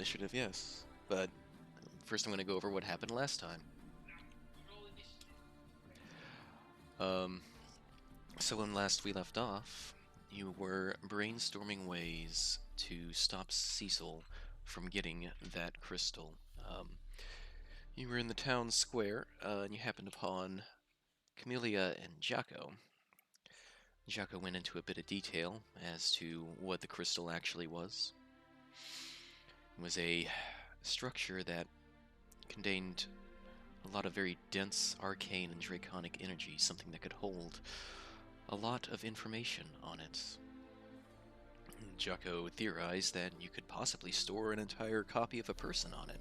initiative, yes. But first I'm going to go over what happened last time. Um, so when last we left off, you were brainstorming ways to stop Cecil from getting that crystal. You were in the town square, and you happened upon Camellia and Jocko. Jocko went into a bit of detail as to what the crystal actually was. It was a structure that contained a lot of very dense, arcane, and draconic energy, something that could hold a lot of information on it. Jocko theorized that you could possibly store an entire copy of a person on it.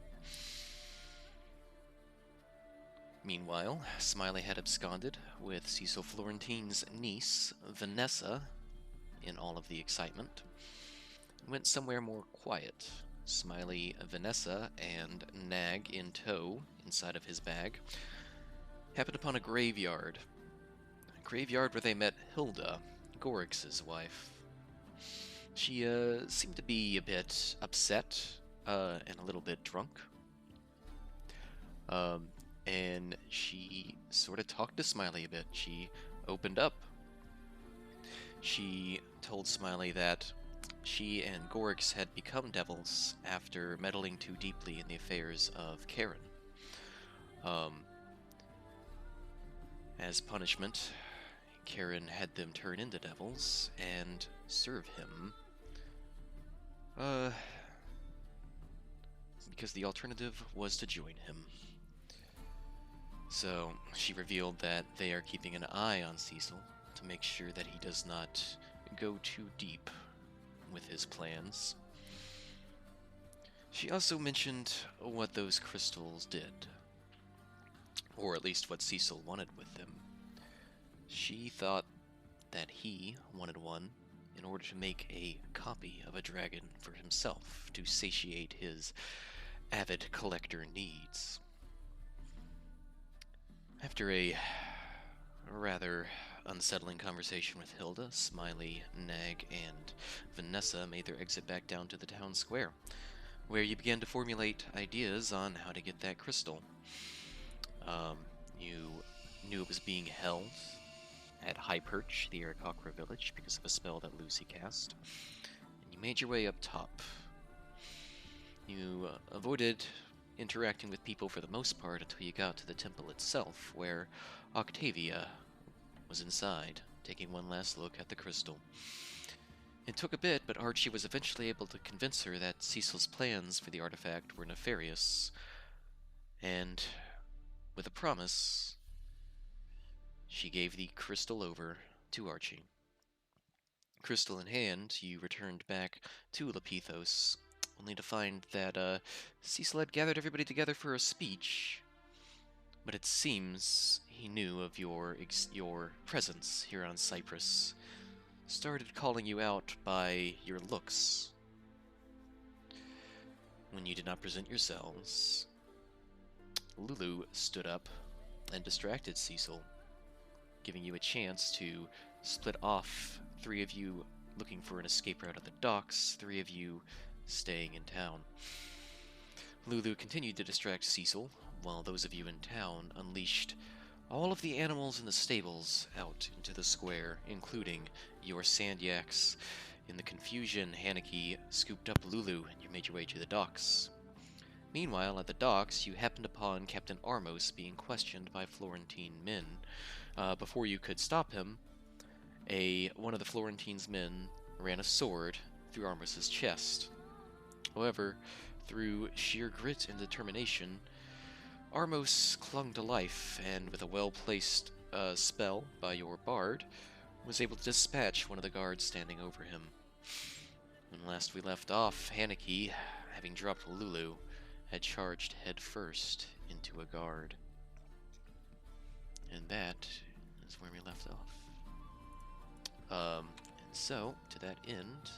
Meanwhile, Smiley had absconded with Cecil Florentine's niece, Vanessa, in all of the excitement, and went somewhere more quiet. Smiley, Vanessa, and Nag in tow inside of his bag happened upon a graveyard. A graveyard where they met Hilda, Gorix's wife. She seemed to be a bit upset and a little bit drunk. And she sort of talked to Smiley a bit. She opened up. She told Smiley that she and Gorix had become devils after meddling too deeply in the affairs of Karen. As punishment, Karen had them turn into devils and serve him. Because the alternative was to join him. So, she revealed that they are keeping an eye on Cecil to make sure that he does not go too deep with his plans. She also mentioned what those crystals did, or at least what Cecil wanted with them. She thought that he wanted one in order to make a copy of a dragon for himself to satiate his avid collector needs. After a rather unsettling conversation with Hilda, Smiley, Nag, and Vanessa made their exit back down to the town square, where you began to formulate ideas on how to get that crystal. You knew it was being held at High Perch, the Arakocra village, because of a spell that Lucy cast, and you made your way up top. You avoided interacting with people for the most part until you got to the temple itself, where Octavia was inside, taking one last look at the crystal. It took a bit, but Archie was eventually able to convince her that Cecil's plans for the artifact were nefarious, and with a promise, she gave the crystal over to Archie. Crystal in hand, you returned back to Lepithos, only to find that Cecil had gathered everybody together for a speech, but it seems he knew of your presence here on Cyprus, started calling you out by your looks. When you did not present yourselves, Lulu stood up and distracted Cecil, giving you a chance to split off, 3 of you looking for an escape route at the docks, 3 of you staying in town. Lulu continued to distract Cecil, while those of you in town unleashed all of the animals in the stables out into the square, including your Sandyaks. In the confusion, Haneke scooped up Lulu, and you made your way to the docks. Meanwhile, at the docks, you happened upon Captain Armos being questioned by Florentine men. Before you could stop him, one of the Florentine's men ran a sword through Armos's chest. However, through sheer grit and determination, Armos clung to life, and with a well-placed spell by your bard, was able to dispatch one of the guards standing over him. When last we left off, Haneke, having dropped Lulu, had charged headfirst into a guard. And that is where we left off. And so, to that end,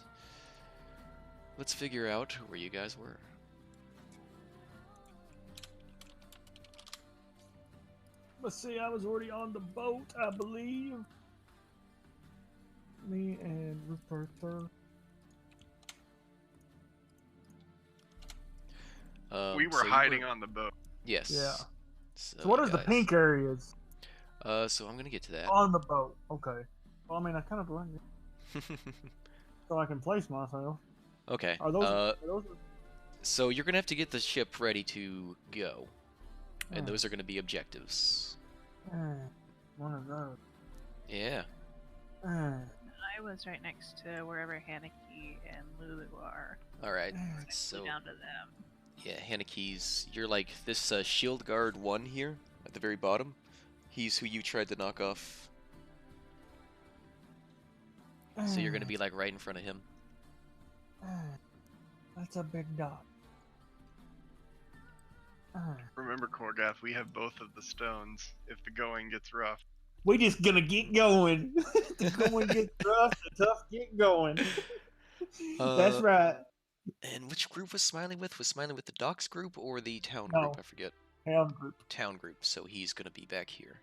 let's figure out where you guys were. Let's see, I was already on the boat, I believe. Me and Rupert. We were so you hiding on the boat. Yes. Yeah. So, So what is the guys, pink areas So I'm gonna get to that. on the boat? Okay. Well, I mean, I kind of blend it so I can place myself. Okay. Are those? So you're gonna have to get the ship ready to go, and Hmm. those are gonna be objectives. One of those. Yeah. I was right next to wherever Haneke and Lulu are. All right. I So flew down to them. yeah, Haneke's. You're like this shield guard 1 here at the very bottom. He's who you tried to knock off. So you're gonna be like right in front of him. That's a big dot. Remember, Korgath, we have both of the stones if the going gets rough. We just gonna get going. The going gets rough, the tough get going. That's right. And which group was Smiley with? Was Smiley with the docks group or the town No. group? I forget. Town group. Town group. So he's gonna be back here.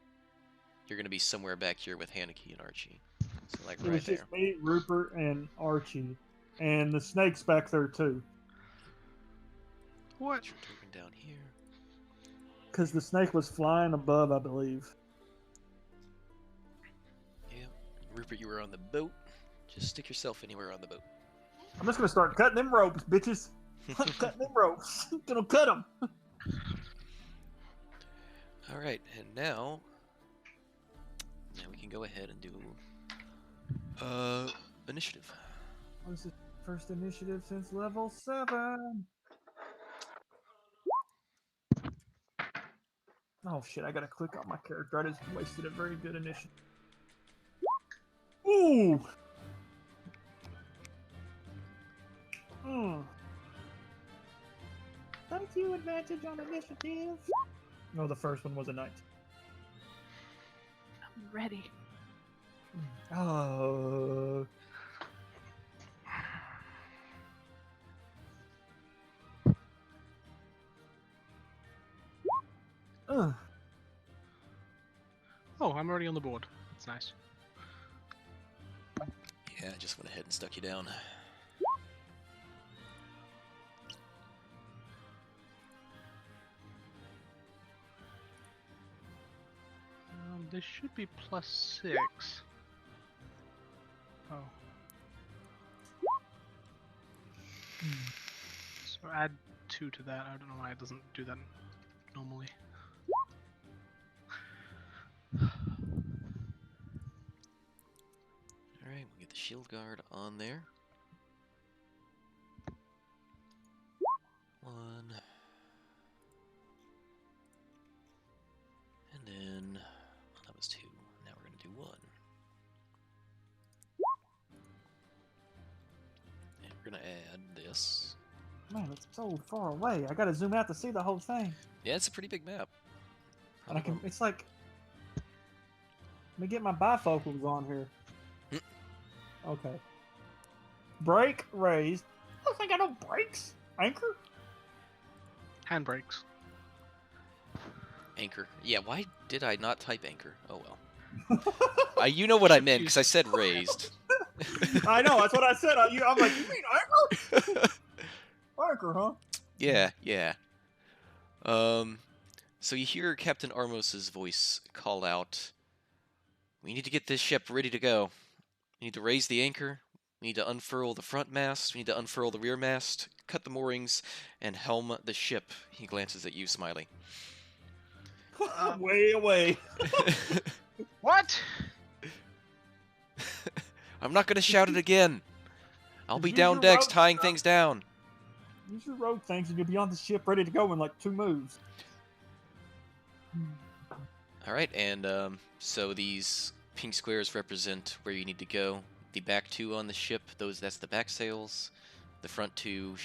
You're gonna be somewhere back here with Haneke and Archie. So like It right was there. just me, Rupert, and Archie, and the snake's back there too. What? Turban down here. Because the snake was flying above, I believe. Yeah. Rupert, you were on the boat. Just stick yourself anywhere on the boat. I'm just gonna start cutting them ropes, bitches. Cutting them ropes. Gonna cut them. All right, and now we can go ahead and do initiative. This is first initiative since level 7. Oh shit! I gotta click on my character. I just wasted a very good initiative. Ooh. Thank you, advantage on initiative. No, the first one was a 19. I'm ready. Oh. Oh, I'm already on the board. That's nice. Yeah, I just went ahead and stuck you down. This should be +6. Oh. So add 2 to that. I don't know why it doesn't do that normally. Alright, we'll get the shield guard on there. 1. And then, well, that was 2. Now we're going to do 1. And we're going to add this. Man, it's so far away. I gotta zoom out to see the whole thing. Yeah, it's a pretty big map. And I can. It's like. Let me get my bifocals on here. Okay. Brake raised. Looks like I got no brakes. Anchor. Handbrakes. Anchor. Yeah, why did I not type anchor? Oh well. You know what I meant, because I said raised. I know, that's what I said. I'm like, you mean anchor? Anchor, huh? Yeah, yeah. So you hear Captain Armos's voice call out, "We need to get this ship ready to go. We need to raise the anchor. We need to unfurl the front mast. We need to unfurl the rear mast, cut the moorings, and helm the ship." He glances at you, Smiley. Way away. What? I'm not gonna shout it again. I'll be Use down your decks rope, tying bro. things down. Use your road things and you'll be on the ship ready to go in like 2 moves. All right, and so these pink squares represent where you need to go. The back 2 on the ship, that's the back sails. The front 2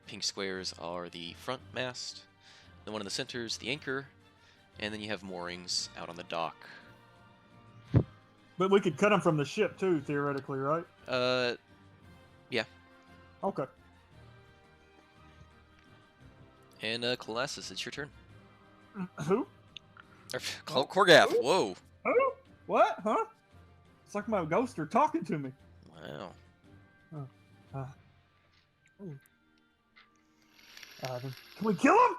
pink squares are the front mast. The one in the center is the anchor, and then you have moorings out on the dock. But we could cut them from the ship too, theoretically, right? Yeah. Okay. And Colossus, it's your turn. Who? Korgath, Who? whoa. Who? What? Huh? It's like my ghosts are talking to me. Wow. Can we kill him?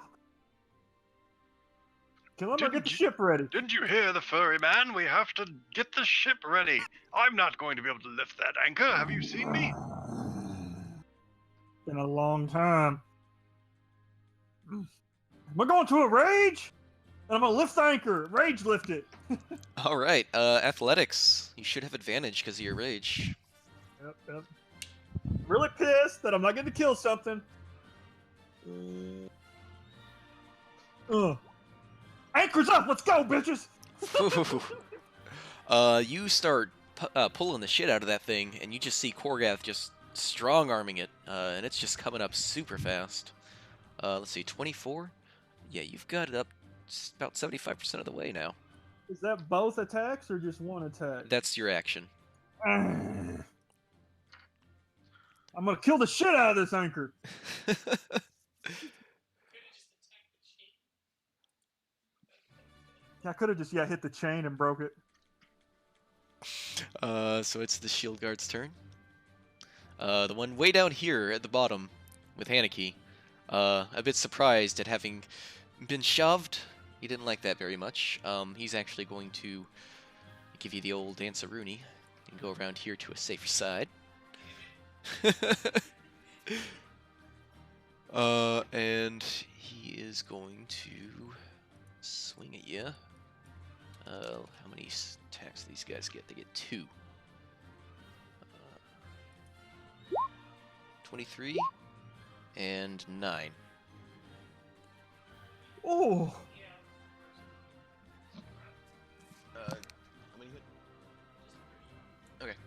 Kill him or get the ship ready. Didn't you hear the furry man? We have to get the ship ready. I'm not going to be able to lift that anchor. Have you seen me? Been a long time. We're going to a rage, and I'm gonna lift the anchor. Rage lift it. All right, athletics. You should have advantage because of your rage. Yep. Really pissed that I'm not getting to kill something. Anchor's up. Let's go, bitches. You start pulling the shit out of that thing, and you just see Korgath just strong-arming it, and it's just coming up super fast. Let's see, 24? Yeah, you've got it up about 75% of the way now. Is that both attacks or just one attack? That's your action. I'm gonna kill the shit out of this anchor. I could have just hit the chain and broke it. So it's the shield guard's turn. The one way down here at the bottom with Haneke, a bit surprised at having been shoved. He didn't like that very much. He's actually going to give you the old Danceroonie and go around here to a safer side. And he is going to swing at you. How many attacks do these guys get? They get 2. 23 and 9. Oh. How many hit? Okay,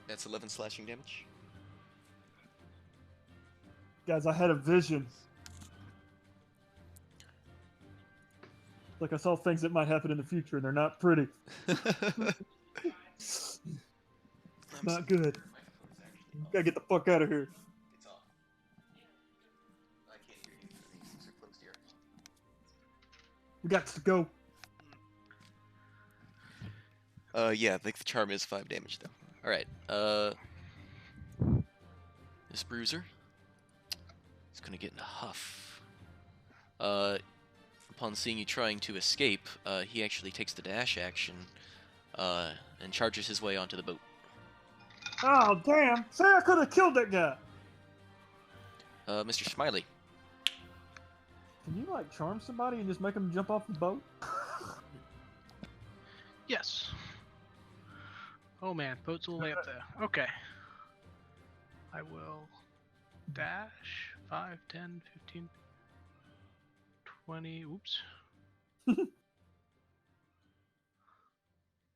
that's 11 slashing damage. Guys, I had a vision. Like I saw things that might happen in the future, and they're not pretty. Not good. Gotta get the fuck out of here. It's off. I can't hear you. Things are closed here. We got to go. Yeah, I think the charm is 5 damage though. Alright, this bruiser is gonna get in a huff. Upon seeing you trying to escape, he actually takes the dash action, and charges his way onto the boat. Oh, damn. Say I could have killed that guy. Mr. Smiley. Can you, like, charm somebody and just make them jump off the boat? Yes. Oh man, boat's all the way up there. Okay. I will dash 5, 10, 15, 20. Oops.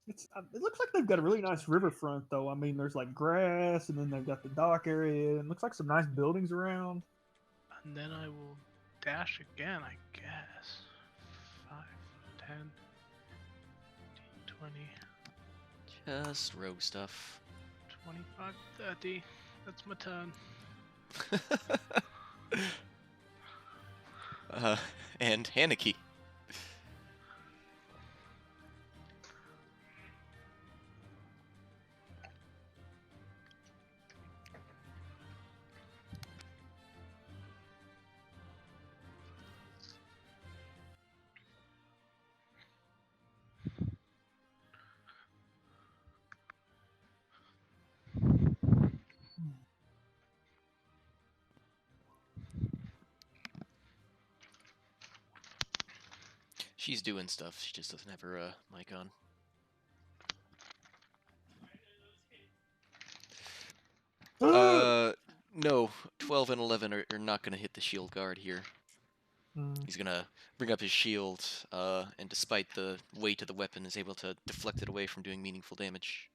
It looks like they've got a really nice riverfront, though. I mean, there's like grass, and then they've got the dock area, and looks like some nice buildings around. And then I will dash again, I guess. 5, 10, 15, 20, Just rogue stuff. 25, 30. That's my turn. And Haneke. She's doing stuff. She just doesn't have her mic on. No. 12 and 11 are not going to hit the shield guard here. He's going to bring up his shield, and despite the weight of the weapon, is able to deflect it away from doing meaningful damage.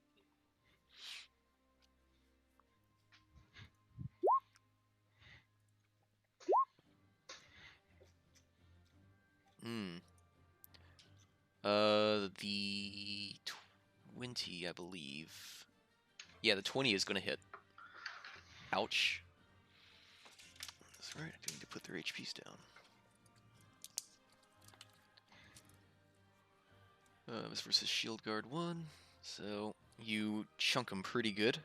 The 20, I believe. Yeah, the 20 is going to hit. Ouch. That's right, I need to put their HPs down. This versus Shield Guard 1. So, you chunk him pretty good.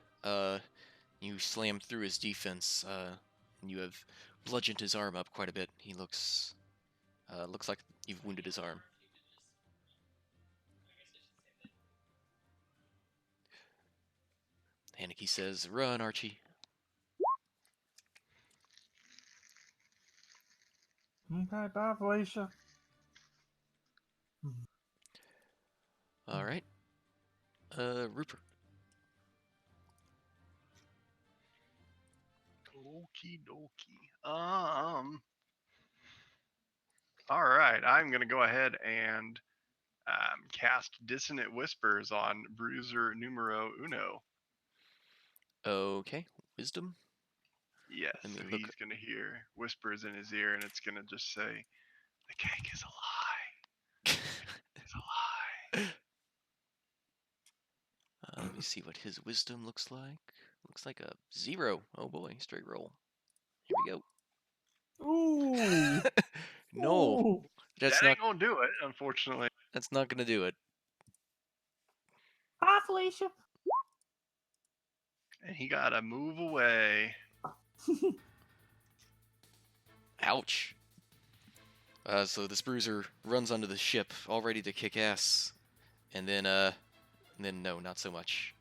You slam through his defense, and you have bludgeoned his arm up quite a bit. He looks like you've wounded his arm. Haneke says, "Run, Archie." Okay, bye, Felicia. All right. Rupert. Okie dokie. All right, I'm gonna go ahead and cast Dissonant Whispers on Bruiser Numero Uno. Okay. Wisdom. Yes, Let me so look. he's gonna hear whispers in his ear, and it's gonna just say, "The cake is a lie. It's a lie." Let me see what his wisdom looks like. Looks like a 0. Oh boy, straight roll. Here we go. Ooh. No, Ooh. that's That not. ain't gonna do it, unfortunately. That's not gonna do it. Hi, Felicia. And he gotta move away. Ouch. So this bruiser runs onto the ship, all ready to kick ass, and then no, not so much.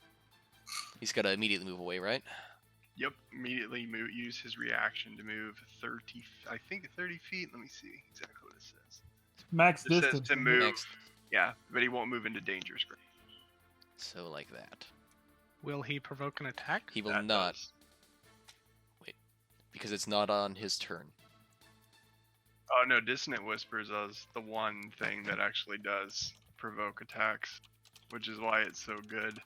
He's got to immediately move away, right? Yep, immediately use his reaction to move 30. I think 30 feet. Let me see exactly what it says. Max It says distance. to move. Next. Yeah, but he won't move into danger screen. So like that. Will he provoke an attack? He will That not, does. because it's not on his turn. Oh no, Dissonant Whispers is the one thing that actually does provoke attacks, which is why it's so good.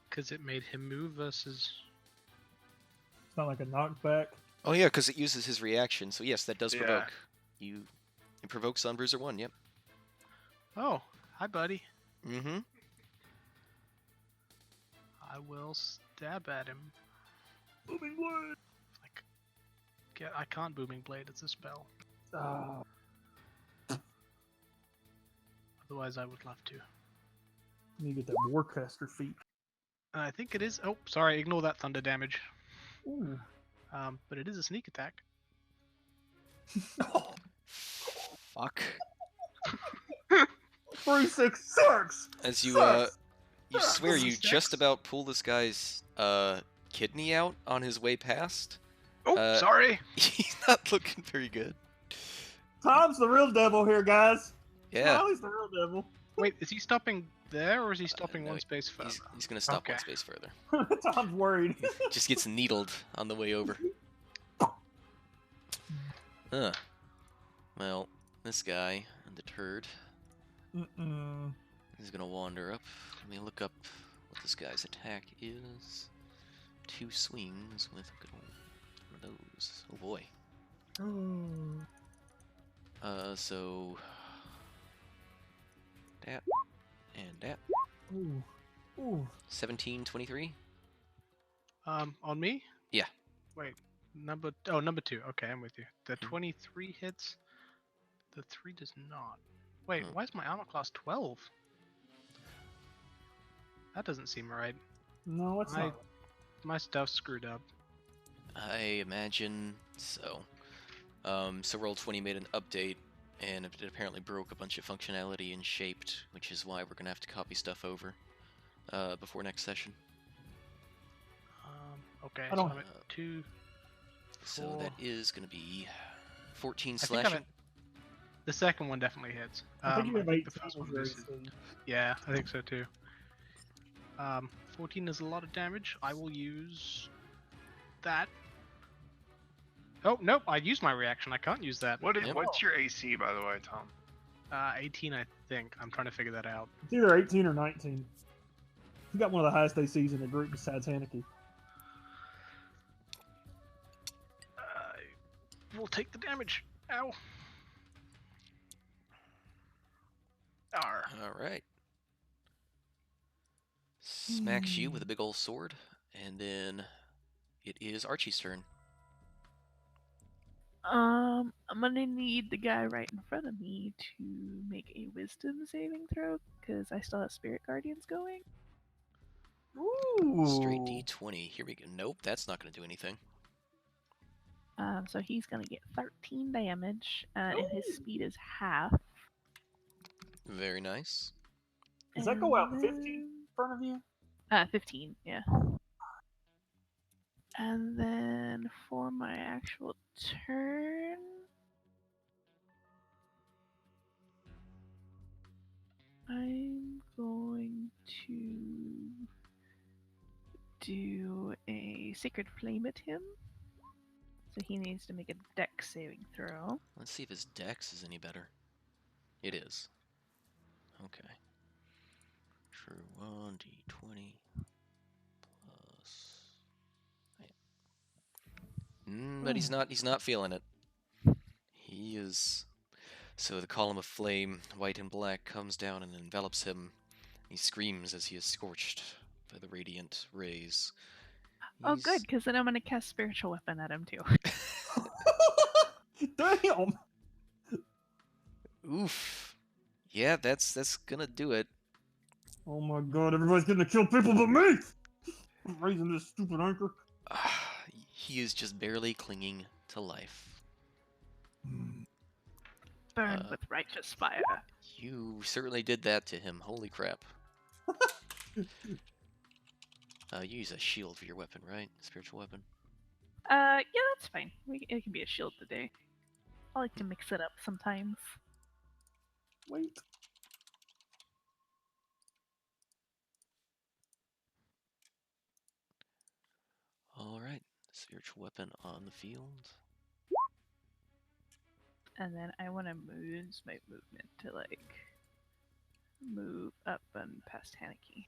Because it made him move versus. It's not like a knockback. Oh yeah, because it uses his reaction. So yes, that does Yeah. provoke. It provokes on Bruiser 1. Yep. Oh, hi, buddy. Mm-hmm. I will stab at him. Booming blade. I can't Booming Blade. It's a spell. Oh. Otherwise, I would love to. You get that Warcaster feat. I think it is. Oh, sorry. Ignore that thunder damage. Ooh. But it is a sneak attack. Fuck. Bruce sucks. As you Sucks. you swear you Six. just about pull this guy's kidney out on his way past. Oh, sorry. He's not looking very good. Tom's the real devil here, guys. Yeah. Smiley's the real devil. Wait, is he stopping there or is he stopping no, one space further? He's gonna stop Okay. one space further. Tom's worried. Just gets needled on the way over. Huh. Well, this guy, undeterred, is gonna wander up. Let me look up what this guy's attack is. 2 swings with a good one of those. Oh boy. So that and that. Ooh. Ooh. 17, 23. On me? Yeah. Wait, number 2. Okay, I'm with you. The 23 hits. The 3 does not. Wait, why is my armor class 12? That doesn't seem right. No, it's not. My stuff's screwed up. I imagine so. So Roll20 made an update, and it apparently broke a bunch of functionality and shaped, which is why we're gonna have to copy stuff over before next session. Okay, I so don't- I'm at 2. So that is gonna be 14 I think I'm slashing. at, the second one definitely hits. I think you have the 18 first was one your misses. AC. Yeah, I think so too. 14 is a lot of damage. I will use that. Oh, nope, I used my reaction. I can't use that. Yep. What's your AC, by the way, Tom? 18, I think. I'm trying to figure that out. It's either 18 or 19. You got one of the highest ACs in the group besides Haneke. I will take the damage. Ow. Arr. Alright. Smacks you with a big old sword, and then it is Archie's turn. I'm gonna need the guy right in front of me to make a wisdom saving throw because I still have spirit guardians going. Ooh. Straight D20. Here we go. Nope, that's not going to do anything. So he's gonna get 13 damage, and his speed is half. Very nice. Does that go out And 50 in then- front of you? 15, yeah. And then for my actual turn, I'm going to do a Sacred Flame at him. So he needs to make a dex saving throw. Let's see if his dex is any better. It is. Okay. True 1d20 plus. But he's not feeling it. He is. So the column of flame, white and black, comes down and envelops him. He screams as he is scorched by the radiant rays. Oh, good, because then I'm going to cast Spiritual Weapon at him too. Damn! Oof. Yeah, that's gonna do it. Oh my god, everybody's gonna kill people but me! I'm raising this stupid anchor. He is just barely clinging to life. Burn with righteous fire. You certainly did that to him. Holy crap. You use a shield for your weapon, right? Spiritual weapon. Yeah, that's fine. It can be a shield today. I like to mix it up sometimes. Wait. Alright. Spiritual weapon on the field. And then I want to use my movement to, like, move up and past Haneke.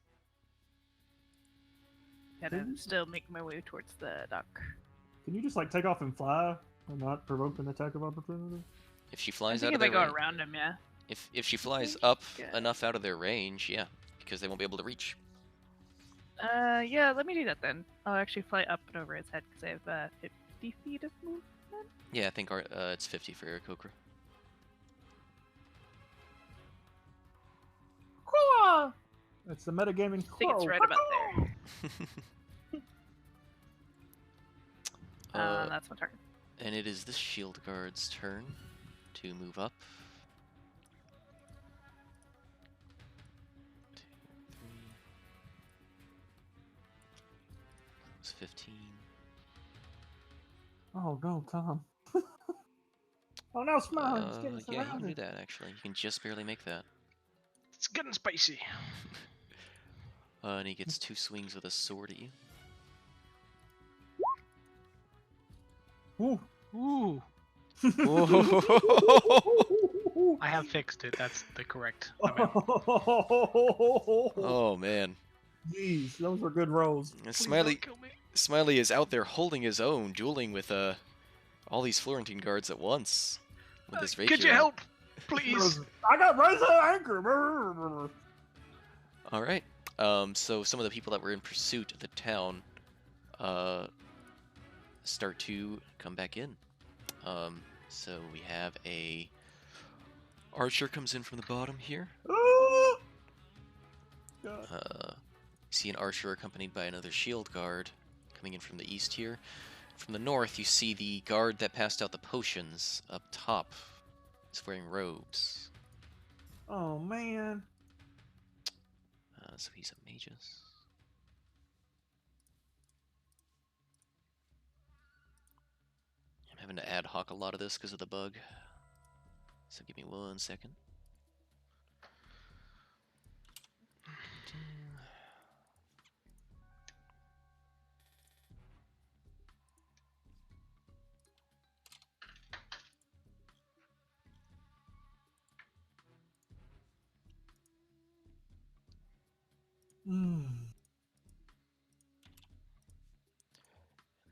And still make my way towards the dock. Can you just like take off and fly and not provoke an attack of opportunity? If she I flies think out of if I their go range, around him, yeah. if she flies think, up enough out of their range, yeah, because they won't be able to reach. Yeah, let me do that then. I'll actually fly up and over his head because I have 50 feet of movement. Yeah, I think it's 50 for Aarakocra. Crow! That's the metagaming I think it's right about there. That's my turn. And it is this shield guard's turn to move up. 2, 3. It's 15. Oh no, Tom. Oh no, Smile, he's getting Yeah, you can do surrounded. that actually. You can just barely make that. It's getting spicy. And he gets 2 swings with a sword at you. Ooh. Ooh. I have fixed it. That's the correct amount. Oh man. Jeez, those were good rolls. And Please Smiley don't kill me. Smiley is out there holding his own, dueling with all these Florentine guards at once. With his rapier. Could you help, please? I got raised the anchor. Alright. So some of the people that were in pursuit of the town start to come back in. So we have a archer comes in from the bottom here. See an archer accompanied by another shield guard coming in from the east here. From the north, you see the guard that passed out the potions up top. He's wearing robes. Oh man. So he's a magus. I'm having to ad hoc a lot of this because of the bug. So give me 1 second.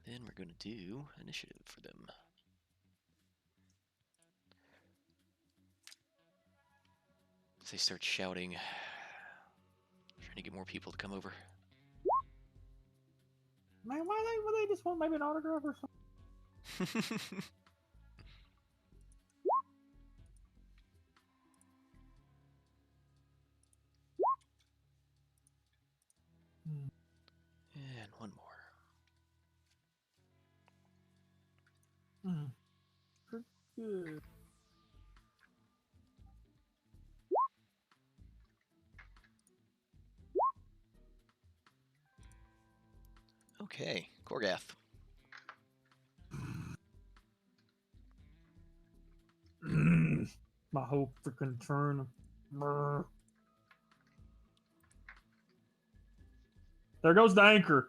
Then we're going to do initiative for them. As they start shouting, trying to get more people to come over. Man, why they just want maybe an autograph or something? And one more. Good. Okay, Korgath. My whole freaking turn. Brr. There goes the anchor.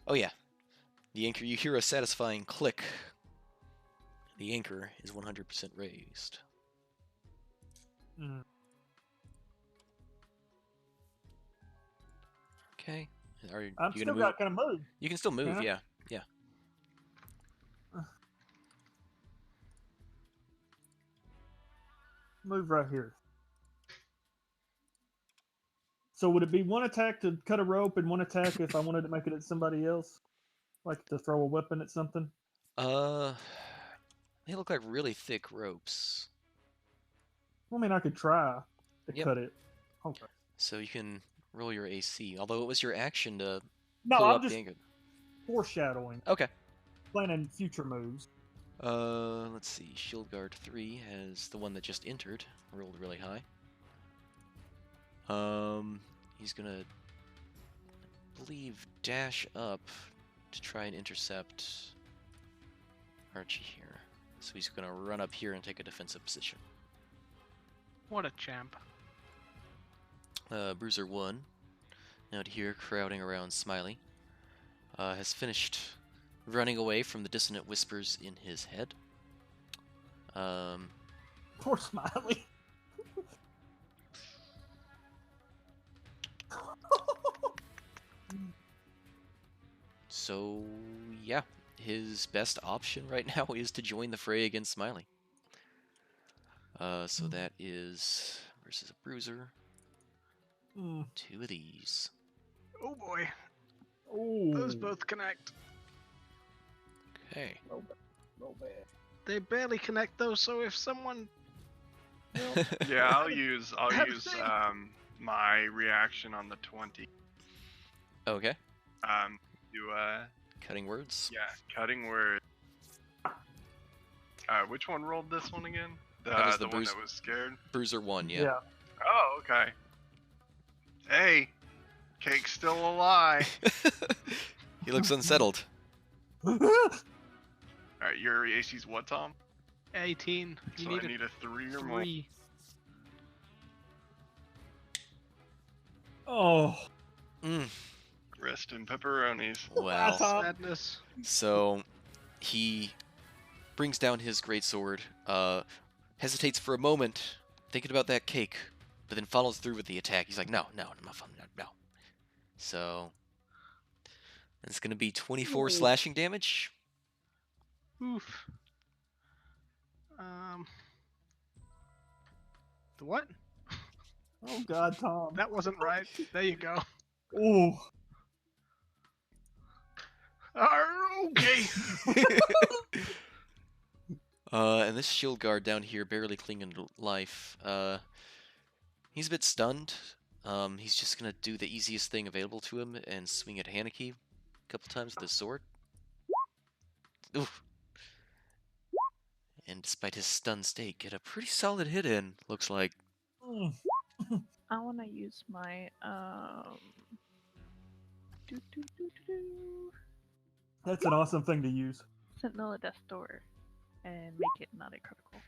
Oh yeah, the anchor. You hear a satisfying click. The anchor is 100% raised. Mm. Okay. Are I'm you still gonna move? got kind of move. You can still move. Can I? Yeah. Yeah. Move right here. So would it be one attack to cut a rope and one attack if I wanted to make it at somebody else? Like to throw a weapon at something? They look like really thick ropes. I mean, I could try to Yep. cut it. Okay. So you can roll your AC. Although it was your action to No, pull I'm up just the anchor. foreshadowing, Okay. planning future moves. Let's see. Shield Guard 3 has the one that just entered. Rolled really high. He's gonna, I believe, dash up to try and intercept Archie here. So he's gonna run up here and take a defensive position. What a champ. Bruiser 1, out here crowding around Smiley, has finished running away from the dissonant whispers in his head. Poor Smiley. So, yeah, his best option right now is to join the fray against Smiley. So that is versus a bruiser. Mm. 2 of these. Oh boy, Ooh. those both connect. Okay. No bad. They barely connect though, so if someone... Yeah, I'll use Have a think. my reaction on the 20. Okay. Do Cutting words. yeah, cutting word. Which one rolled this one again? That was the one bruise- that was scared. Bruiser 1, yeah. Oh, okay. Hey, cake's still a lie. He looks unsettled. All right, your AC's what, Tom? 18. You So need I need a 3 or more. 3. Oh. Mm. Rest in pepperonis. Wow. Sadness. So he brings down his greatsword, hesitates for a moment, thinking about that cake, but then follows through with the attack. He's like, no. So it's going to be 24 Ooh. slashing damage. Oof. The what? Oh God, Tom. That wasn't right. There you go. Ooh. Okay. And this shield guard down here barely clinging to life. He's a bit stunned. He's just gonna do the easiest thing available to him and swing at Haneke a couple times with his sword. Oof. And despite his stunned state, get a pretty solid hit in, looks like. Mm. I want to use my That's an awesome thing to use. Sentinel at Death Door and make it not a critical.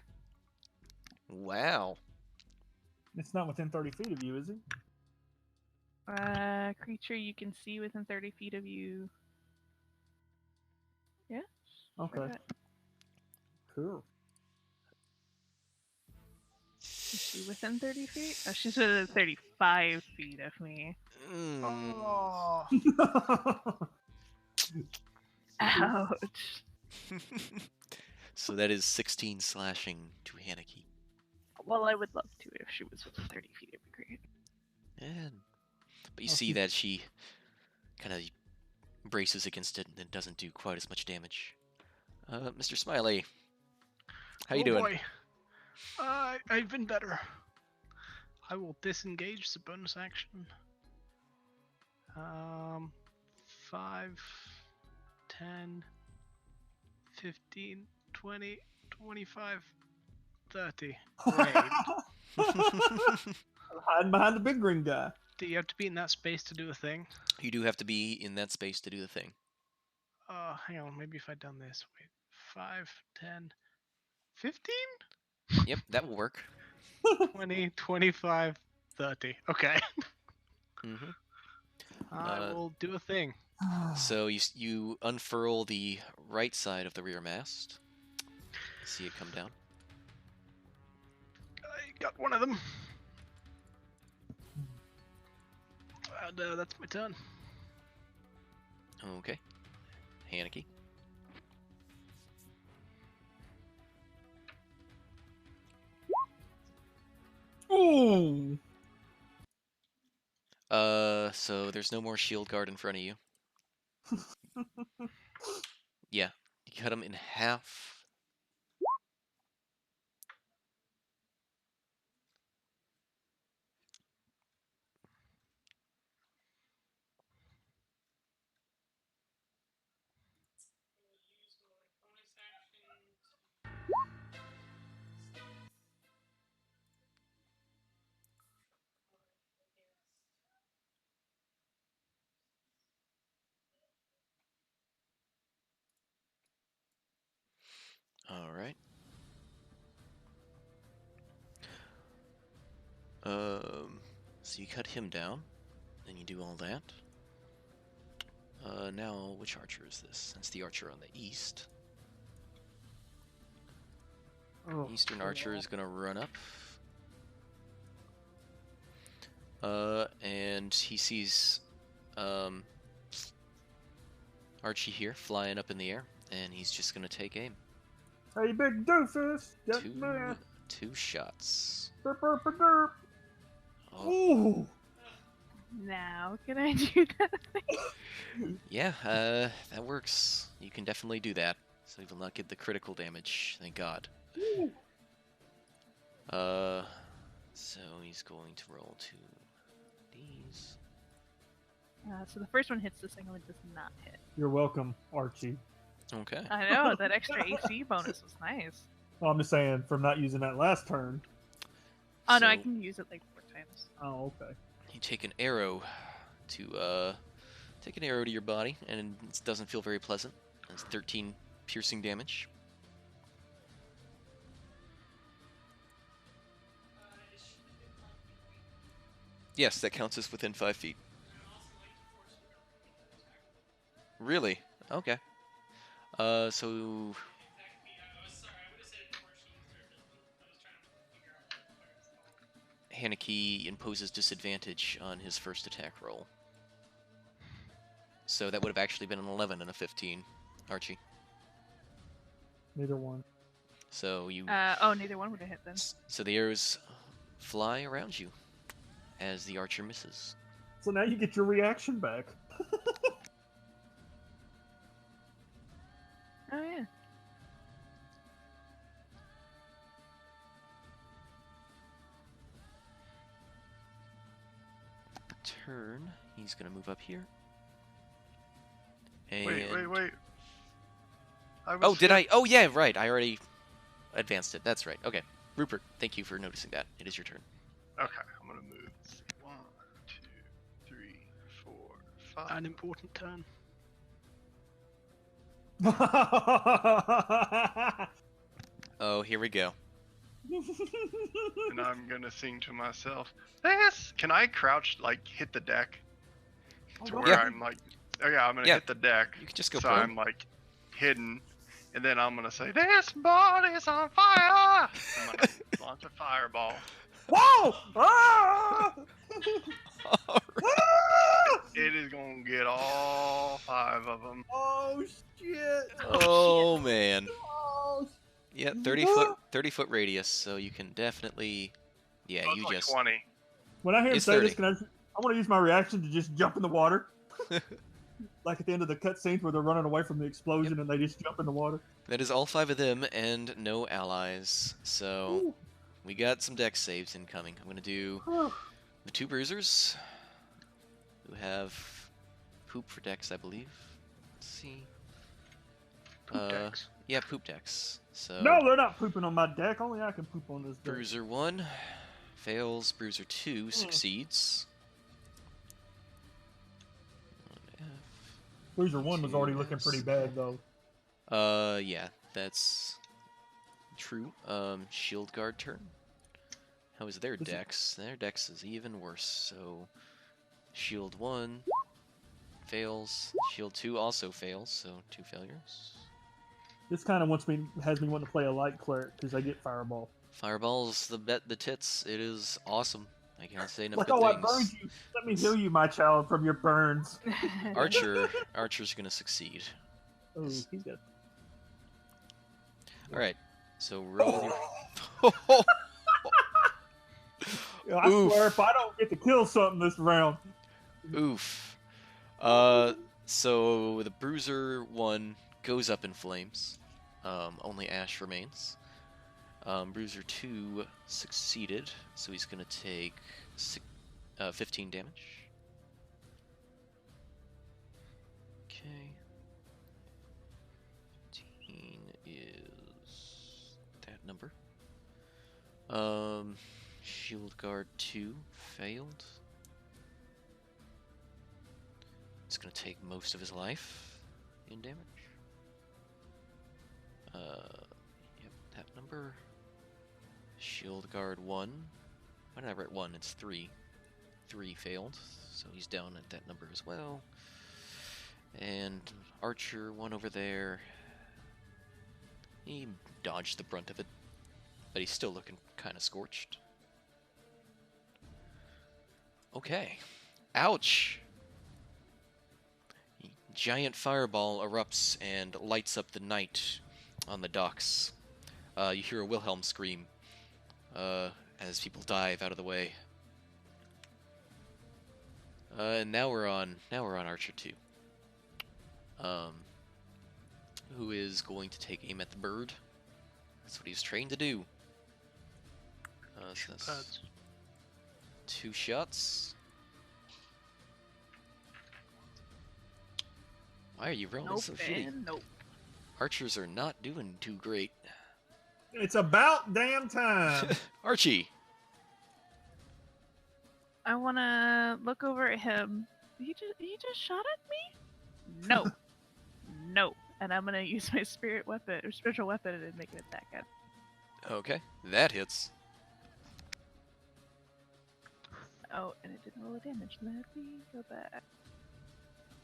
Wow. It's not within 30 feet of you, is it? Creature you can see within 30 feet of you. Yeah. Okay. Forgot. Cool. Is she within 30 feet? Oh, she's within 35 feet of me. Mm. Oh. Ouch. So that is 16 slashing to Haneke. Well, I would love to if she was within 30 feet. It'd be great. But you Oh, see she's- that she kind of braces against it and then doesn't do quite as much damage. Mr. Smiley, how you doing? Boy. I've been better. I will disengage the bonus action. 5, 10, 15, 20, 25, 30. Great. Hiding behind the big green guy. Do you have to be in that space to do a thing? You do have to be in that space to do the thing. Hang on, maybe if I'd done this. Wait, 5, 10, 15? Yep, that will work. 20, 25, 30. Okay. Mm-hmm. I will do a thing. So you unfurl the right side of the rear mast. See it come down. I got one of them. And that's my turn. Okay. Haneke. Ooh. So there's no more shield guard in front of you. Yeah, you cut him in half. All right. So you cut him down, and you do all that. Now, which archer is this? That's the archer on the east. Oh, Eastern God. archer is gonna run up. And he sees, Archie here flying up in the air, and he's just gonna take aim. Hey, big doofus. Get me. Two shots. Derp, derp, derp. Oh, Ooh. Now, can I do that thing? yeah, that works. You can definitely do that. So he will not get the critical damage, thank God. Ooh. So he's going to roll 2d. So the first one hits, the second one does not hit. You're welcome, Archie. Okay. I know, that extra AC bonus was nice. Well, I'm just saying, from not using that last turn. Oh no, I So can use it like 4 times. Oh, okay. you take an arrow to your body, and it doesn't feel very pleasant. It's 13 piercing damage. Yes, that counts as within 5 feet. Really? Okay. So Haneke imposes disadvantage on his first attack roll. So that would have actually been an 11 and a 15, Archie. Neither one. So you. Oh, neither one would have hit then. So the arrows fly around you as the archer misses. So now you get your reaction back. Oh yeah. Turn. He's gonna move up here. And... Wait. Oh, did I? Oh, yeah, right. I already advanced it. That's right. Okay. Rupert, thank you for noticing that. It is your turn. Okay, I'm gonna move. 1, 2, 3, 4, 5. An important turn. Oh, here we go. And I'm gonna sing to myself. This. Can I crouch, like, hit the deck? To where Yeah. I'm like, oh yeah, I'm gonna Yeah. hit the deck. You can just go So prone. I'm like hidden, and then I'm gonna say, "This body's on fire!" I'm gonna launch a fireball. Whoa! Ah! Ah! It is gonna get all 5 of them. Oh shit! Oh, man. Oh, Yeah, 30-foot radius, so you can definitely. Yeah, Oh, you like just. 20. when I hear him It's say 30. this, I want to use my reaction to just jump in the water. Like at the end of the cutscenes where they're running away from the explosion and they just jump in the water. That is all 5 of them and no allies. So Ooh. we got some dex saves incoming. I'm gonna do the 2 bruisers who have poop for dex, I believe. Let's see. Poop decks. Yeah, poop decks. So No, they're not pooping on my deck. Only I can poop on this deck. Bruiser 1 fails. Bruiser 2 succeeds. Bruiser 1 was already looking pretty bad, though. Yeah, that's true. Shield Guard turn. How is their dex? Their dex is even worse. So, Shield 1 fails. Shield 2 also fails, so 2 failures. This kind of has me wanting to play a light cleric because I get fireball. Fireball's the tits. It is awesome. I can't say enough Like, good oh, I things. burned you. Let me heal you, my child, from your burns. Archer's gonna succeed. Oh, he's good. All right, so roll your. I swear, if I don't get to kill something this round. Oof. So the Bruiser 1 goes up in flames. Only Ash remains. Bruiser 2 succeeded, so he's gonna take 15 damage. Okay. 15 is that number. Shield Guard 2 failed. It's gonna take most of his life in damage. Yep, that number. Shield Guard 1. Why did I write 1? It's 3. 3 failed, so he's down at that number as well. And Archer 1 over there. He dodged the brunt of it, but he's still looking kind of scorched. Okay. Ouch! Giant fireball erupts and lights up the night on the docks. You hear a Wilhelm scream as people dive out of the way. And now we're on Archer 2. Who is going to take aim at the bird? That's what he's trained to do. So that's 2 shots. Why are you rolling so shitty? Nope. Archers are not doing too great. It's about damn time. Archie! I want to look over at him. He just shot at me? No. No. And I'm going to use my spiritual weapon and make an attack at him. Okay, that hits. Oh, and it didn't roll a damage. Let me go back.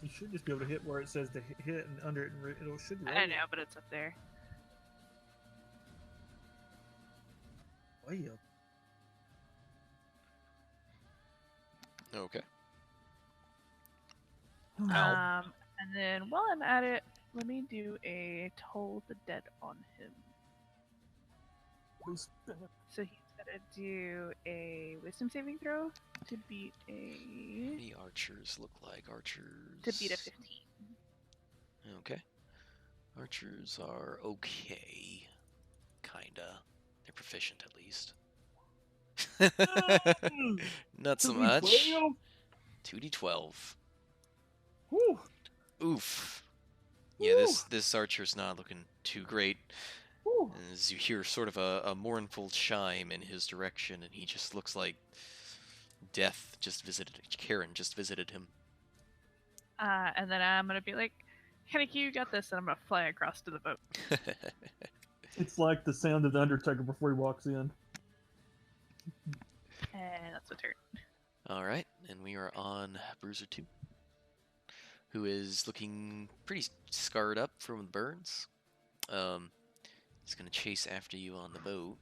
You should just be able to hit where it says to hit, and under it, it should roll. I know, but it's up there. Way up. Okay. Ow. And then while I'm at it, let me do a Toll the Dead on him. So he's gotta do a Wisdom saving throw to beat a. The archers look like archers. To beat a 15. Okay. Archers are okay. Kinda. They're proficient at least. Not so much. 2d12. Whew. Oof. Yeah, this archer's not looking too great. Whew. As you hear sort of a mournful chime in his direction, and he just looks like death just visited. Karen just visited him. And then I'm gonna be like, Henneke, you got this, and I'm gonna fly across to the boat. It's like the sound of the Undertaker before he walks in. And that's a turn. Alright, and we are on Bruiser 2, who is looking pretty scarred up from the burns. He's going to chase after you on the boat.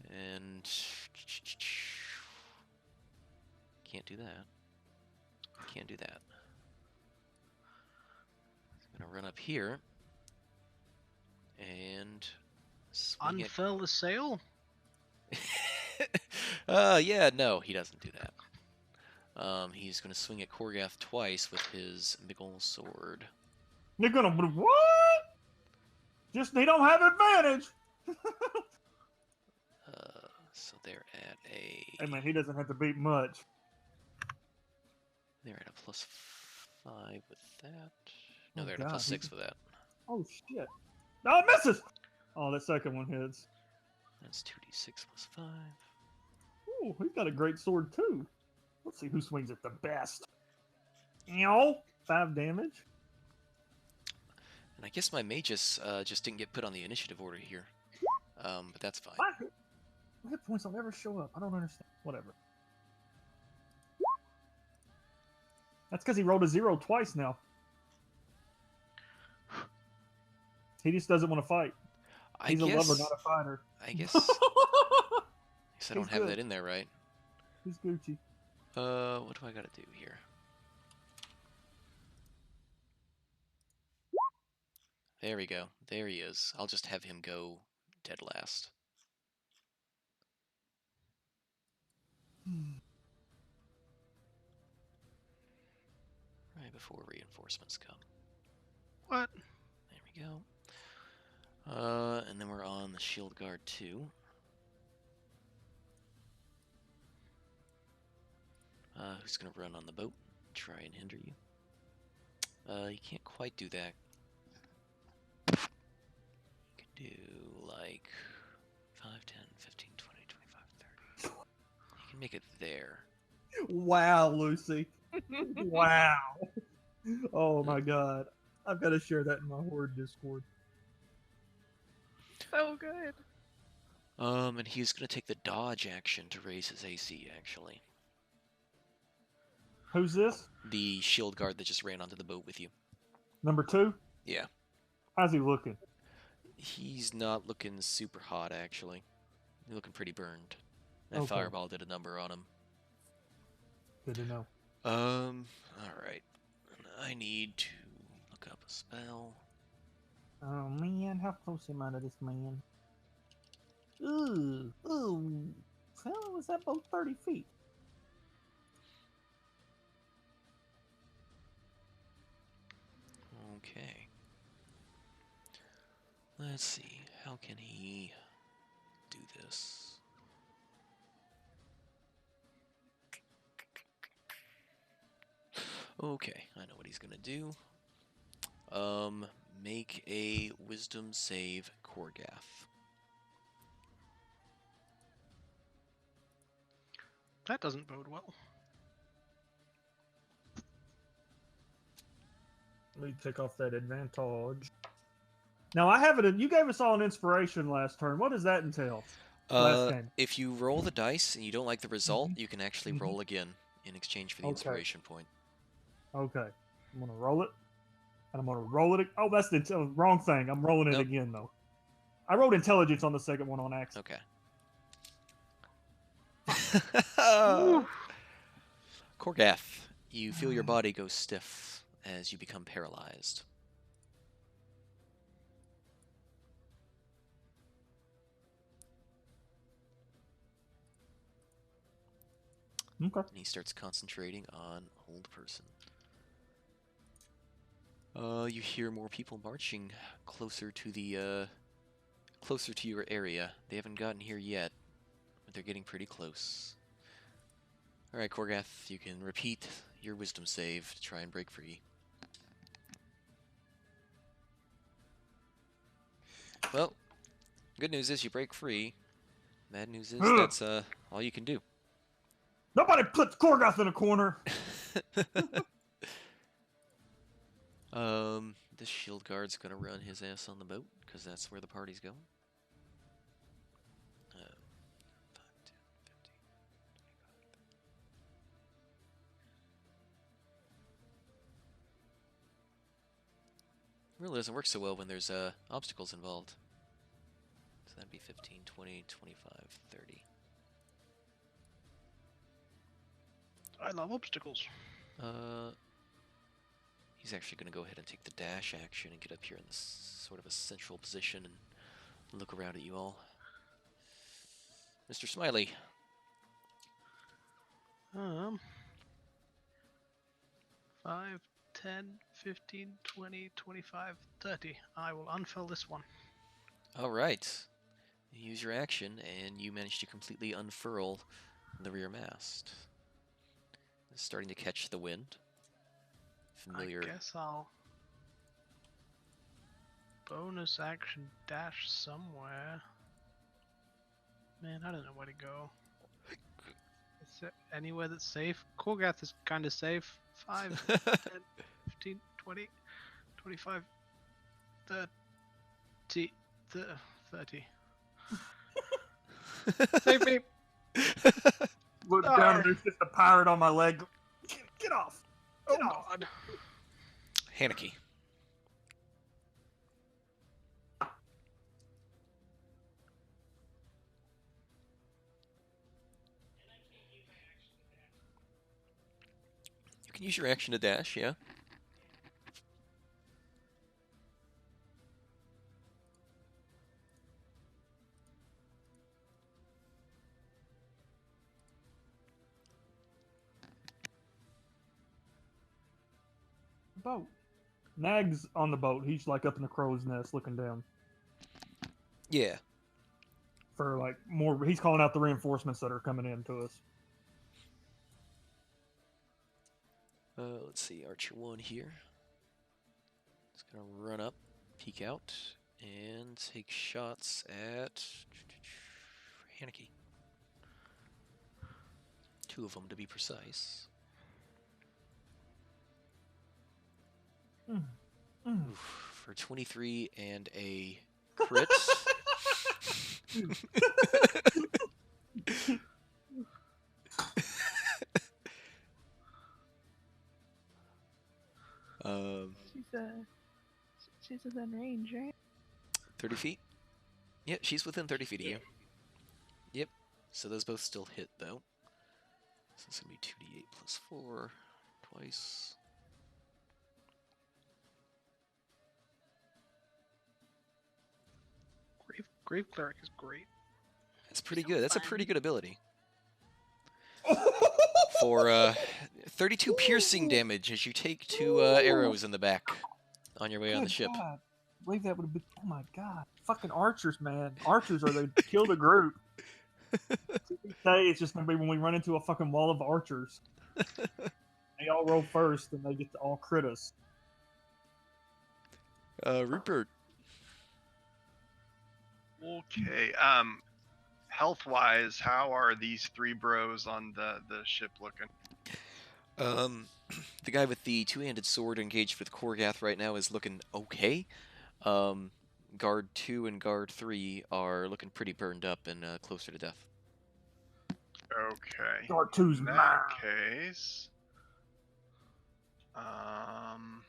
And... Can't do that. Can't do that. He's going to run up here. And... Unfurl the sail? Yeah, no, he doesn't do that. He's going to swing at Korgath twice with his Miggle sword. They're gonna what? Just they don't have advantage. So they're at a. Hey man, he doesn't have to beat much. They're at a +5 with that. No, they're at a God, +6 with that. Oh shit! No, it misses. Oh, that second one hits. That's 2d6 plus 5. Ooh, he's got a great sword too. Let's see who swings it the best. Ow! 5 damage. And I guess my magus just didn't get put on the initiative order here. But that's fine. My hit points don't ever show up. I don't understand. Whatever. That's because he rolled a 0 twice now. He just doesn't want to fight. He's a lover, not a fighter. I guess I don't He's have good. that in there, right? He's Gucci. What do I gotta do here? There we go. There he is. I'll just have him go dead last. Right before reinforcements come. What? There we go. And then we're on the shield guard 2. Who's gonna run on the boat? Try and hinder you. You can't quite do that. You could do like 5, 10, 15, 20, 25, 30. You can make it there. Wow, Lucy. Wow. Oh my god. I've got to share that in my Horde Discord. So good. And he's gonna take the dodge action to raise his AC, actually. Who's this? The shield guard that just ran onto the boat with you. Number 2? Yeah. How's he looking? He's not looking super hot, actually. He's looking pretty burned. That Okay. fireball did a number on him. Good to know. Alright. I need to look up a spell. Oh man, how close am I to this man? Ooh. How was that boat 30 feet? Okay. Let's see. How can he do this? Okay, I know what he's gonna do. Make a wisdom save, Korgath. That doesn't bode well. Let me take off that advantage. Now I have it. You gave us all an inspiration last turn. What does that entail? Last game. If you roll the dice and you don't like the result, you can actually roll again in exchange for the Okay. inspiration point. Okay, I'm gonna roll it, and I'm gonna roll it. Oh, that's the wrong thing. I'm rolling it Nope. again though. I rolled intelligence on the second one on accident. Okay. Korgath, you feel your body go stiff as you become paralyzed. Okay. And he starts concentrating on old person. You hear more people marching closer to the closer to your area. They haven't gotten here yet, but they're getting pretty close. All right, Korgath, you can repeat your wisdom save to try and break free. Well, good news is you break free. Bad news is that's all you can do. Nobody puts Korgoth in a corner. This shield guard's gonna run his ass on the boat because that's where the party's going. 5, 10, 15, 25, 30. Really doesn't work so well when there's obstacles involved. So that'd be 15, 20, 25, 30. I love obstacles. He's actually going to go ahead and take the dash action and get up here in this sort of a central position and look around at you all. Mr. Smiley. 5, 10, 15, 20, 25, 30. I will unfurl this one. All right. You use your action, and you manage to completely unfurl the rear mast. It's starting to catch the wind. Familiar. I guess I'll bonus action dash somewhere. Man, I don't know where to go. Is there anywhere that's safe? Korgath is kind of safe. 5, 10, 15, 20, 25, 30, 30. Save me! Look down and there's just a pirate on my leg. Get off! Oh Get off! god. Haneke. You can use your action to dash, yeah. Boat. Nag's on the boat. He's like up in the crow's nest looking down. Yeah. For like more, he's calling out the reinforcements that are coming in to us. Let's see, Archer 1 here. It's gonna run up, peek out, and take shots at Haneke. 2 of them to be precise. Oof, for 23 and a crit. She's within range, right? 30 feet? Yep, she's within 30 feet of you. Yep. So those both still hit, though. So it's going to be 2d8 plus 4 twice. Grave Cleric is great. That's pretty So good. That's a fun. pretty good ability. For 32 piercing damage as you take 2 arrows in the back on your way on the Good ship. God. I believe that would have been. Oh my God. Fucking archers, man. Archers are the kill the group. Say it's just going to be when we run into a fucking wall of archers. They all roll first and they get to all crit us. Rupert. Okay. Health-wise, how are these 3 bros on the ship looking? The guy with the 2-handed sword engaged with Korgath right now is looking okay. Guard 2 and Guard 3 are looking pretty burned up and closer to death. Okay. Guard 2's In mine. that case, hmm.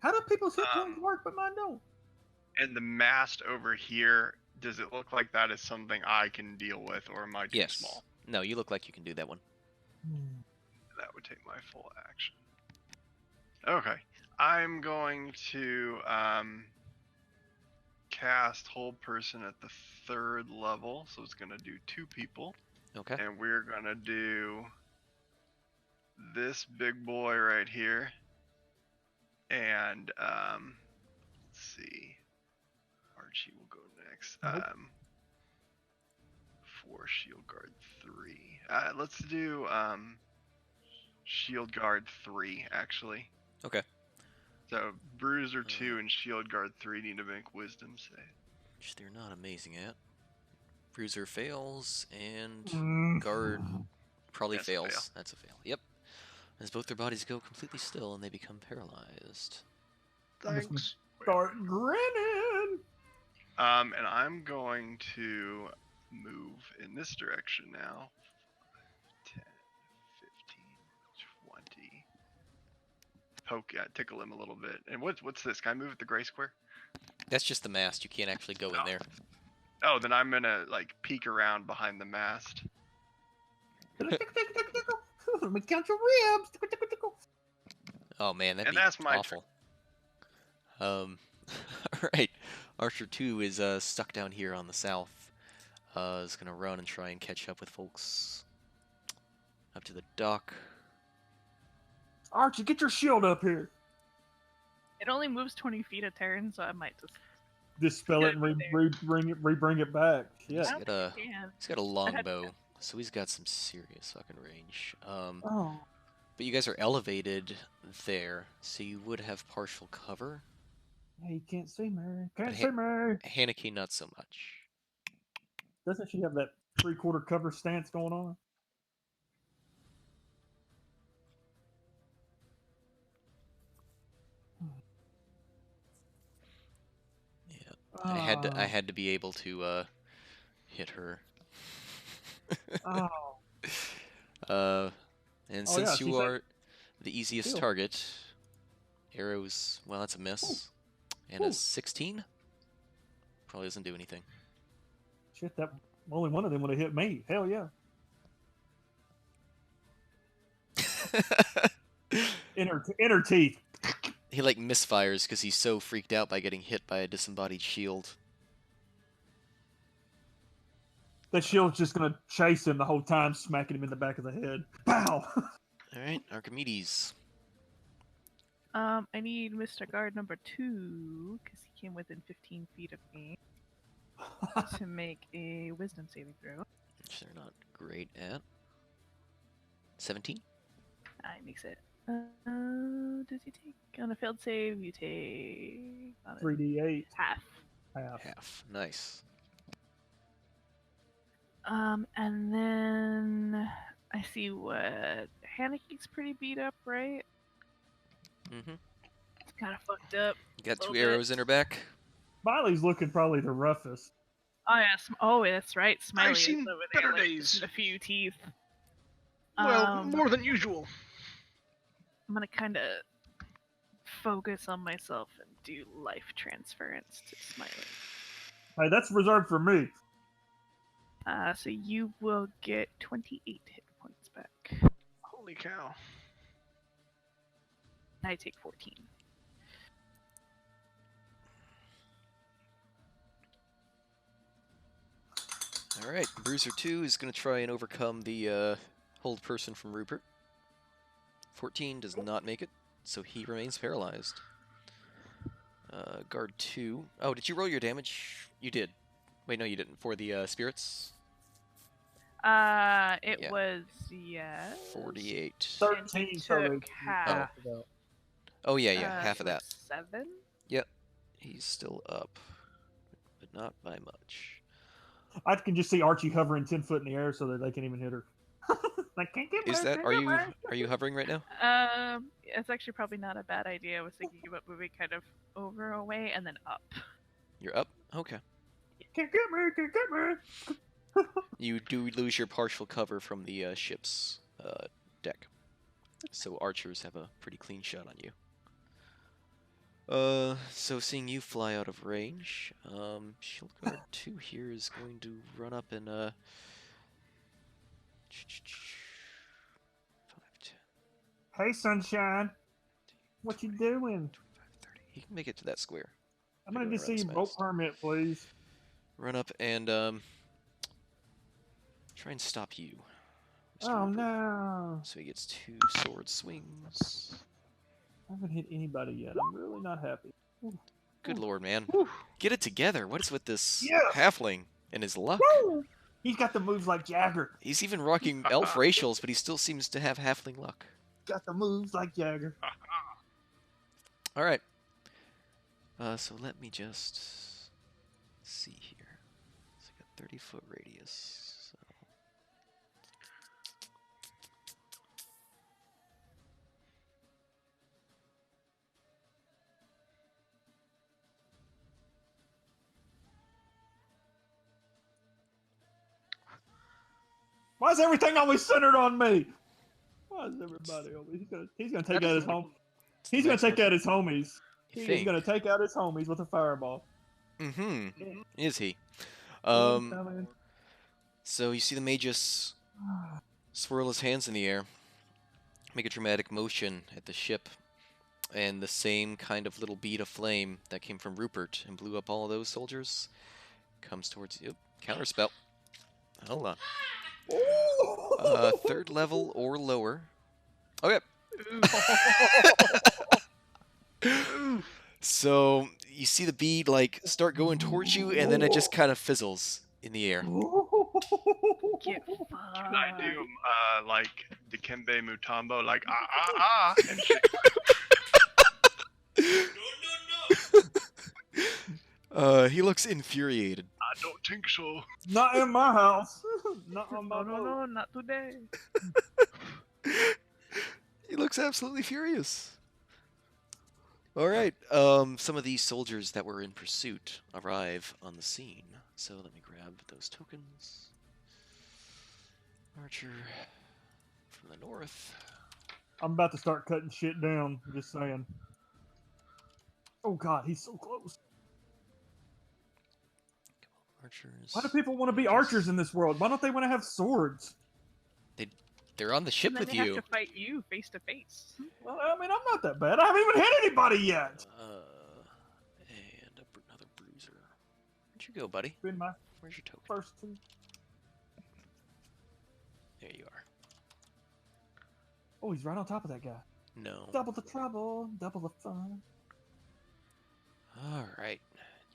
How do people's hit points work, but mine don't? And the mast over here, does it look like that is something I can deal with, or am I too Yes. small? No, you look like you can do that one. That would take my full action. Okay. I'm going to cast Hold Person at the 3rd level, so it's going to do 2 people. Okay. And we're going to do this big boy right here. And, let's see. Archie will go next. Nope. For Shield Guard 3. Let's do Shield Guard 3, actually. Okay. So Bruiser 2 and Shield Guard 3 need to make Wisdom save. Which they're not amazing at. Bruiser fails, and Guard probably That's a fail. fails. That's a fail. Yep. As both their bodies go completely still and they become paralyzed. Thanks. Start grinning. And I'm going to move in this direction now. 10, 15, 20. Poke, tickle him a little bit. And what's this? Can I move at the gray square? That's just the mast. You can't actually go in Oh. there. Oh, then I'm gonna like peek around behind the mast. Let me count your ribs. Oh man, that'd And be that's my awful. Alright. Archer 2 is stuck down here on the south. Is gonna run and try and catch up with folks. Up to the dock. Archie, get your shield up here. It only moves 20 feet a turn, so I might just. Dispel it and re-bring it back. He's Yeah. I don't got a think I can. he's got a longbow, so he's got some serious fucking range. Oh. But you guys are elevated there, so you would have partial cover. Hey, you can't see me. Can't But see me. Haneke, not so much. Doesn't she have that 3/4 cover stance going on? Yeah, I had to be able to hit her. Oh. And Oh, yeah, since you she's are the easiest Still. target, arrows. Well, that's a miss, and Ooh. a 16 probably doesn't do anything. Shit, that only one of them would have hit me. Hell yeah. Inner teeth. He like misfires because he's so freaked out by getting hit by a disembodied shield. That shield's just gonna chase him the whole time, smacking him in the back of the head. Pow! All right, Archimedes. I need Mr. Guard number 2 because he came within 15 feet of me to make a Wisdom saving throw. Which they're not great at. 17. I makes it. Does he take on a failed save? You take 3d8. half. Half. Nice. And then I see what Haneke's pretty beat up, right? Mm-hmm. It's kind of fucked up. You got 2 Little arrows in her back. Smiley's looking probably the roughest. Oh yeah. Oh, that's right. Smiley is seen over better there, like, days. missing a few teeth. Well, more than usual. I'm gonna kind of focus on myself and do life transference to Smiley. Hey, that's reserved for me. So you will get 28 hit points back. Holy cow. I take 14. All right, Bruiser 2 is going to try and overcome the hold person from Rupert. 14 does not make it, so he remains paralyzed. Guard 2. Oh, did you roll your damage? You did. Wait, no, you didn't. For the spirits? It Yeah. was, yes. 48. 13 so took half. Oh, yeah, half so of that. it's 7? Yep. He's still up, but not by much. I can just see Archie hovering 10 foot in the air so that they can't even hit her. Like, can't get Is me, that, can't are get you me. hovering right now? It's actually probably not a bad idea. I was thinking about moving kind of over away and then up. You're up? Okay. Can't get me, can't get me. You do lose your partial cover from the ship's deck. So archers have a pretty clean shot on you. So seeing you fly out of range, Shield Guard 2 here is going to run up and 5, 10, Hey, sunshine. What you 20, doing? 25, 30. He can make it to that square. I'm They're gonna going just see around you this boat fast. permit, please. Run up and try and stop you, Mr. Oh Rupert. no. So he gets 2 sword swings. I haven't hit anybody yet. I'm really not happy. Good lord, man. Woo. Get it together. What is with this Yes. halfling and his luck? Woo! He's got the moves like Jagger. He's even rocking elf racials, but he still seems to have halfling luck. Got the moves like Jagger. All right. So let me just see here. It's like a 30-foot radius. So. Why is everything always centered on me? Why is everybody always? He's gonna take out his home. He's gonna take out his homies. You He's think? gonna take out his homies with a fireball. Mm-hmm. Is he? Coming. So you see the Magus swirl his hands in the air, make a dramatic motion at the ship, and the same kind of little bead of flame that came from Rupert and blew up all of those soldiers comes towards you. Counterspell. Hold on. 3rd level or lower. Okay. So you see the bead like start going towards you, and then it just kind of fizzles in the air. Get Can I do like Dikembe Mutombo, like and shit. He looks infuriated. I don't think so. Not in my house. Not on my No, no, boat. no, not today. He looks absolutely furious. All right. Some of these soldiers that were in pursuit arrive on the scene. So let me grab those tokens. Archer from the north. I'm about to start cutting shit down. Just saying. Oh God, he's so close. Archers. Why do people want to be Archers. archers in this world? Why don't they want to have swords? They're on the ship And then with they you. have to fight you face to face. Well, I mean, I'm not that bad. I haven't even hit anybody yet. And another bruiser. Where'd you go, buddy? Been my Where's your token? first two. There you are. Oh, he's right on top of that guy. No. Double the trouble, double the fun. All right.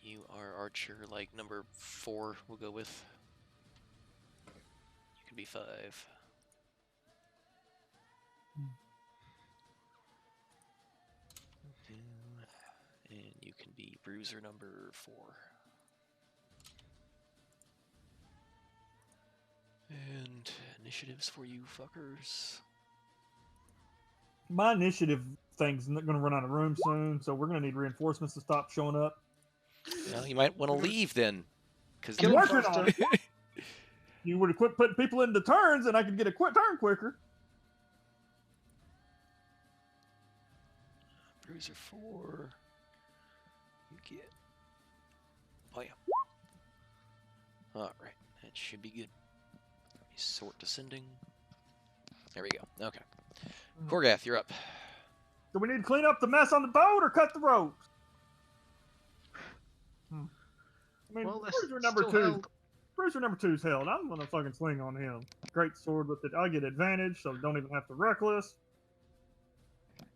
You are archer, like number 4. We'll go with. You can be 5. And you can be bruiser number 4. And initiatives for you fuckers. My initiative thing's going to run out of room soon, so we're going to need reinforcements to stop showing up. Well, you might want to leave then. Because I'm working on it. You would have quit putting people into turns, and I could get a quick turn quicker. Bruiser 4. You get. Oh, yeah. Alright, that should be good. Let me sort descending. There we go. Okay. Korgath, you're up. Do we need to clean up the mess on the boat or cut the ropes? I mean, Well, Bruiser that's number still 2. held. Bruiser number 2's held. I'm going to fucking swing on him. Great sword with it. I get advantage, so don't even have to reckless.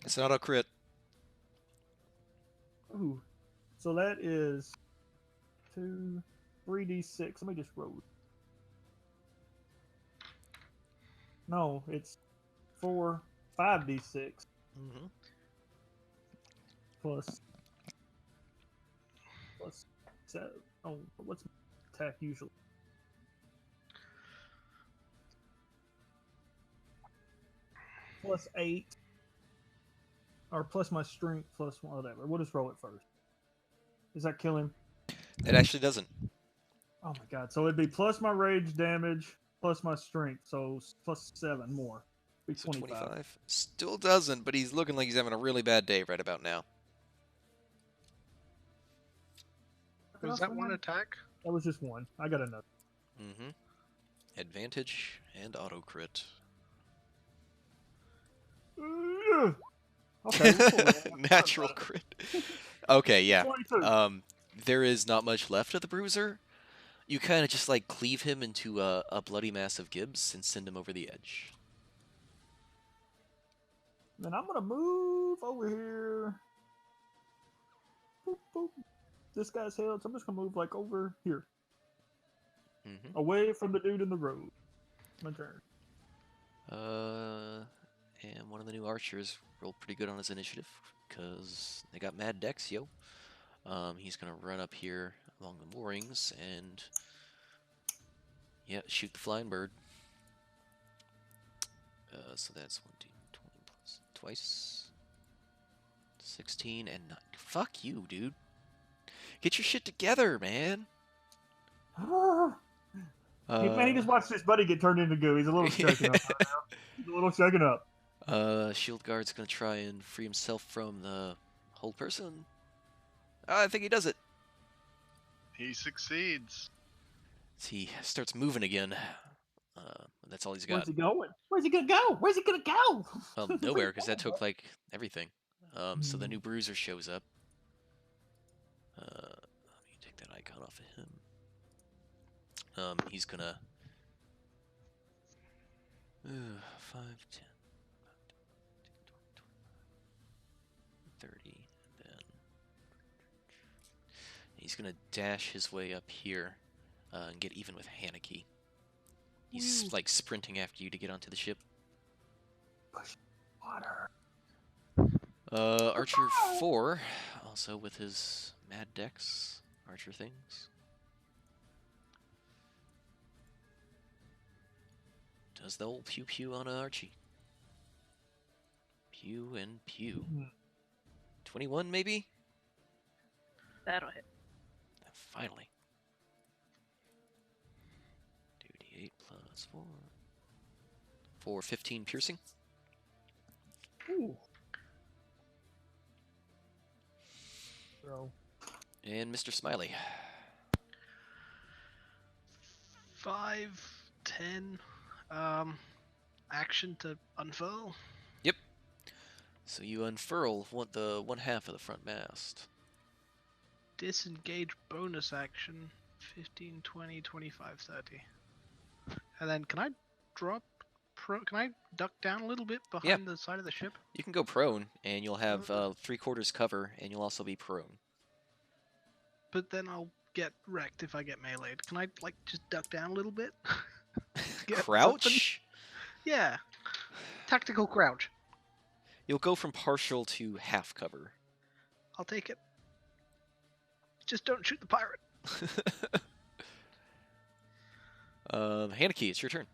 It's not a crit. Ooh. So that is 2, 3d6. Let me just roll. No, it's 4, 5d6 Mm-hmm. plus 7. Oh, what's my attack usually? Plus 8. Or plus my strength plus whatever. We'll just roll it first. Does that kill him? It actually doesn't. Oh my god. So it'd be plus my rage damage plus my strength. So plus 7 more. Be So 25. Still doesn't, but he's looking like he's having a really bad day right about now. Was that one attack? That was just one. I got another. Mm-hmm. Advantage and auto crit. Okay. Natural crit. Okay, yeah. 22. There is not much left of the bruiser. You kind of just like cleave him into a bloody mass of gibs and send him over the edge. Then I'm gonna move over here. Boop, boop. This guy's held, so I'm just gonna move like over here, Mm-hmm. away from the dude in the road. My turn. And one of the new archers rolled pretty good on his initiative because they got mad decks, yo. He's gonna run up here along the moorings and yeah, shoot the flying bird. So that's 1, 2, 20 plus twice. 16 and 9. Fuck you, dude. Get your shit together, man. Man, he just watched his buddy get turned into goo. He's a little shaken up right now. He's a little shaken up. Shield guard's gonna try and free himself from the hold person. I think he does it. He succeeds. He starts moving again. That's all he's got. Where's he going? Where's he gonna go? Where's he gonna go? Well, nowhere, because that took like everything. So the new bruiser shows up. Let me take that icon off of him. He's gonna 5, 10, 30, and then he's gonna dash his way up here and get even with Haneke. He's like sprinting after you to get onto the ship. Water. Archer 4, also with his Mad Dex Archer things. Does the old pew pew on Archie. Pew and pew. 21 maybe? That'll hit. Finally. 2d8 plus 4. For 15 piercing. Ooh. Bro. And Mr. Smiley. 5, 10. Action to unfurl. Yep. So you unfurl the one half of the front mast. Disengage bonus action. 15, 20, 25, 30. And then can I drop? Can I duck down a little bit behind the side of the ship? You can go prone, and you'll have 3/4 cover, and you'll also be prone. But then I'll get wrecked if I get meleeed. Can I like just duck down a little bit? Crouch? Yeah. Tactical crouch. You'll go from partial to half cover. I'll take it. Just don't shoot the pirate. Haneke, it's your turn.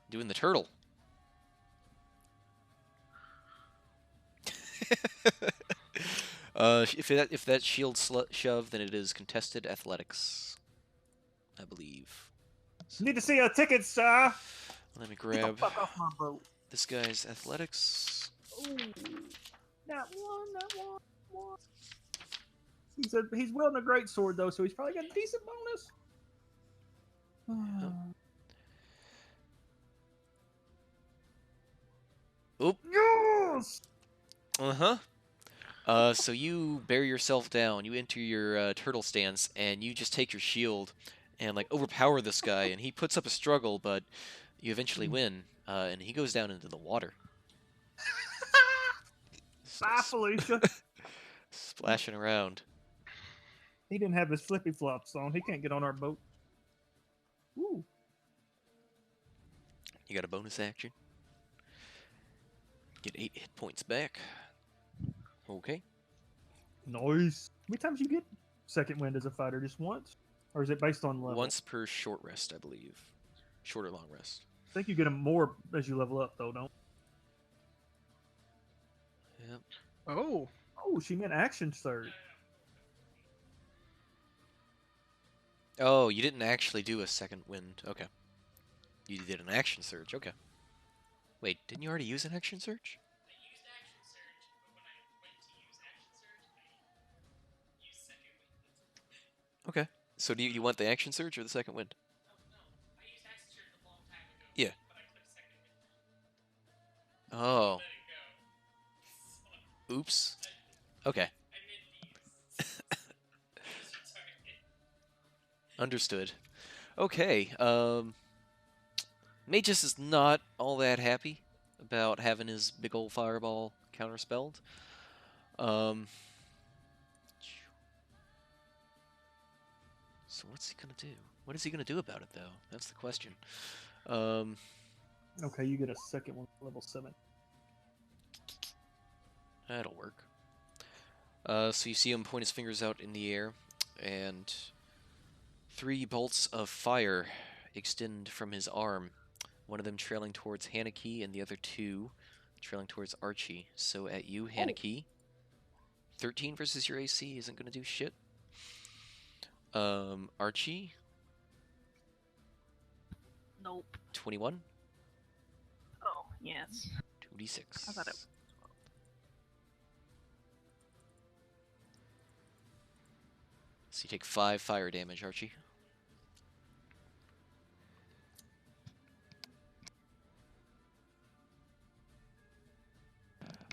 Doing the turtle. If that shield shove, then it is contested athletics, I believe. So Need to see a ticket, sir. let me Get the grab fuck off my boat. this guy's athletics. Ooh. Not one. He's wielding a great sword though, so he's probably got a decent bonus. Yep. Oop. Yes! So you bear yourself down, you enter your turtle stance, and you just take your shield and like overpower this guy, and he puts up a struggle, but you eventually win, and he goes down into the water. Bye, Felicia. Splashing around. He didn't have his flippy flops on. He can't get on our boat. Ooh. You got a bonus action. Get 8 hit points back. Okay. Nice. How many times you get second wind as a fighter? Just once? Or is it based on level? Once per short rest, I believe. Short or long rest. I think you get them more as you level up, though, don't? Yep. Oh. Oh, she meant action surge. Oh, you didn't actually do a second wind. Okay. You did an action surge. Okay. Wait, didn't you already use an action surge? Okay. So do you want the action surge or the second wind? Yeah. Oh. Oops. Okay. Understood. Okay. Magus is not all that happy about having his big old fireball counterspelled. So what's he gonna do? What is he gonna do about it, though? That's the question. Okay, you get a second one, level 7. That'll work. So you see him point his fingers out in the air, and 3 bolts of fire extend from his arm. One of them trailing towards Haneke, and the other 2 trailing towards Archie. So at you, Haneke. 13 versus your AC isn't going to do shit. Archie. Nope. 21. Oh, yes. 2d6. I thought it... So you take 5 fire damage, Archie.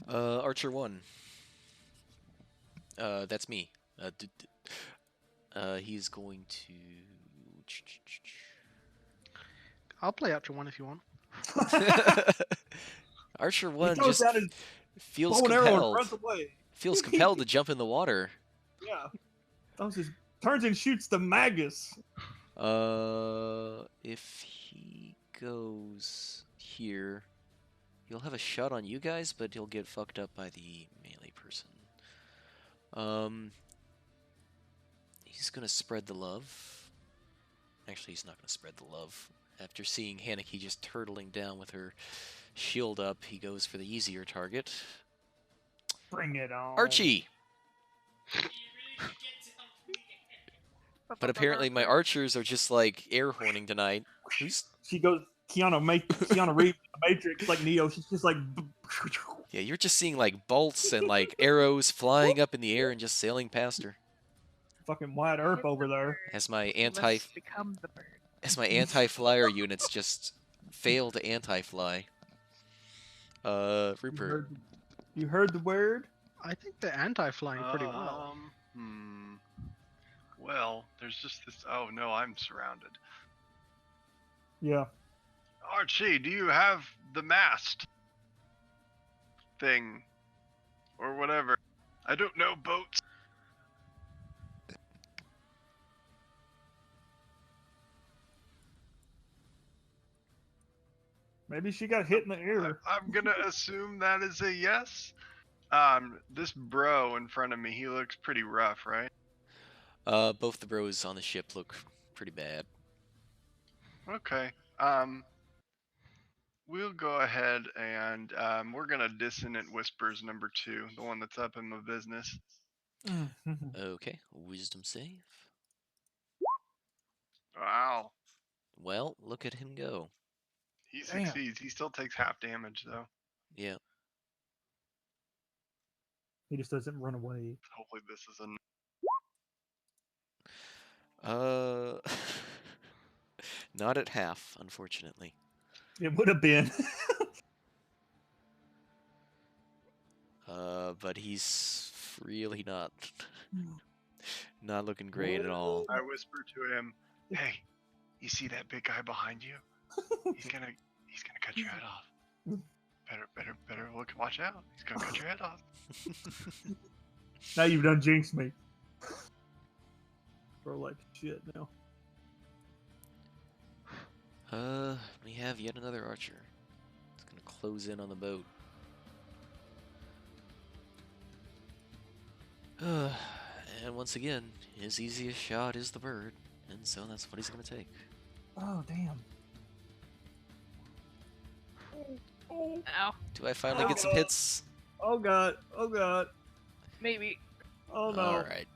Archer 1. That's me. He's going to... I'll play Archer 1 if you want. Archer He 1 throws just down his feels bow and arrow and compelled. runs away. Feels compelled to jump in the water. Yeah. Turns and shoots the Magus. If he goes here, he'll have a shot on you guys, but he'll get fucked up by the melee person. He's gonna spread the love. Actually, he's not gonna spread the love. After seeing Haneke just turtling down with her shield up, he goes for the easier target. Bring it on. Archie! But apparently my archers are just like air horning tonight. She goes Keanu Reeves in the Matrix like Neo. She's just like Yeah, you're just seeing like bolts and like arrows flying up in the air and just sailing past her. fucking Wyatt Earp over there. As my Let's become the bird. As my anti-flyer units just fail to anti-fly. Rupert. You heard the word? I think they're anti-flying pretty well. Well, there's just this. Oh no, I'm surrounded. Yeah. Archie, do you have the mast thing or whatever? I don't know boats. Maybe she got hit in the ear. I'm gonna assume that is a yes. This bro in front of me, he looks pretty rough, right? Both the bros on the ship look pretty bad. Okay. We'll go ahead and we're gonna dissonant whispers number 2, the one that's up in my business. Okay, wisdom save. Wow. Well, look at him go. He Damn. succeeds. He still takes half damage though. Yeah. He just doesn't run away. Hopefully this is a. Not at half, unfortunately. It would have been. But he's really not looking great at all. I whisper to him, "Hey, you see that big guy behind you? He's gonna cut your head off. Better look, watch out. He's gonna cut your head off." Now you've done jinxed me. Bro, like shit now. We have yet another archer. It's gonna close in on the boat. And once again, his easiest shot is the bird, and so that's what he's gonna take. Oh damn. Ow. Do I finally get some hits? Oh god. Oh god. Maybe. Oh no. Alright.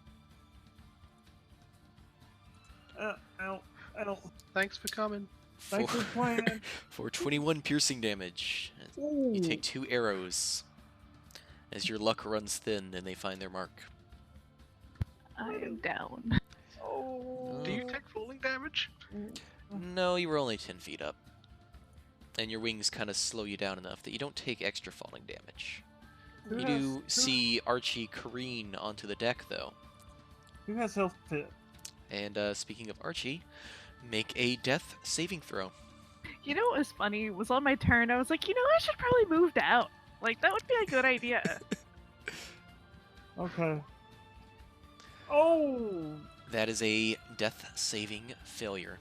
Ow. Ow. Thanks for coming. Thanks for playing. For 21 piercing damage. You take 2 arrows as your luck runs thin and they find their mark. I am down. Oh. Do you take falling damage? No, you were only 10 feet up. And your wings kind of slow you down enough that you don't take extra falling damage. You do see Archie careen onto the deck, though. Who has health pit? And speaking of Archie, make a death saving throw. You know what was funny? It was on my turn. I was like, you know, I should probably move down. Like, that would be a good idea. Okay. Oh. That is a death saving failure.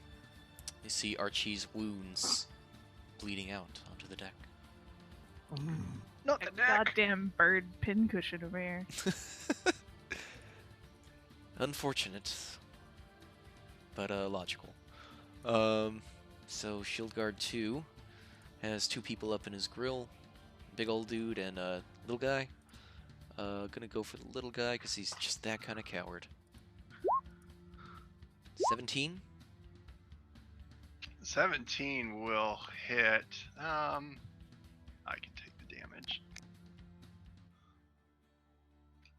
You see Archie's wounds bleeding out onto the deck. Not A the deck. goddamn bird pincushion over here. Unfortunate, but logical. So Shield Guard 2 has 2 people up in his grill, big old dude and a little guy. Gonna go for the little guy because he's just that kind of coward. 17. 17 will hit. I can take the damage.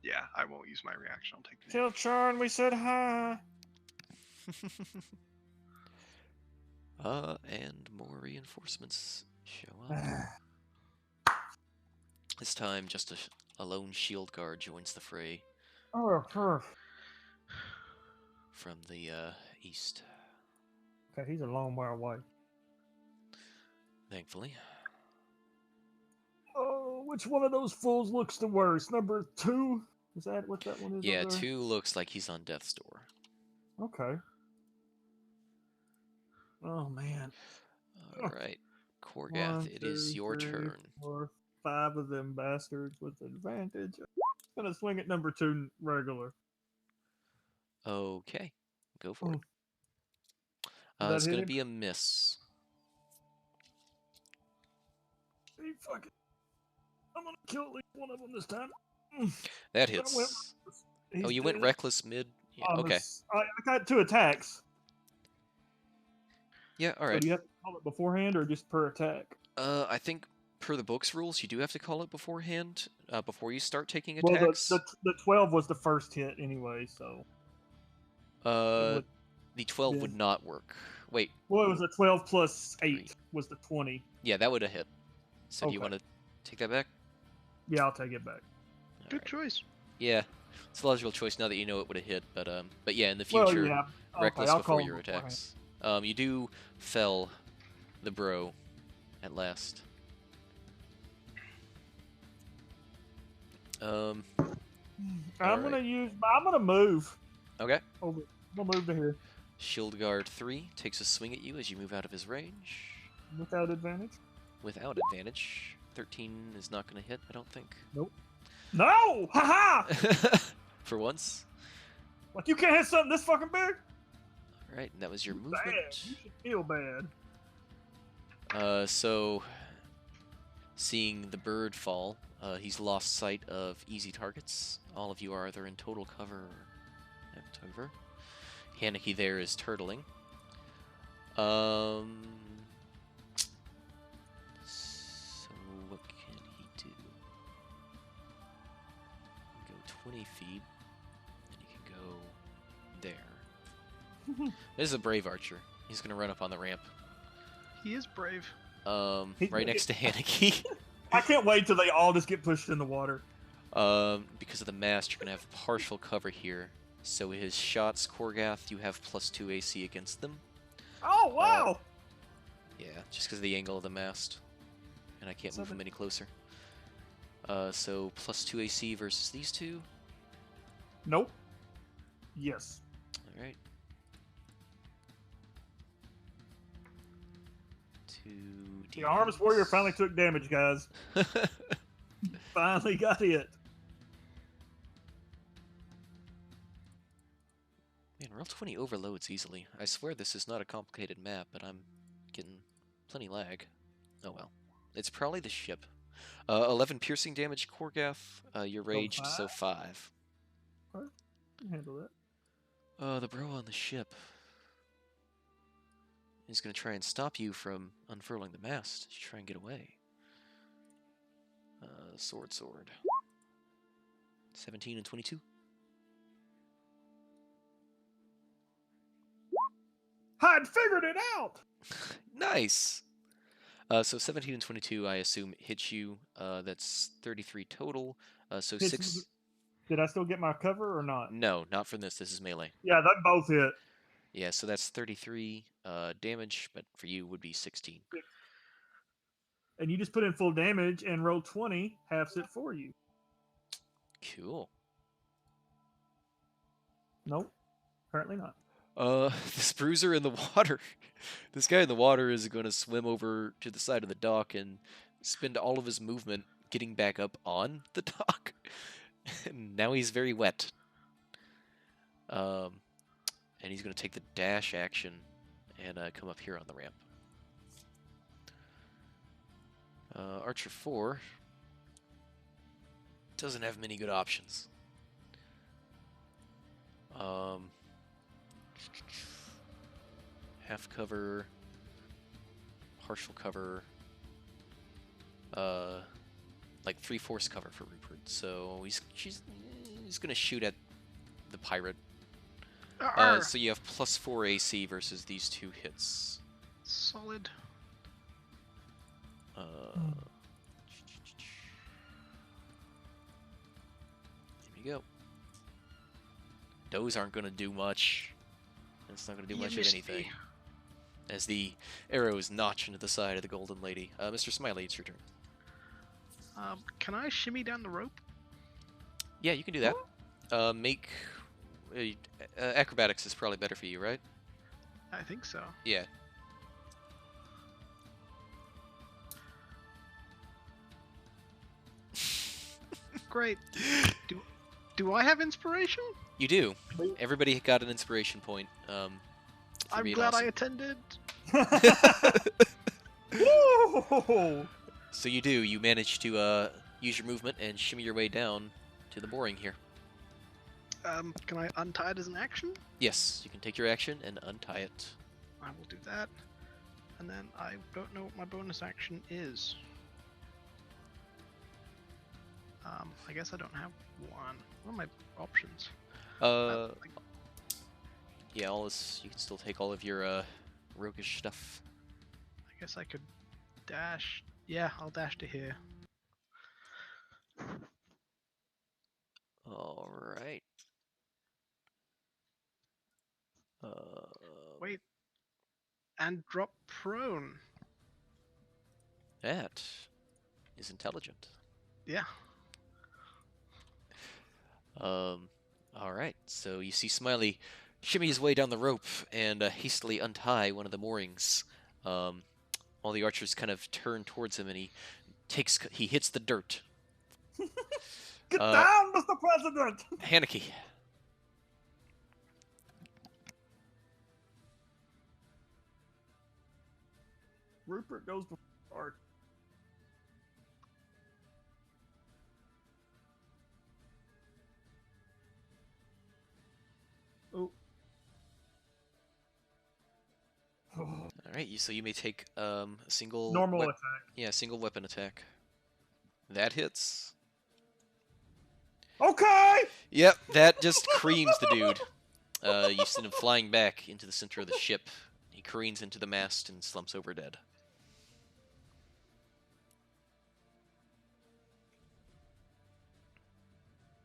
Yeah, I won't use my reaction. I'll take the damage. Kilchorn, we said hi. And more reinforcements show up. This time, just a lone shield guard joins the fray Oh, perf. from the east, Okay, he's a long way away. thankfully. Which one of those fools looks the worst? Number 2? Is that what that one is? Yeah, over there? 2 looks like he's on death's door. Okay. Oh man. Alright. Korgath, 1, it 2, is your 3, turn. 4, 5 of them bastards with advantage. Gonna swing at number 2 regular. Okay. Go for it. Did that It's hit going to him? be a miss. Hey, fuck it. I'm gonna kill at least one of them this time. That I went hits. reckless. Oh, He's you went dead. reckless mid? Yeah, okay. I got 2 attacks. Yeah, So alright. do you have to call it beforehand or just per attack? I think per the book's rules, you do have to call it beforehand, before you start taking Well, attacks. the 12 was the first hit anyway, so it The 12 would been- not work. Wait, well, it was a 12 plus 8 Three. was the 20. yeah, that would have hit. So do you Okay. want to take that back? Yeah, I'll take it back. Good Alright. choice. Yeah, it's a logical choice now that you know it would have hit, but yeah, in the Well, future, yeah. reckless I'll before call your him beforehand. attacks. You do fell the bro at last. I'm Alright. gonna move Okay. over. I'm gonna move to here Shield Guard 3 takes a swing at you as you move out of his range. without advantage. Without advantage. 13 is not going to hit, I don't think. No! Haha! For once. Like you can't hit something this fucking big? Alright, and that was your Bad. movement. You should feel bad. So, seeing the bird fall, he's lost sight of easy targets. All of you are either in total cover or out over. Haneke there is turtling. So what can he do? Go 20 feet, and he can go there. This is a brave archer. He's gonna run up on the ramp. He is brave. Right next to Haneke. I can't wait till they all just get pushed in the water. Because of the mast, you're gonna have partial cover here. So his shots, Korgath, you have +2 AC against them. Oh wow! Yeah, just because of the angle of the mast. And I can't move him any closer. So +2 AC versus these two. Nope. Yes. Alright. 2 The Arms Warrior finally took damage, guys. Finally got hit. Man, Roll20 overloads easily. I swear this is not a complicated map, but I'm getting plenty lag. Oh well. It's probably the ship. 11 piercing damage, Korgath. You're raged, so 5. Okay. You handle that. The bro on the ship is going to try and stop you from unfurling the mast. You try and get away. Sword. 17 and 22. I'd figured it out! Nice! So 17 and 22, I assume, hits you. That's 33 total. So Hits 6... me. Did I still get my cover or not? No, not from this. This is melee. Yeah, that both hit. Yeah, so that's 33 damage, but for you would be 16. And you just put in full damage and roll 20, halves it for you. Cool. Nope. Apparently not. This bruiser in the water. This guy in the water is going to swim over to the side of the dock and spend all of his movement getting back up on the dock. And now he's very wet. And he's going to take the dash action and come up here on the ramp. Archer 4 doesn't have many good options. Half cover, partial cover, like 3/4 cover for Rupert. So he's gonna shoot at the pirate. So you have +4 AC versus these 2 hits. Solid. Here we go. Those aren't gonna do much. It's not gonna do much of anything. As the arrows notch into the side of the Golden Lady. Mr. Smiley, it's your turn. Can I shimmy down the rope? Yeah, you can do that. Make acrobatics is probably better for you, right? I think so. Yeah. Great. Do I have inspiration? You do. Everybody got an inspiration point. For I'm being glad I awesome. attended. Woo! So you do. You manage to use your movement and shimmy your way down to the mooring here. Can I untie it as an action? Yes, you can take your action and untie it. I will do that. And then I don't know what my bonus action is. I guess I don't have one. What are my options? Yeah, all this. You can still take all of your roguish stuff. I guess I could dash. Yeah, I'll dash to here. All right. Wait. And drop prone. That is intelligent. Yeah. All right. So you see Smiley shimmy his way down the rope and hastily untie one of the moorings. All the archers kind of turn towards him, and he hits the dirt. Get down, Mr. President! Haneke. Rupert goes before Art. Oh. All right. So you may take a single Normal attack. Yeah, single weapon attack. That hits. Okay! Yep, that just creams the dude. You send him flying back into the center of the ship. He careens into the mast and slumps over dead.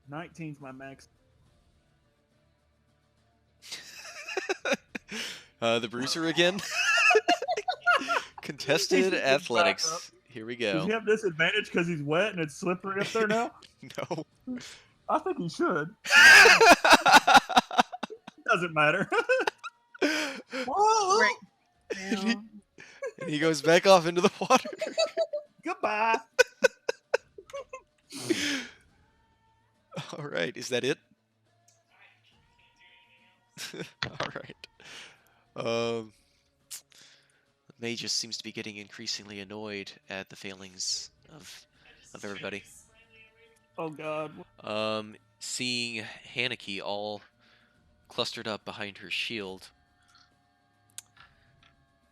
Nineteen's my max. The bruiser again. Contested He's athletics. Here we Does he go. have disadvantage because he's wet and it's slippery up there now? No. I think he should. Doesn't matter. Whoa! And he goes back off into the water. Goodbye. All right, is that it? All right. The mage just seems to be getting increasingly annoyed at the failings of everybody. Oh God. Seeing Haneke all clustered up behind her shield,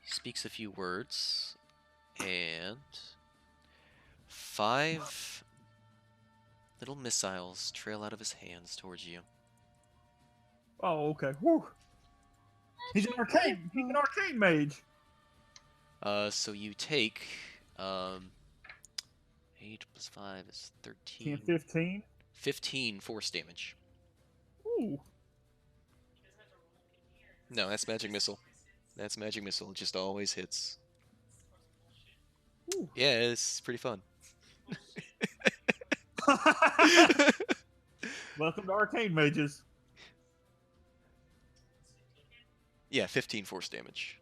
he speaks a few words, and 5 little missiles trail out of his hands towards you. Oh, okay. Whew. He's an arcane. He's an arcane mage. So you take 8 plus 5 is 13. 15. 15 force damage. Ooh. No, that's magic missile. That's magic missile. It just always hits. Ooh. Yeah, it's pretty fun. Welcome to arcane mages. Yeah, 15 force damage.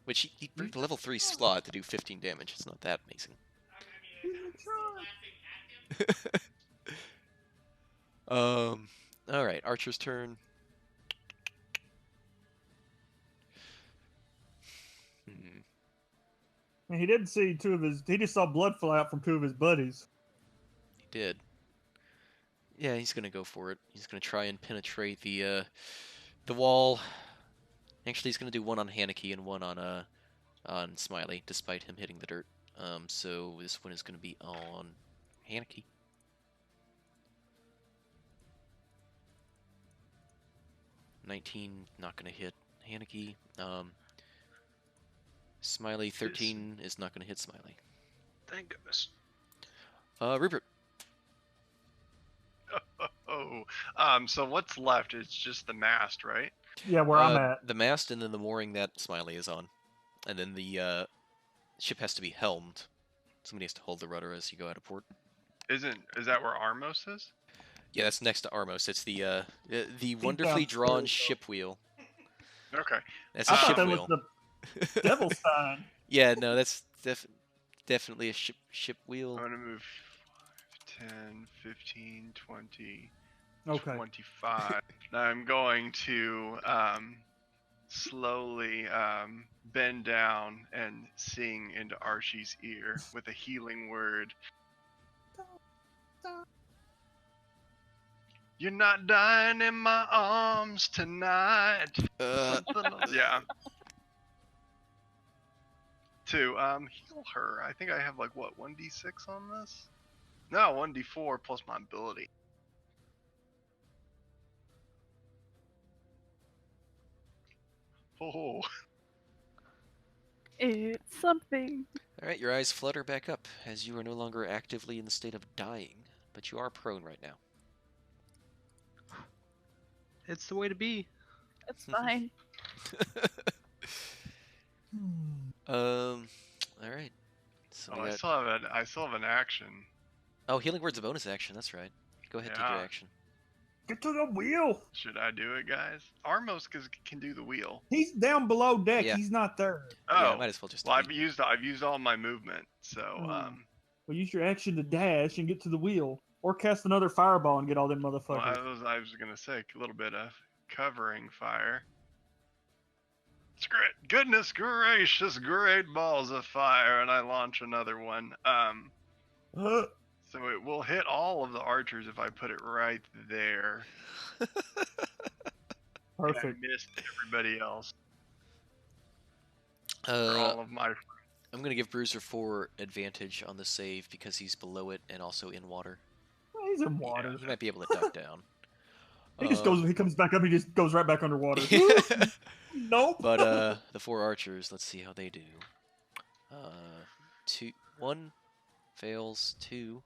Which he broke the level 3 slot to do 15 damage. It's not that amazing. Alright, Archer's turn. And he didn't see two of his. He just saw blood fly out from two of his buddies. He did. Yeah, he's gonna go for it. He's gonna try and penetrate the wall. Actually, he's gonna do one on Haneke and one on Smiley, despite him hitting the dirt. So this one is gonna be on Haneke. $19, not gonna hit Haneke. Smiley 13 is not gonna hit Smiley. Thank goodness. Rupert. So what's left? It's just the mast, right? Yeah, where I'm at. The mast and then the mooring that Smiley is on. And then the ship has to be helmed. Somebody has to hold the rudder as you go out of port. Is that where Armos is? Yeah, that's next to Armos. It's the down wonderfully drawn first, ship wheel. Okay. That's I a thought ship that wheel. was the Devil's Sign. Yeah, no, that's definitely a ship wheel. I'm gonna move 5, 10, 15, 20, Okay. 25. Now I'm going to slowly bend down and sing into Archie's ear with a healing word. You're not dying in my arms tonight. Yeah. To heal her, I think I have like what, 1d6 on this? No, 1d4 plus my ability. Oh, It's something. All right, your eyes flutter back up as you are no longer actively in the state of dying, but you are prone right now. It's the way to be. It's fine. All right. So oh we I got. still have an action. Oh, healing word's a bonus action. That's right. Go ahead, take your Yeah. action. Get to the wheel. Should I do it, guys? Armos can do the wheel. He's down below deck. Yeah. He's not there. Yeah, Oh, might as well just. well, delete. I've used all my movement, so Well, use your action to dash and get to the wheel, or cast another fireball and get all them well, motherfuckers. I was gonna say a little bit of covering fire. It's great. Goodness gracious, great balls of fire, and I launch another one. So it will hit all of the archers if I put it right there. Perfect. And I missed everybody else. For Uh, all of my. I'm gonna give Bruiser 4 advantage on the save because he's below it and also in water. Well, he's in water. He might be able to duck down. He just goes. He comes back up. He just goes right back underwater. Nope. But the 4 archers, let's see how they do. 1 fails, 2,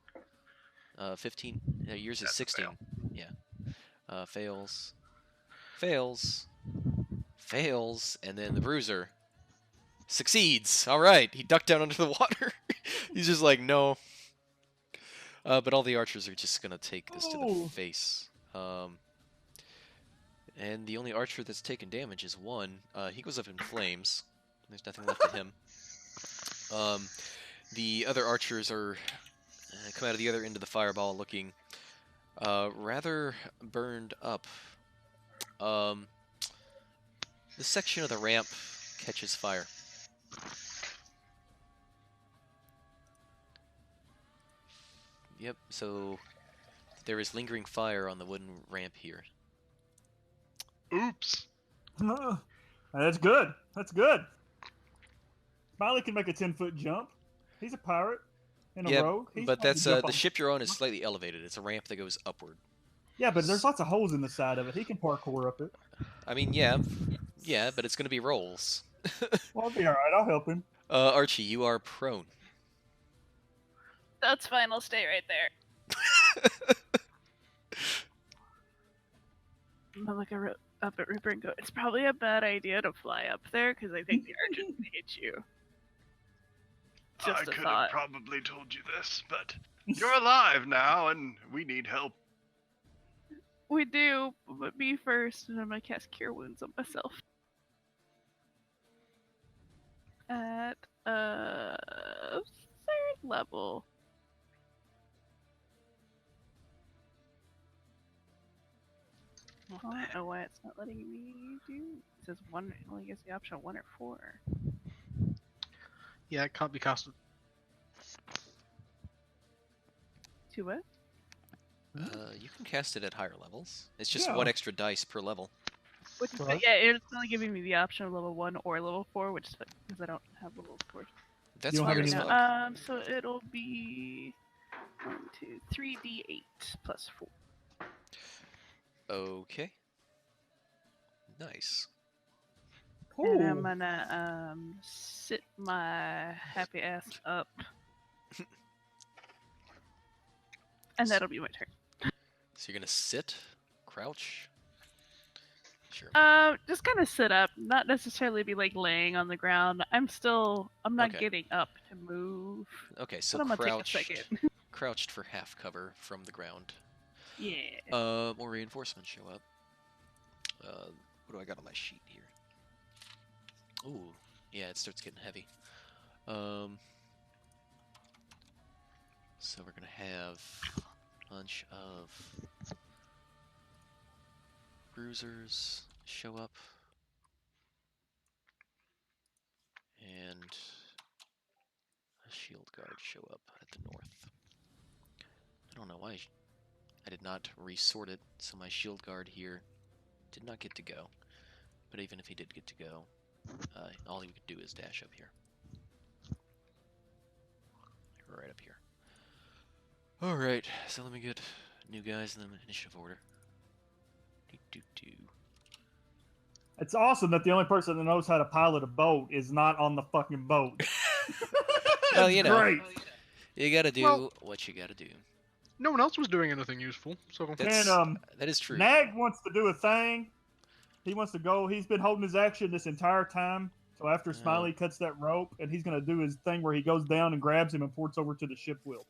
15. Yours is That's a 16. fail. Yeah. Fails, and then the Bruiser succeeds. All right, he ducked down under the water. He's just like, no. But all the archers are just gonna take this to the face. And the only archer that's taken damage is 1. He goes up in flames. There's nothing left of him. The other archers are come out of the other end of the fireball looking rather burned up. This section of the ramp catches fire. Yep, so there is lingering fire on the wooden ramp here. Oops. That's good. That's good. Smiley can make a 10-foot jump. He's a pirate and a Yeah, rogue. He's but going to that's jump the on- ship you're on is slightly elevated. It's a ramp that goes upward. Yeah, but there's lots of holes in the side of it. He can parkour up it. I mean, yeah, but it's gonna be rolls. Well, I'll be all right. I'll help him. Archie, you are prone. That's fine. I'll stay right there. I'm like up at Ripper and go. It's probably a bad idea to fly up there because I think the archers can hit you. I Just a could have thought. probably told you this, but you're alive now, and we need help. We do, but me first, and I'm gonna cast Cure Wounds on myself. At 3rd level. I don't know why it's not letting me do. It says 1. Only gives the option of 1 or 4. Yeah, it can't be casted. 2 what? You can cast it at higher levels. It's just Yeah. 1 extra dice per level. Which is, Right. yeah, it's only giving me the option of level 1 or level 4, which is because I don't have level 4 That's You don't have weird any as more- fuck. So it'll be 1, 2, 3d8 plus 4. Okay. Nice. And I'm Ooh. gonna sit my happy ass up. And that'll be my turn. So you're gonna sit, crouch, Sure. Just kind of sit up, not necessarily be like laying on the ground. I'm not Okay. getting up to move. Okay, so But I'm gonna take a crouched, second. crouched for half cover from the ground. Yeah. More reinforcements show up. What do I got on my sheet here? Ooh, yeah, it starts getting heavy. So we're gonna have a bunch of bruisers show up, and a shield guard show up at the north. I don't know why I did not resort it, so my shield guard here did not get to go. But even if he did get to go, all he could do is dash up here. Right up here. Alright, so let me get new guys in the initiative order. It's awesome that the only person that knows how to pilot a boat is not on the fucking boat. Well, It's you know. great. You gotta do Well- what you gotta do. No one else was doing anything useful, so That's, that is true. Nag wants to do a thing. He wants to go. He's been holding his action this entire time. So after Smiley cuts that rope, and he's gonna do his thing where he goes down and grabs him and ports over to the ship wheel.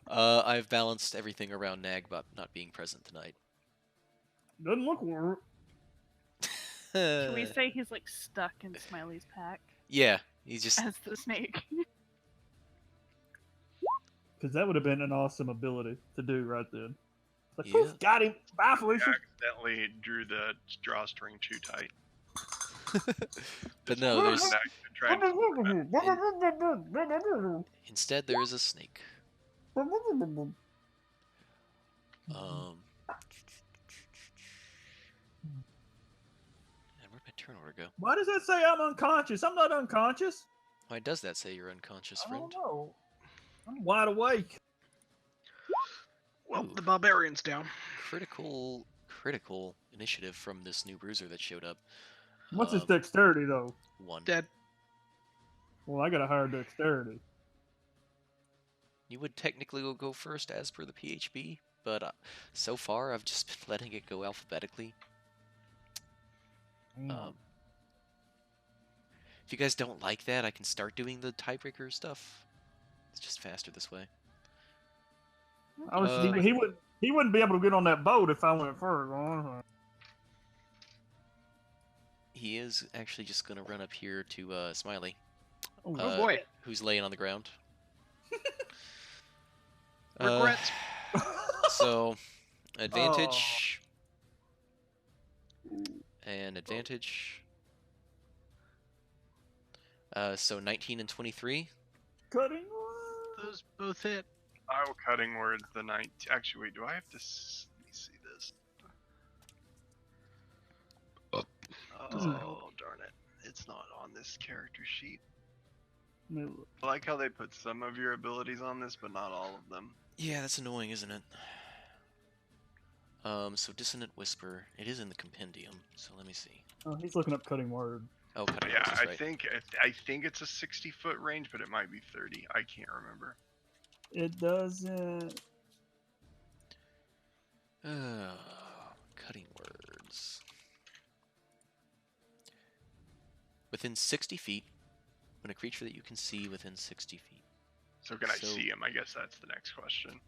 I've balanced everything around Nag but not being present tonight. Doesn't look weird. Can we say he's like stuck in Smiley's pack Yeah, he's just as the snake? Because that would have been an awesome ability to do right then. Like, Yeah. poof, got him. Bye, I Felicia. accidentally drew the drawstring too tight. But no, there's Back to try and instead there is a snake. And where'd my turn order go? Why does that say I'm unconscious? I'm not unconscious. Why does that say you're unconscious, I friend? don't know. I'm wide awake. well, Ooh. the barbarian's down. Critical initiative from this new bruiser that showed up. What's his dexterity, though? 1. Dead. Well, I got a higher dexterity. You would technically go first as per the PHB, but so far I've just been letting it go alphabetically. If you guys don't like that, I can start doing the tiebreaker stuff. It's just faster this way. I was, he wouldn't be able to get on that boat if I went first. He is actually just gonna run up here to Smiley, Oh, boy. who's laying on the ground. Regrets. So, advantage and advantage. So 19 and 23. Cutting. Those both hit. Oh, cutting words. The 19. Actually, wait. Do I have to? Let me see this. Oh, darn it! It's not on this character sheet. I like how they put some of your abilities on this, but not all of them. Yeah, that's annoying, isn't it? So Dissonant Whisper. It is in the compendium. So let me see. Oh, he's looking up cutting word. Oh, cutting Yeah, words is right. I think it's a 60-foot range, but it might be 30. I can't remember. It doesn't. Cutting words. Within 60 feet, when a creature that you can see within 60 feet. So can I see him? I guess that's the next question.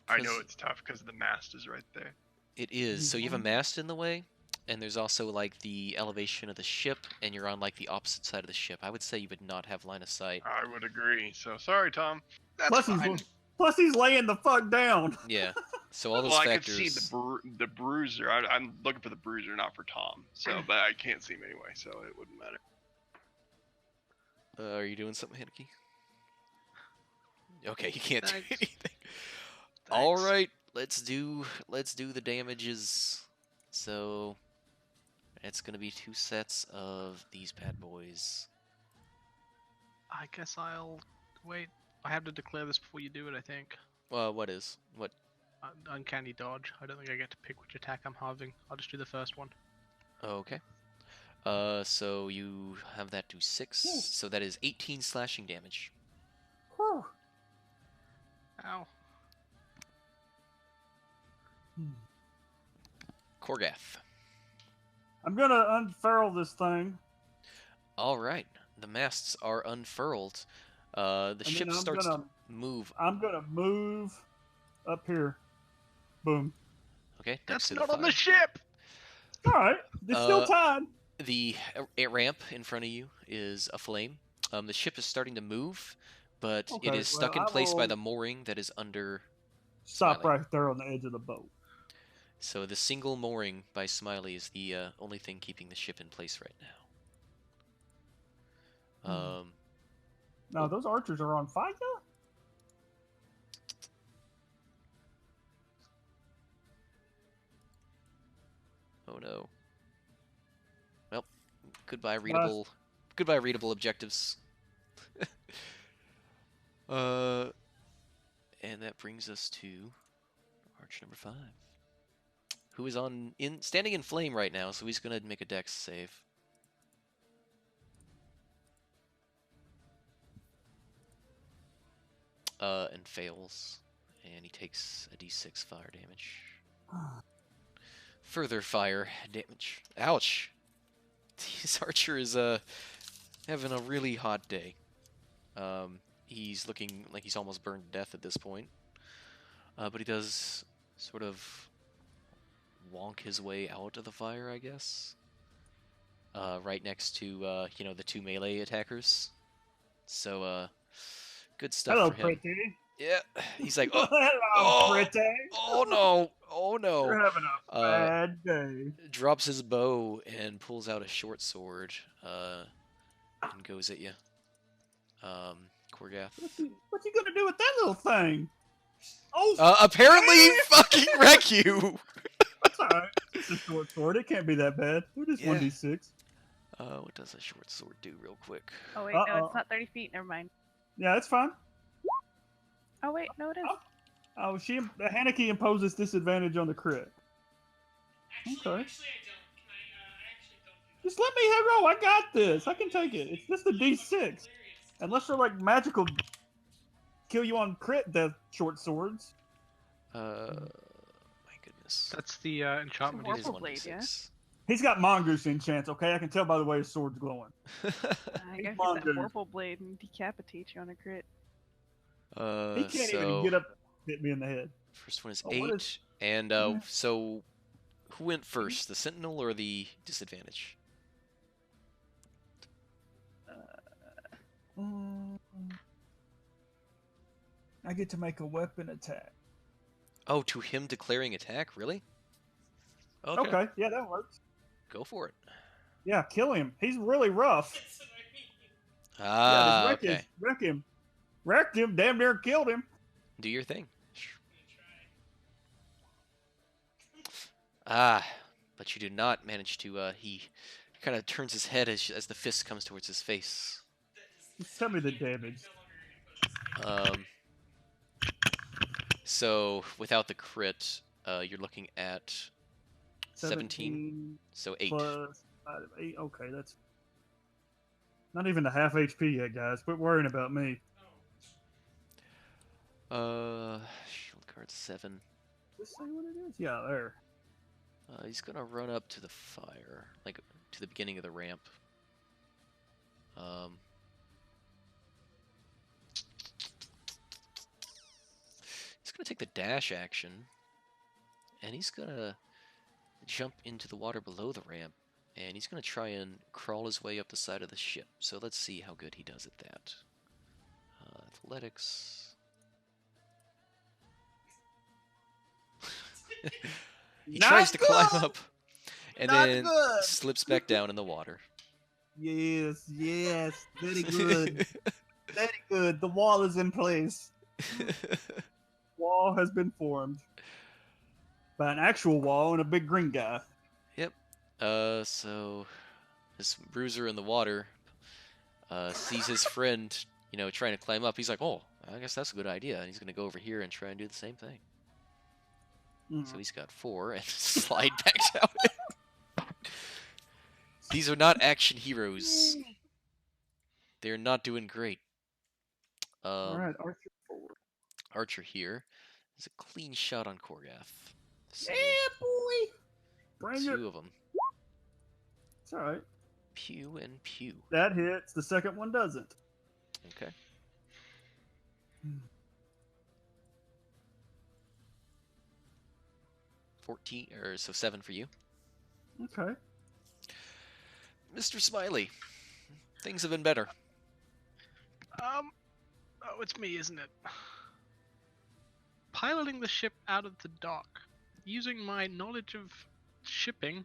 I know it's tough because the mast is right there. It is. So you have a mast in the way, and there's also like the elevation of the ship, and you're on like the opposite side of the ship. I would say you would not have line of sight. I would agree. So sorry, Tom. That's fine. Plus, he's laying the fuck down. Yeah. So all those Well, I factors. could see the bruiser. I'm looking for the bruiser, not for Tom. So, but I can't see him anyway, so it wouldn't matter. Are you doing something, Hanneke? Okay, you can't Thanks. do anything. All right, let's do the damages. So it's gonna be 2 sets of these bad boys. I guess I'll wait. I have to declare this before you do it, I think. What? Uncanny dodge. I don't think I get to pick which attack I'm having. I'll just do the first one. Okay. So you have that do 6. Ooh. So that is 18 slashing damage. Whew. Ow. Korgath. I'm gonna unfurl this thing, All right, the masts are unfurled. The and ship then starts to move. I'm gonna move up here. Boom. Okay, next That's to the not on fire. the ship. All right, it's still tied. The ramp in front of you is aflame. The ship is starting to move, but it Okay, is well, stuck in I place by will the mooring that is under stop Smiley. right there on the edge of the boat. So the single mooring by Smiley is the only thing keeping the ship in place right now. Now those archers are on fire. Oh no. Well, goodbye readable objectives. And that brings us to arch number 5. Who is standing in flame right now, so he's gonna make a dex save. And fails. And he takes a d6 fire damage. Further fire damage. Ouch! This archer is having a really hot day. He's looking like he's almost burned to death at this point. But he does sort of wonk his way out of the fire, I guess. Right next to the 2 melee attackers. So good stuff Hello, for him. pretty. Yeah, he's like, Hello, pretty. oh no. You're having a bad day. Drops his bow and pulls out a short sword and goes at you. Korgath. What you gonna do with that little thing? Oh, Apparently fucking wreck you. that's alright. It's a short sword. It can't be that bad. We're just Yeah. 1d6. What does a short sword do real quick? Oh wait, no, it's not 30 feet. Never mind. Yeah, it's fine. Oh wait, no, it is. Oh, Haneke imposes disadvantage on the crit. Okay. Just let me roll. I got this. I can take it. It's just a d6. Unless they're like magical, kill you on crit death short swords. My goodness. That's the enchantment. It is Warple blade, yeah? 1d6. He's got mongoose enchants, okay? I can tell by the way his sword's glowing. I guess on, that dude. Warple blade and decapitate you on a crit. He can't even get up and hit me in the head. First one is Oh, 8. what is- And Yeah. so who went first, the sentinel or the disadvantage? I get to make a weapon attack. Oh, to him declaring attack? Really? Okay, yeah, that works. Go for it. Yeah, kill him. He's really rough. Ah, yeah, okay. wreck him. Wrecked him, damn near killed him. Do your thing. Ah, but you do not manage to, he kind of turns his head as the fist comes towards his face. Just tell me the damage. So without the crit, you're looking at 17, so 8. Plus 8. Okay, that's not even the half HP yet, guys. Quit worrying about me. Shield card 7. Let's see what it is. Yeah, there. He's gonna run up to the fire, like to the beginning of the ramp. He's gonna take the dash action, and he's gonna jump into the water below the ramp, and he's gonna try and crawl his way up the side of the ship. So let's see how good he does at that. Athletics. He tries to climb up, and then slips back down in the water. Yes, very good. Very good. The wall is in place. Wall has been formed by an actual wall and a big green guy. Yep. So this bruiser in the water sees his friend, trying to climb up. He's like, "Oh, I guess that's a good idea." And he's gonna go over here and try and do the same thing. So he's got 4 and slide back down. These are not action heroes. They're not doing great. All right, Archer forward. Archer here is a clean shot on Korgath. So Yeah, boy. Dang it. Two of them. It's all right. Pew and pew. That hits. The second one doesn't. Okay. 14, or so 7 for you. Okay. Mr. Smiley, things have been better. Oh, it's me, isn't it? Piloting the ship out of the dock, using my knowledge of shipping.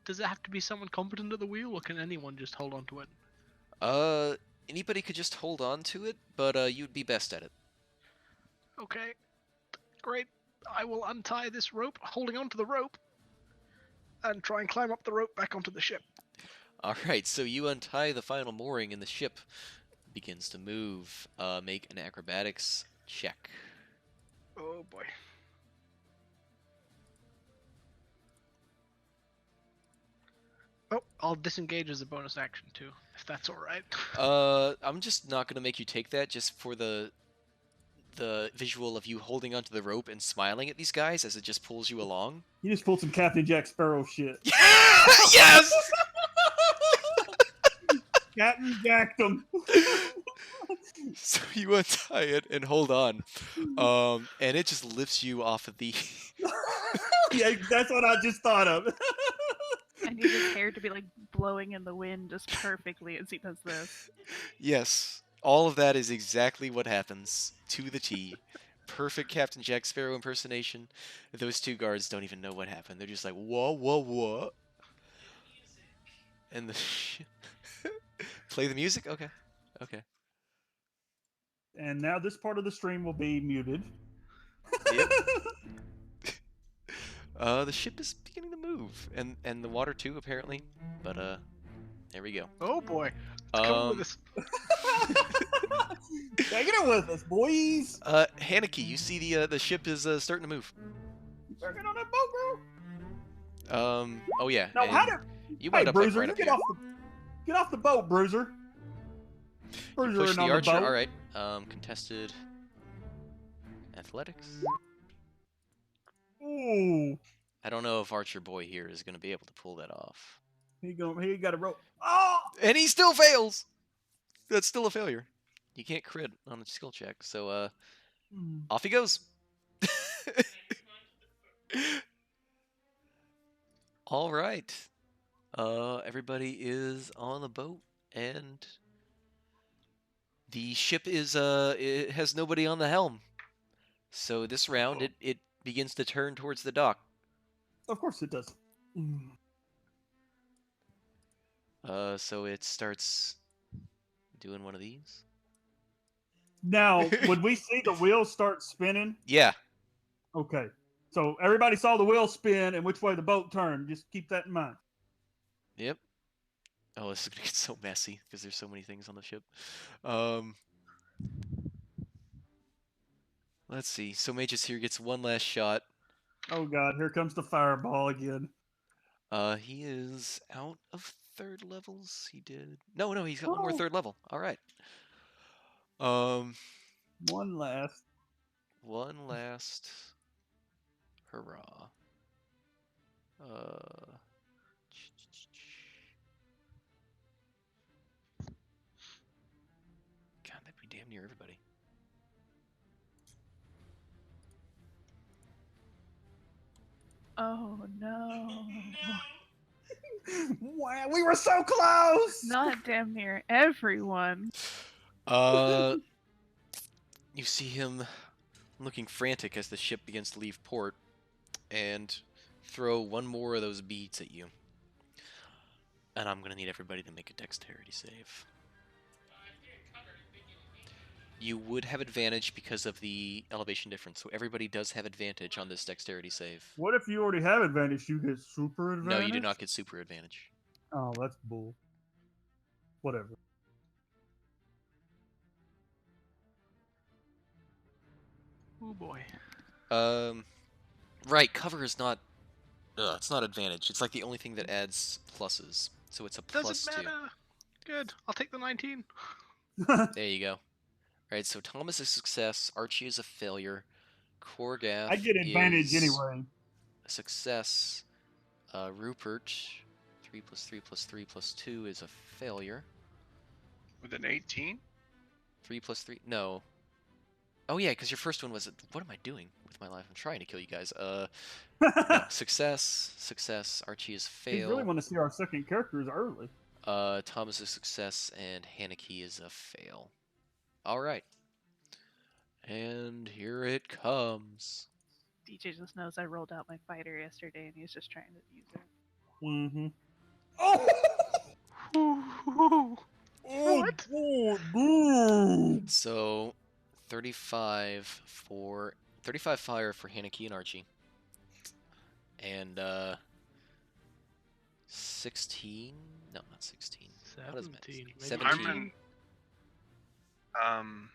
Does it have to be someone competent at the wheel, or can anyone just hold on to it? Anybody could just hold on to it, but you'd be best at it. Okay, great. I will untie this rope, holding onto the rope, and try and climb up the rope back onto the ship. Alright, so you untie the final mooring and the ship begins to move. Make an acrobatics check. Oh boy. Oh, I'll disengage as a bonus action too, if that's alright. I'm just not gonna make you take that just for the visual of you holding onto the rope and smiling at these guys as it just pulls you along. You just pulled some Captain Jack Sparrow shit. Yes! Captain Jacked them. So you untie it and hold on. And it just lifts you off of the... Yeah, that's what I just thought of. I need his hair to be like blowing in the wind just perfectly as he does this. Yes, all of that is exactly what happens to the T. Perfect Captain Jack Sparrow impersonation. Those two guards don't even know what happened. They're just like, whoa, whoa, whoa. And the... Play the music? Okay. Okay. And now this part of the stream will be muted. Yep. The ship is beginning to move, and the water too, apparently. But there we go. Oh boy. It's coming with us. Taking it with us, boys. Haneke, you see the ship is starting to move. Working on that boat, bro. Oh yeah. No, and how did? you Hey, wound up like Bruiser, right you up get here. off the boat, Bruiser. You Bruiser push in the on archer. the boat. All right. Contested athletics. Ooh, I don't know if Archer Boy here is going to be able to pull that off. he got a rope. Oh, And he still fails. That's still a failure. You can't crit on a skill check, so off he goes. All right. Everybody is on the boat, and the ship is it has nobody on the helm. So this round, it begins to turn towards the dock. of course it does. So it starts doing one of these. Now, would we see the wheels start spinning? Yeah. Okay. So everybody saw the wheel spin and which way the boat turned. Just keep that in mind. Yep. Oh, this is gonna get so messy because there's so many things on the ship. Let's see. So Magus here gets one last shot. Oh God, here comes the fireball again. He is out of third levels. He did. No, he's got one more third level. All right. One last. One last hurrah. God, that'd be damn near everybody. Oh no. Wow, we were so close. Not damn near everyone. You see him looking frantic as the ship begins to leave port and throw one more of those beads at you. And I'm gonna need everybody to make a dexterity save. You would have advantage because of the elevation difference, so everybody does have advantage on this dexterity save. What if you already have advantage? You get super advantage. No, you do not get super advantage. Oh, that's bull. Whatever. Oh boy. Right, cover is not... it's not advantage. It's like the only thing that adds pluses. So it's a plus Doesn't 2. matter. Good. I'll take the 19. There you go. Alright, so Thomas is a success, Archie is a failure, Korgath I get advantage is anyway. a success, Rupert, 3 plus 3 plus 3 plus 2 is a failure. With an 18? 3 plus 3, no. Oh yeah, because your first one was, what am I doing with my life? I'm trying to kill you guys. No, success. Archie is We fail. really want to see our second characters early. Thomas is success, and Haneke is a fail. All right. And here it comes. DJ just knows I rolled out my fighter yesterday and he's just trying to use it. Mm-hmm. Oh! What? Oh, dude. So, 35 fire for Haneke and Archie. And 16? No, not 16. How does math? 17. Maybe 17. I'm in,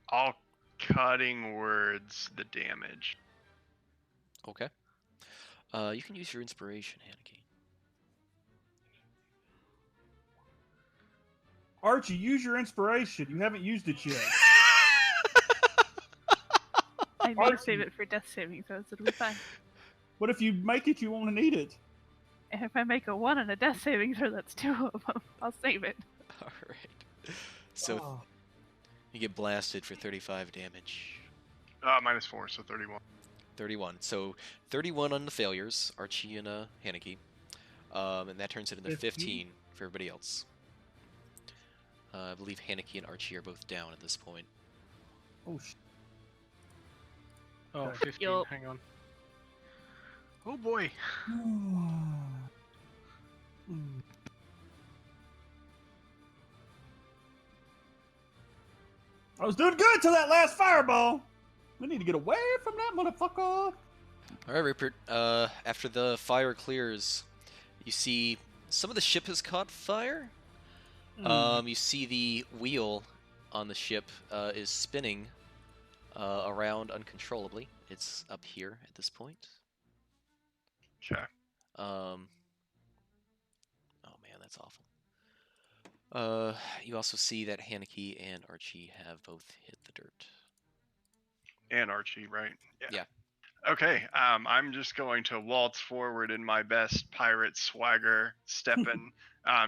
all cutting words the damage. Okay. You can use your inspiration, Haneke. Archie, use your inspiration. You haven't used it yet. I may Archie. save it for death saving throws, it'll be fine. What if you make it? You won't need it. And if I make a 1 and a death saving throw, that's 2 of them. I'll save it. All right. So Oh. you get blasted for 35 damage. -4, so 31. 31. So 31 on the failures, Archie and Haneke. And that turns it into 15 for everybody else. I believe Haneke and Archie are both down at this point. Oh, Oh, Okay. 15. Yup. Hang on. Oh boy. I was doing good till that last fireball. We need to get away from that motherfucker. All right, Rupert. After the fire clears, you see some of the ship has caught fire. You see the wheel on the ship is spinning around uncontrollably. It's up here at this point. Okay. Oh man, that's awful. You also see that Haneke and Archie have both hit the dirt. And Archie, right? Yeah. Okay, I'm just going to waltz forward in my best pirate swagger, stepping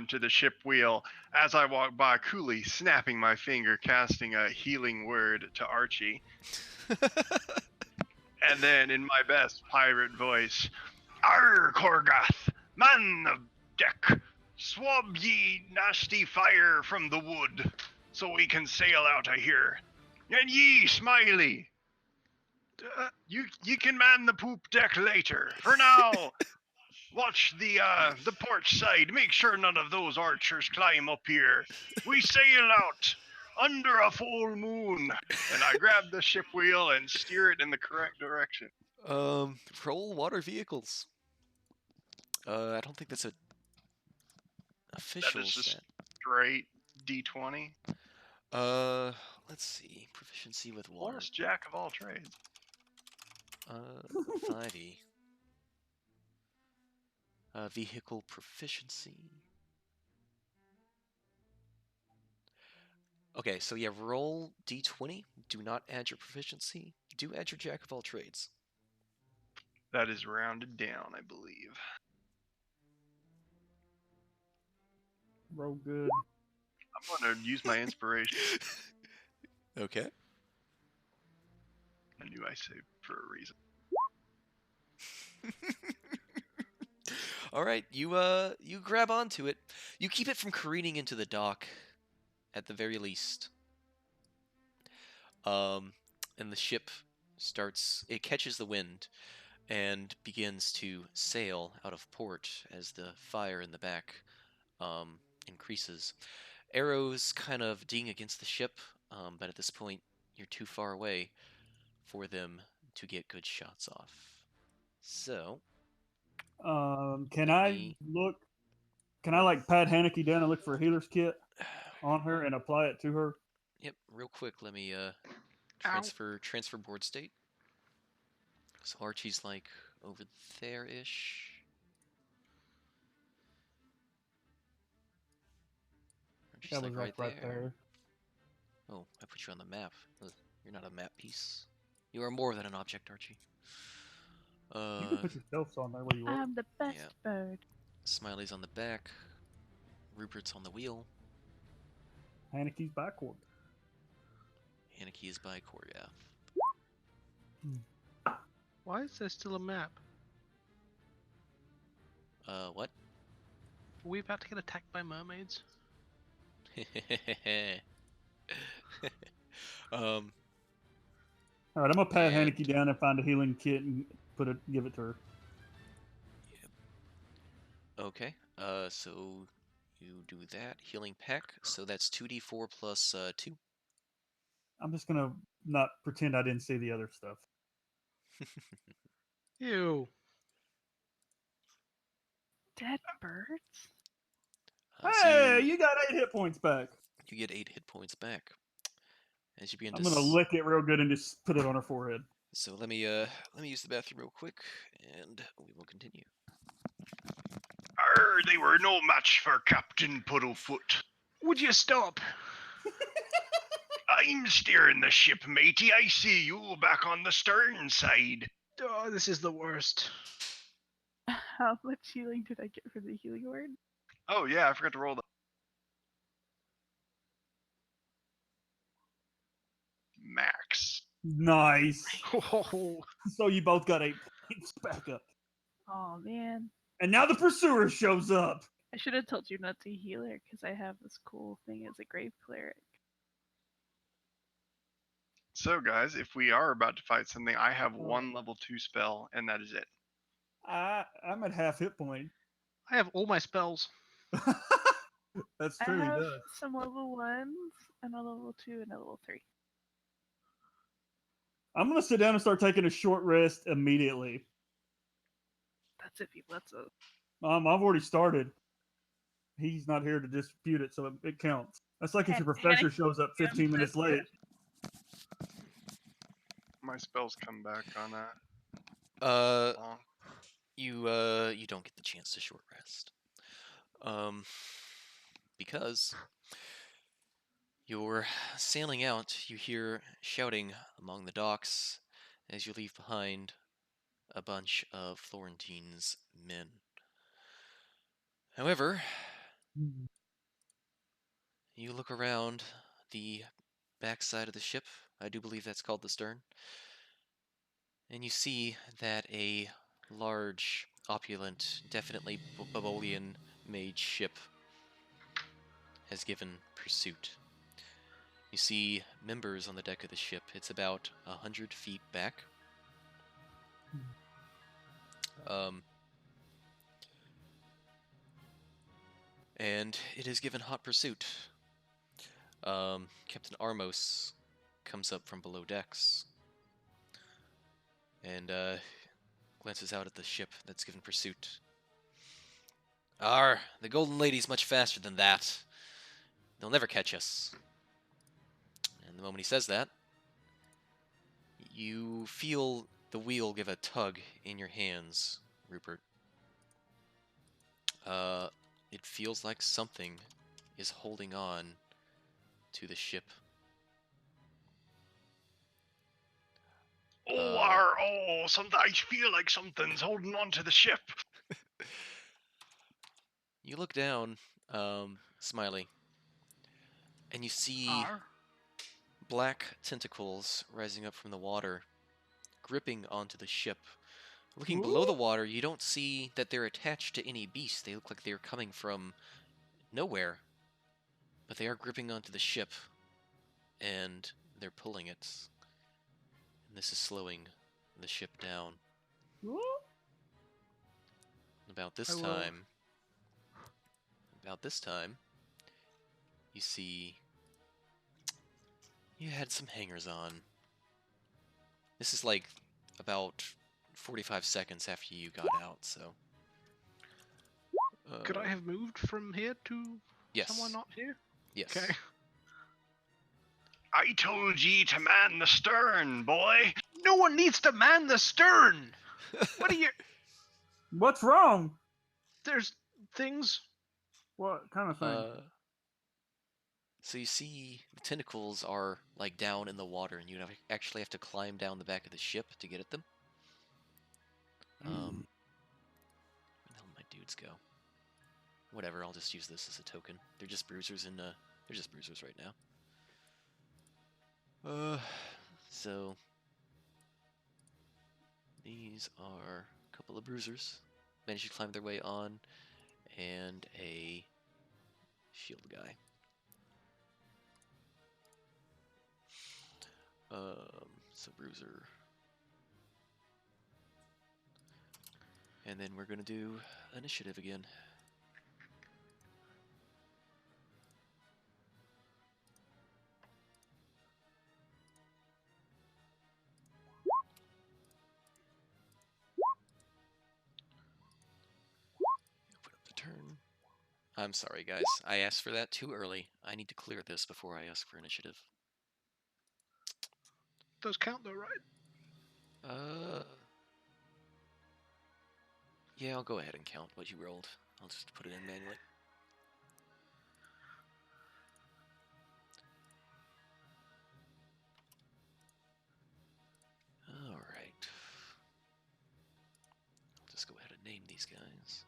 to the ship wheel. As I walk by, coolly snapping my finger, casting a healing word to Archie. And then, in my best pirate voice, Arr, Korgoth, man of deck, swab ye nasty fire from the wood, so we can sail out of here. And ye, Smiley, you can man the poop deck later. For now, watch the porch side. Make sure none of those archers climb up here. We sail out under a full moon. And I grab the ship wheel and steer it in the correct direction. Roll water vehicles. I don't think that's a official That is just stat. straight D20. Let's see. Proficiency with water. Plus jack of all trades. 5e. Vehicle proficiency. Okay, so yeah, roll d20. Do not add your proficiency. Do add your jack of all trades. That is rounded down, I believe. Roll good. I'm going to use my inspiration. Okay. I knew I saved for a reason. All right, you grab onto it. You keep it from careening into the dock, at the very least. And the ship it catches the wind and begins to sail out of port as the fire in the back increases. Arrows kind of ding against the ship, but at this point you're too far away for them to get good shots off. So, Can Let I me- look? Can I like pat Haneke down and look for a healer's kit on her and apply it to her? yep, real quick, let me transfer board state. So Archie's like over there-ish. Archie's That like was right right there. Oh, I put you on the map. Ugh, you're not a map piece. You are more than an object, Archie. You can Uh, put yourself on there where you are. I'm the best Yeah. bird. Smiley's on the back. Rupert's on the wheel. Haneke's backward. Haneke is by Korya. Why is there still a map? What? Are we about to get attacked by mermaids? um, All right, I'm gonna pat And- Haneke down and find a healing kit and give it to her. okay. So you do that. Healing pack. So that's 2d4 plus 2. I'm just gonna not pretend I didn't see the other stuff. Ew. Dead birds? So Hey, you got 8 hit points back. you get 8 hit points back. As you begin I'm to gonna lick it real good and just put it on her forehead. So let me use the bathroom real quick, and we will continue. They were no match for Captain Puddlefoot. Would you stop? I'm steering the ship, matey. I see you back on the stern side. Oh, this is the worst. How much healing did I get from the healing word? Oh yeah, I forgot to roll the max. Nice. Oh, So you both got 8 points back up. Oh man. And now the pursuer shows up. I should have told you not to heal her because I have this cool thing as a grave cleric. So guys, if we are about to fight something, I have Oh. one level 2 spell, and that is it. I'm at half hit point. I have all my spells. That's I true. He have does. some level 1s and a level 2 and a level 3. I'm gonna sit down and start taking a short rest immediately. That's if he lets us. I've already started. He's not here to dispute it, so it counts. That's like if your professor shows up 15 minutes late. My spells come back on that. Long. You don't get the chance to short rest, because you're sailing out. You hear shouting among the docks as you leave behind a bunch of Florentine's men. However, you look around the backside of the ship. I do believe that's called the stern. And you see that a large, opulent, definitely Babolian-made ship has given pursuit. You see members on the deck of the ship. It's about 100 feet back. And it has given hot pursuit. Captain Armos comes up from below decks and glances out at the ship that's given pursuit. The Golden Lady's much faster than that. They'll never catch us. And the moment he says that, you feel the wheel give a tug in your hands, Rupert. It feels like something is holding on to the ship. I feel like something's holding on to the ship. You look down, Smiley, and you see Arr. black tentacles rising up from the water, gripping onto the ship. Looking below the water, you don't see that they're attached to any beast. They look like they're coming from nowhere. But they are gripping onto the ship, and they're pulling it. And this is slowing the ship down. About this time, you see you had some hangers on. This is like about 45 seconds after you got out, so. Could I have moved from here to Yes. somewhere not here? Yes. Okay. I told ye to man the stern, boy. No one needs to man the stern. What are you? What's wrong? There's things. What kind of thing? So you see the tentacles are like down in the water, and you actually have to climb down the back of the ship to get at them. dudes go? Whatever, I'll just use this as a token. They're just bruisers and they're just bruisers right now. So these are a couple of bruisers. Managed to climb their way on, and a shield guy. So bruiser. And then we're gonna do initiative again. Open up the turn. I'm sorry, guys. I asked for that too early. I need to clear this before I ask for initiative. Those count though, right? Yeah, I'll go ahead and count what you rolled. I'll just put it in manually. Alright. I'll just go ahead and name these guys.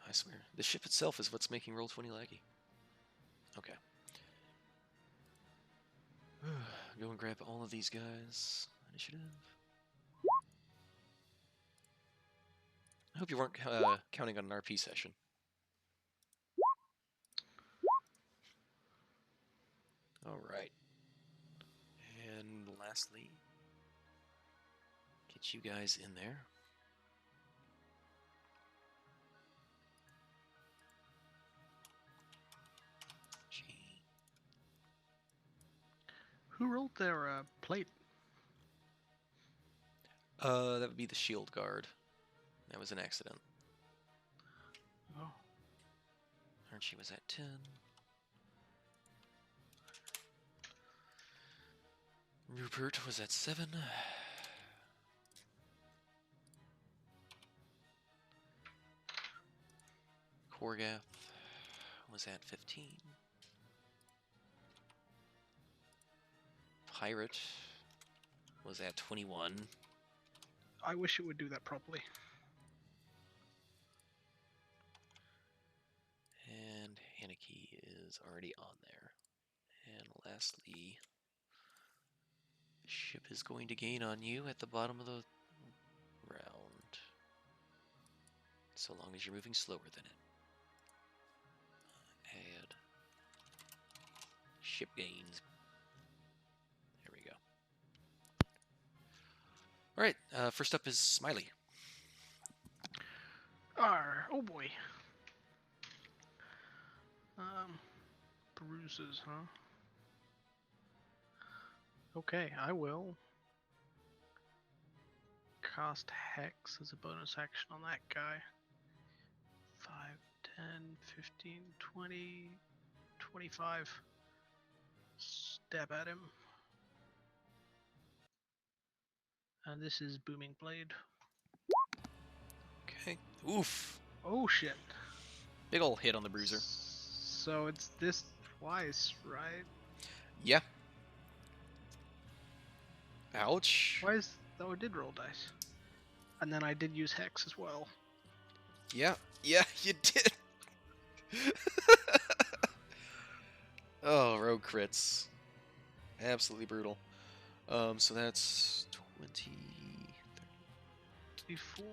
I swear, the ship itself is what's making Roll20 laggy. Okay. Go and grab all of these guys. Initiative. I hope you weren't counting on an RP session. Alright. And lastly, get you guys in there. Who rolled their plate? That would be the shield guard. That was an accident. Oh. Archie was at 10. Rupert was at 7. Korgath was at 15. Pirate was at 21. I wish it would do that properly. And Haneke is already on there. And lastly, the ship is going to gain on you at the bottom of the round. So long as you're moving slower than it. Add ship gains. There we go. Alright, first up is Smiley. Oh boy. Bruises, huh? Okay, I will cast Hex as a bonus action on that guy. 5, 10, 15, 20, 25. Stab at him. And this is Booming Blade. Okay. Oof. Oh shit. Big ol' hit on the bruiser. So it's this twice, right? Yeah. Ouch. Why is... Oh, I did roll dice. And then I did use Hex as well. Yeah, you did. Oh, rogue crits. Absolutely brutal. So that's 20... 34...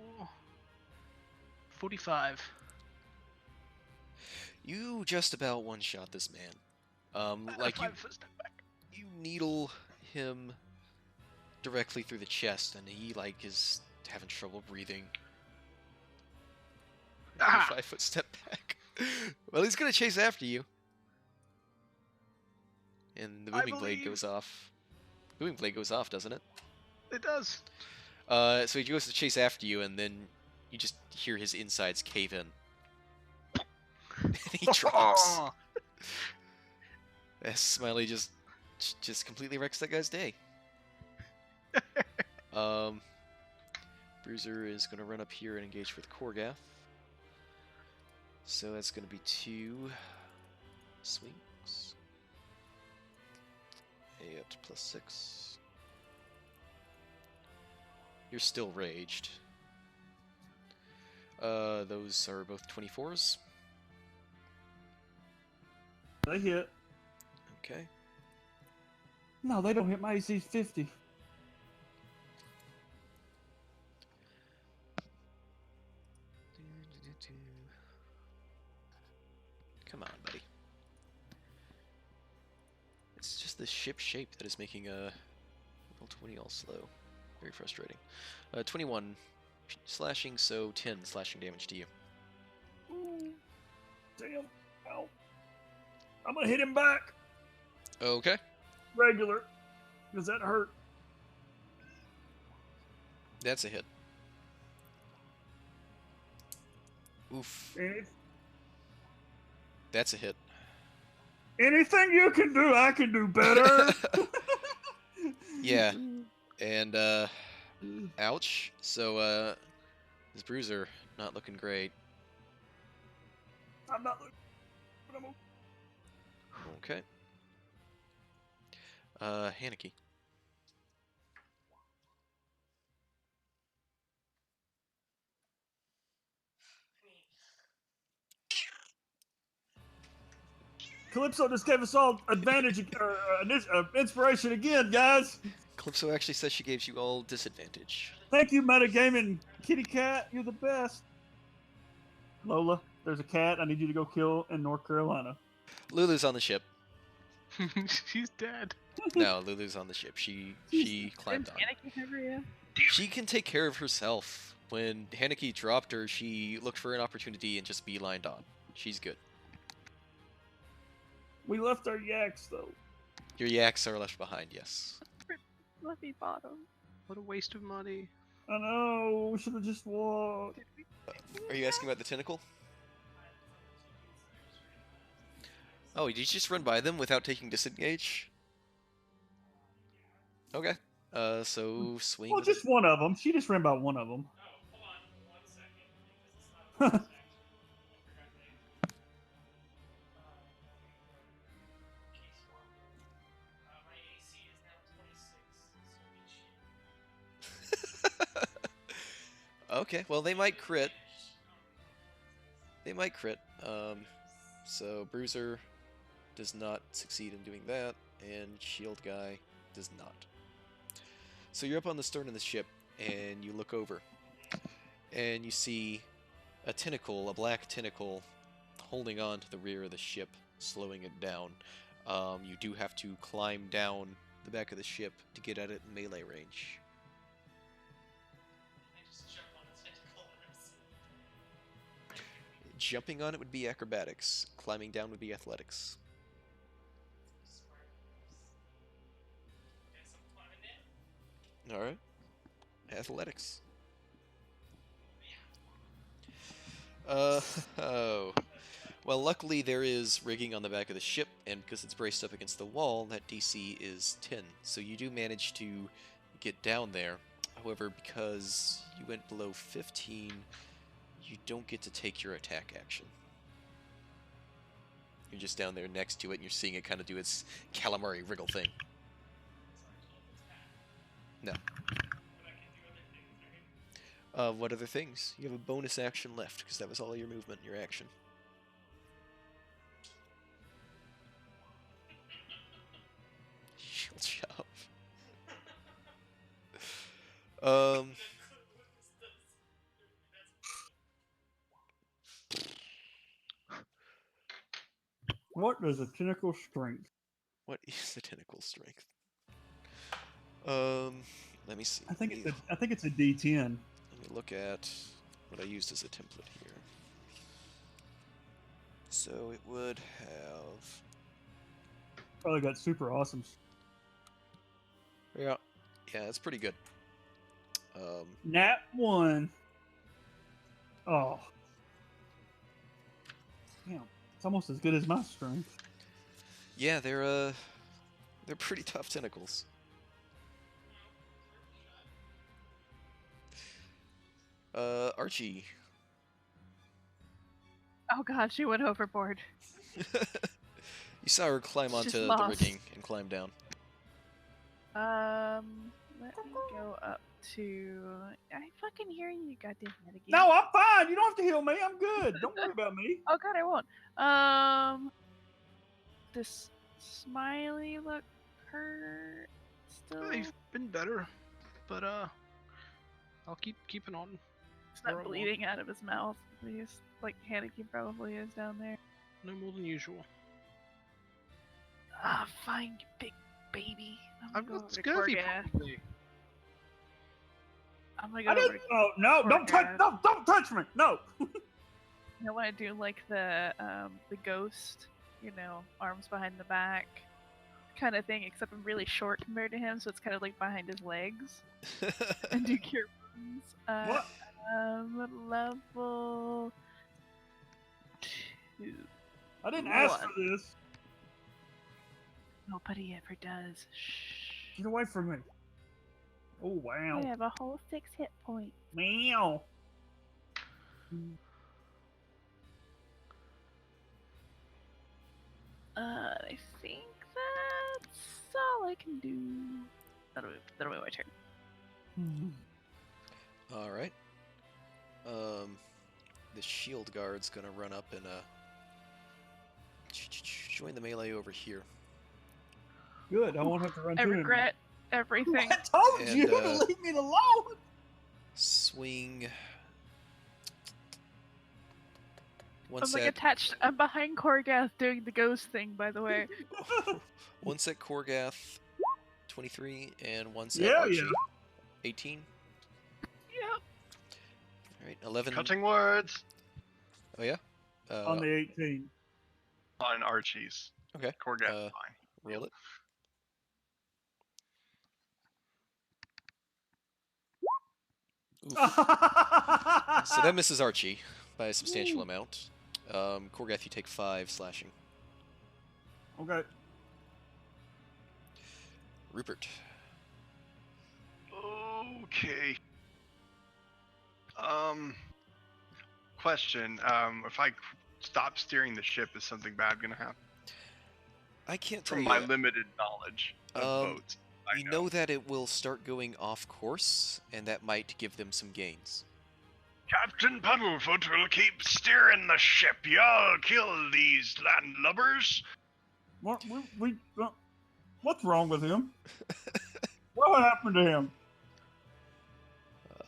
45. You just about one-shot this man. Like you 5 foot step back. you needle him directly through the chest, and he like is having trouble breathing. Ah! 5 foot step back. Well, he's gonna chase after you. And the booming blade goes off. Booming blade goes off, doesn't it? It does. So he goes to chase after you, and then you just hear his insides cave in. And he drops. As Smiley just completely wrecks that guy's day. Bruiser is going to run up here and engage with Korgath. So that's going to be 2 swings. A up to +6. You're still raged. Those are both 24s. They hit. Okay. No, they don't hit. My AC's 50. Come on, buddy. It's just the ship shape that is making a roll 20 all slow. Very frustrating. 21 slashing, so 10 slashing damage to you. Ooh, damn. Ow. I'm gonna hit him back. Okay. Regular. Does that hurt? That's a hit. Oof. That's a hit. Anything you can do, I can do better. Yeah. And, ouch. So, this Bruiser not looking great. I'm not looking. But I'm Okay. Haneke. Calypso just gave us all advantage, inspiration again, guys. Calypso actually says she gave you all disadvantage. Thank you, Metagaming Kitty Cat. You're the best. Lola, there's a cat I need you to go kill in North Carolina. Lulu's on the ship. She's dead. No, Lulu's on the ship. She climbed on. Panicking over you. She can take care of herself. When Haneke dropped her, she looked for an opportunity and just beelined on. She's good. We left our yaks, though. Your yaks are left behind, yes. Let me bottom. What a waste of money. I know, we should have just walked. Are you asking about the tentacle? Oh, did you just run by them without taking disengage? Okay. So swing. Well, just one of them. She just ran by one of them. Okay, well they might crit. They might crit. So Bruiser does not succeed in doing that, and Shield Guy does not. So you're up on the stern of the ship, and you look over, and you see a tentacle, a black tentacle, holding on to the rear of the ship, slowing it down. You do have to climb down the back of the ship to get at it in melee range. Jumping on it would be acrobatics. Climbing down would be athletics. Alright. Athletics. Oh. Well, luckily there is rigging on the back of the ship, and because it's braced up against the wall, that DC is 10. So you do manage to get down there. However, because you went below 15, you don't get to take your attack action. You're just down there next to it, and you're seeing it kind of do its calamari wriggle thing. No. What other things? You have a bonus action left, because that was all your movement, your action. Shield shove. What is a tentacle strength? What is the tentacle strength? Let me see. I think it's a D10. Let me look at what I used as a template here. So it would have. Probably got super awesome. Yeah, that's pretty good. Nat 1. Oh. Damn. It's almost as good as my strength. Yeah, they're pretty tough tentacles. Archie. Oh god, she went overboard. You saw her climb She's onto the lost. rigging and climb down. Let me go up to. I fucking hear you, goddamn Metagame. No, I'm fine. You don't have to heal me. I'm good. Don't worry about me. Oh god, I won't. Does Smiley look hurt still? I've been better, but I'll keep keeping on. It's not Where I want. bleeding out of his mouth. He's like Haneke probably is down there. No more than usual. Ah, fine, you big baby. I've go got over to scurvy. Korgath. Probably. I'm gonna go I over didn't. to. No, Poor don't touch. guy. No, don't touch me. No. I want to do like the ghost, you know, arms behind the back kind of thing, except I'm really short compared to him, so it's kind of like behind his legs. And do cure wounds. What? Level 2. I didn't ask for One. this. Nobody ever does. Shh. Get away from me. Oh wow. I have a whole 6 hit points. Meow. I think that's all I can do. That'll be my turn. All right. The shield guard's gonna run up and join the melee over here. Good. I won't have to run I to him. regret everything. I told And, you to leave me alone. Swing. One I'm like set. attached. I'm behind Korgath doing the ghost thing, by the way. One set Korgath, 23, and one set Yeah, Archie, yeah. 18. Yep. All right, 11. Cutting words Oh yeah. On the 18. on Archie's. Okay. Korgath, Uh, fine. Roll it. Oof. So that misses Archie by a substantial amount. Korgath, you take 5 slashing. Okay. Rupert. Okay. Question. If I stop steering the ship, is something bad gonna happen? I can't tell From you. my limited knowledge of boats. I You know that it will start going off course, and that might give them some gains. Captain Puddlefoot will keep steering the ship. Y'all kill these landlubbers. What's wrong with him? What happened to him?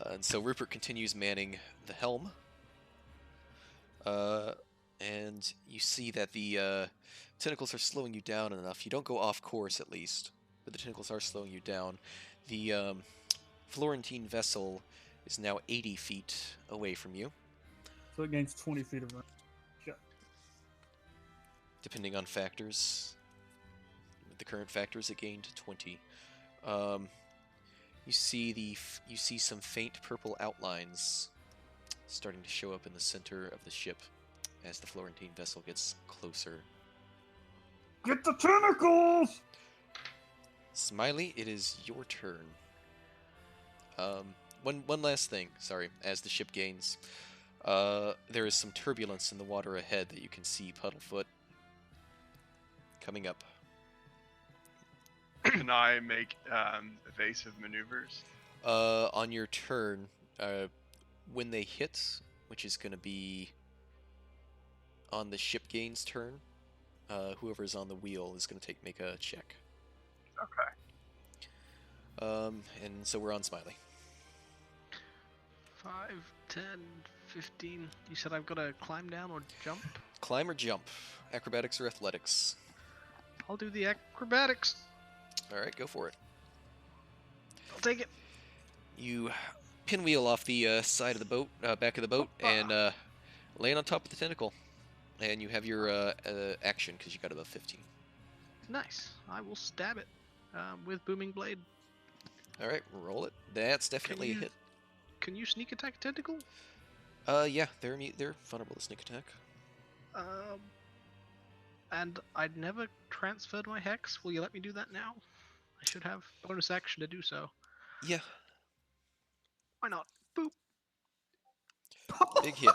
And so Rupert continues manning the helm. And you see that the tentacles are slowing you down enough. You don't go off course, at least, but the tentacles are slowing you down. The Florentine vessel is now 80 feet away from you, So it gains 20 feet of range. depending on factors. With the current factors, it gained 20. You see some faint purple outlines starting to show up in the center of the ship as the Florentine vessel gets closer. Get the tentacles! Smiley, it is your turn. One last thing, sorry, as the ship gains. There is some turbulence in the water ahead that you can see Puddlefoot coming up. Can I make evasive maneuvers? On your turn, when they hit, which is going to be on the ship gains turn, whoever's on the wheel is going to make a check. Okay. And so we're on Smiley. 5, 10, 15. You said I've got to climb down or jump? Climb or jump? Acrobatics or athletics? I'll do the acrobatics. Alright, go for it. I'll take it. You pinwheel off the side of the boat, back of the boat, and land on top of the tentacle. And you have your action because you got above 15. Nice. I will stab it with booming blade. Alright, roll it. That's definitely a hit. Can you sneak attack a tentacle? Yeah, they're vulnerable to sneak attack. And I'd never transferred my hex. Will you let me do that now? I should have bonus action to do so. Yeah. Why not? Boop. Big hit.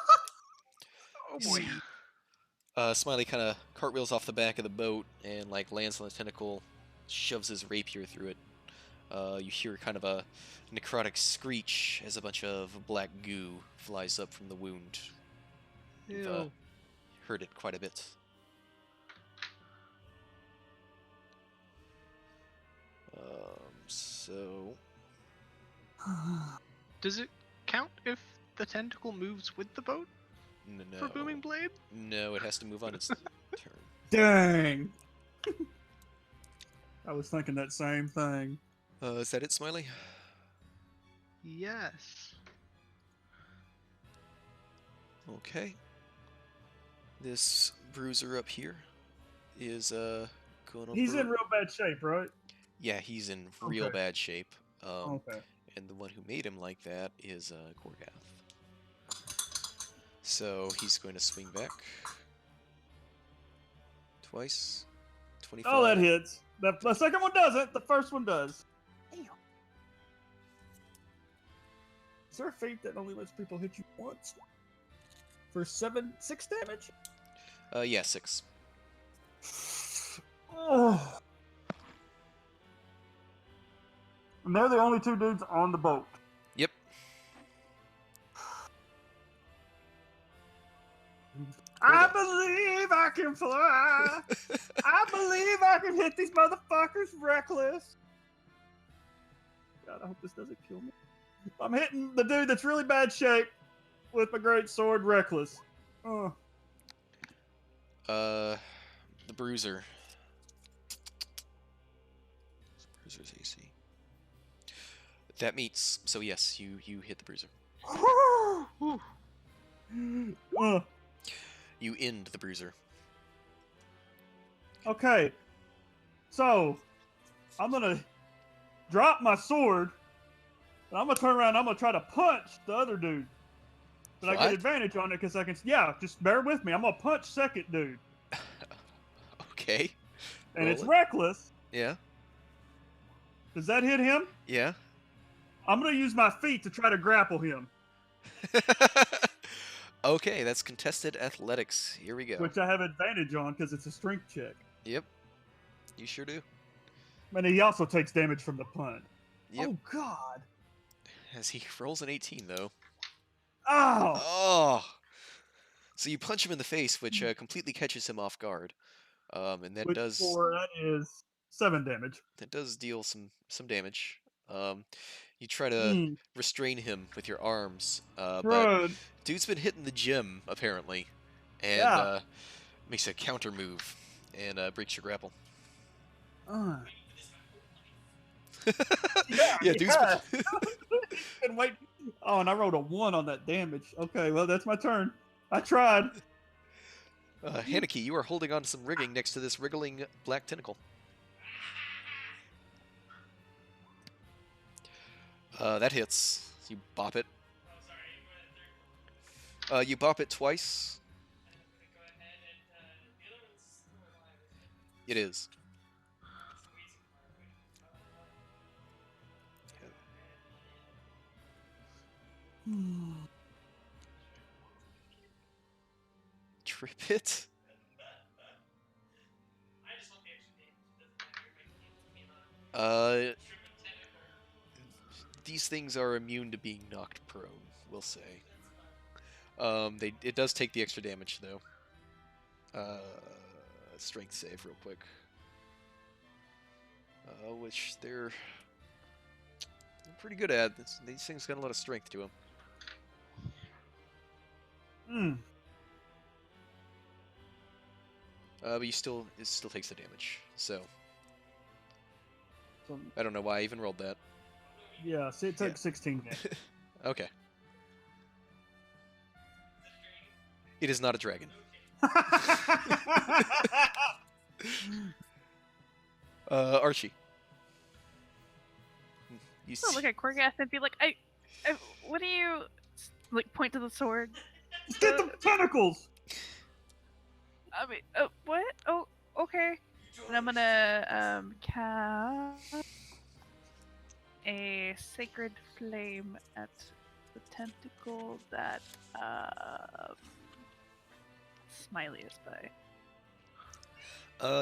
Oh You boy. see, Smiley kind of cartwheels off the back of the boat and like lands on the tentacle, shoves his rapier through it. You hear kind of a necrotic screech as a bunch of black goo flies up from the wound. You've Ew. heard it quite a bit. So Does it count if the tentacle moves with the boat for Booming Blade? No, it has to move on its turn. Dang. I was thinking that same thing. Is that it, Smiley? Yes. Okay. This bruiser up here is going over. He's in real bad shape, right? Yeah, he's in real Okay. bad shape. Okay. And the one who made him like that is Korgath. So he's going to swing back twice. 25. Oh, that hits. The second one doesn't. The first one does. Damn. Is there a feat that only lets people hit you once? For 6 damage? Yeah, 6. Oh. And they're the only 2 dudes on the boat. Yep. I believe I can fly. I believe I can hit these motherfuckers reckless. God, I hope this doesn't kill me. I'm hitting the dude that's really bad shape with my great sword reckless. Oh. The bruiser. Bruiser's AC. That meets. So yes, you hit the bruiser. You end the bruiser. Okay. So, I'm gonna drop my sword, and I'm gonna turn around and I'm gonna try to punch the other dude. But I What? get advantage on it because I can. Yeah, just bear with me. I'm gonna punch second dude. Okay. And Roll it's it. reckless. Yeah. Does that hit him? Yeah. I'm gonna use my feet to try to grapple him, Okay, that's contested athletics. Here we go. which I have advantage on because it's a strength check. Yep. You sure do. And he also takes damage from the punch. Yep. Oh God! As he rolls an 18, though. Oh! Oh! So you punch him in the face, which completely catches him off guard. And that Which does that is 7 damage. deal some damage. You try to Mm, restrain him with your arms, but run. dude's been hitting the gym apparently, and Yeah. makes a counter move and breaks your grapple. Yeah, Yeah, dude's yeah. been And wait. Oh, and I rolled a 1 on that damage. Okay, well that's my turn. I tried. Haneke, you are holding on to some rigging next to this wriggling black tentacle. That hits. You bop it. You bop it twice. It is. Trip it. These things are immune to being knocked prone, we'll say. It does take the extra damage though. Strength save real quick. Which they're pretty good at. These things got a lot of strength to them. But it still takes the damage. So I don't know why I even rolled that. Yeah, see, it took Yeah. 16 damage. Okay. It is not a dragon. Archie. You I'll see, look at Korgath and be like, I what do you like? Point to the sword. Get the tentacles! I mean, what? Oh, okay. And I'm gonna cast a sacred flame at the tentacle that Smiley is by.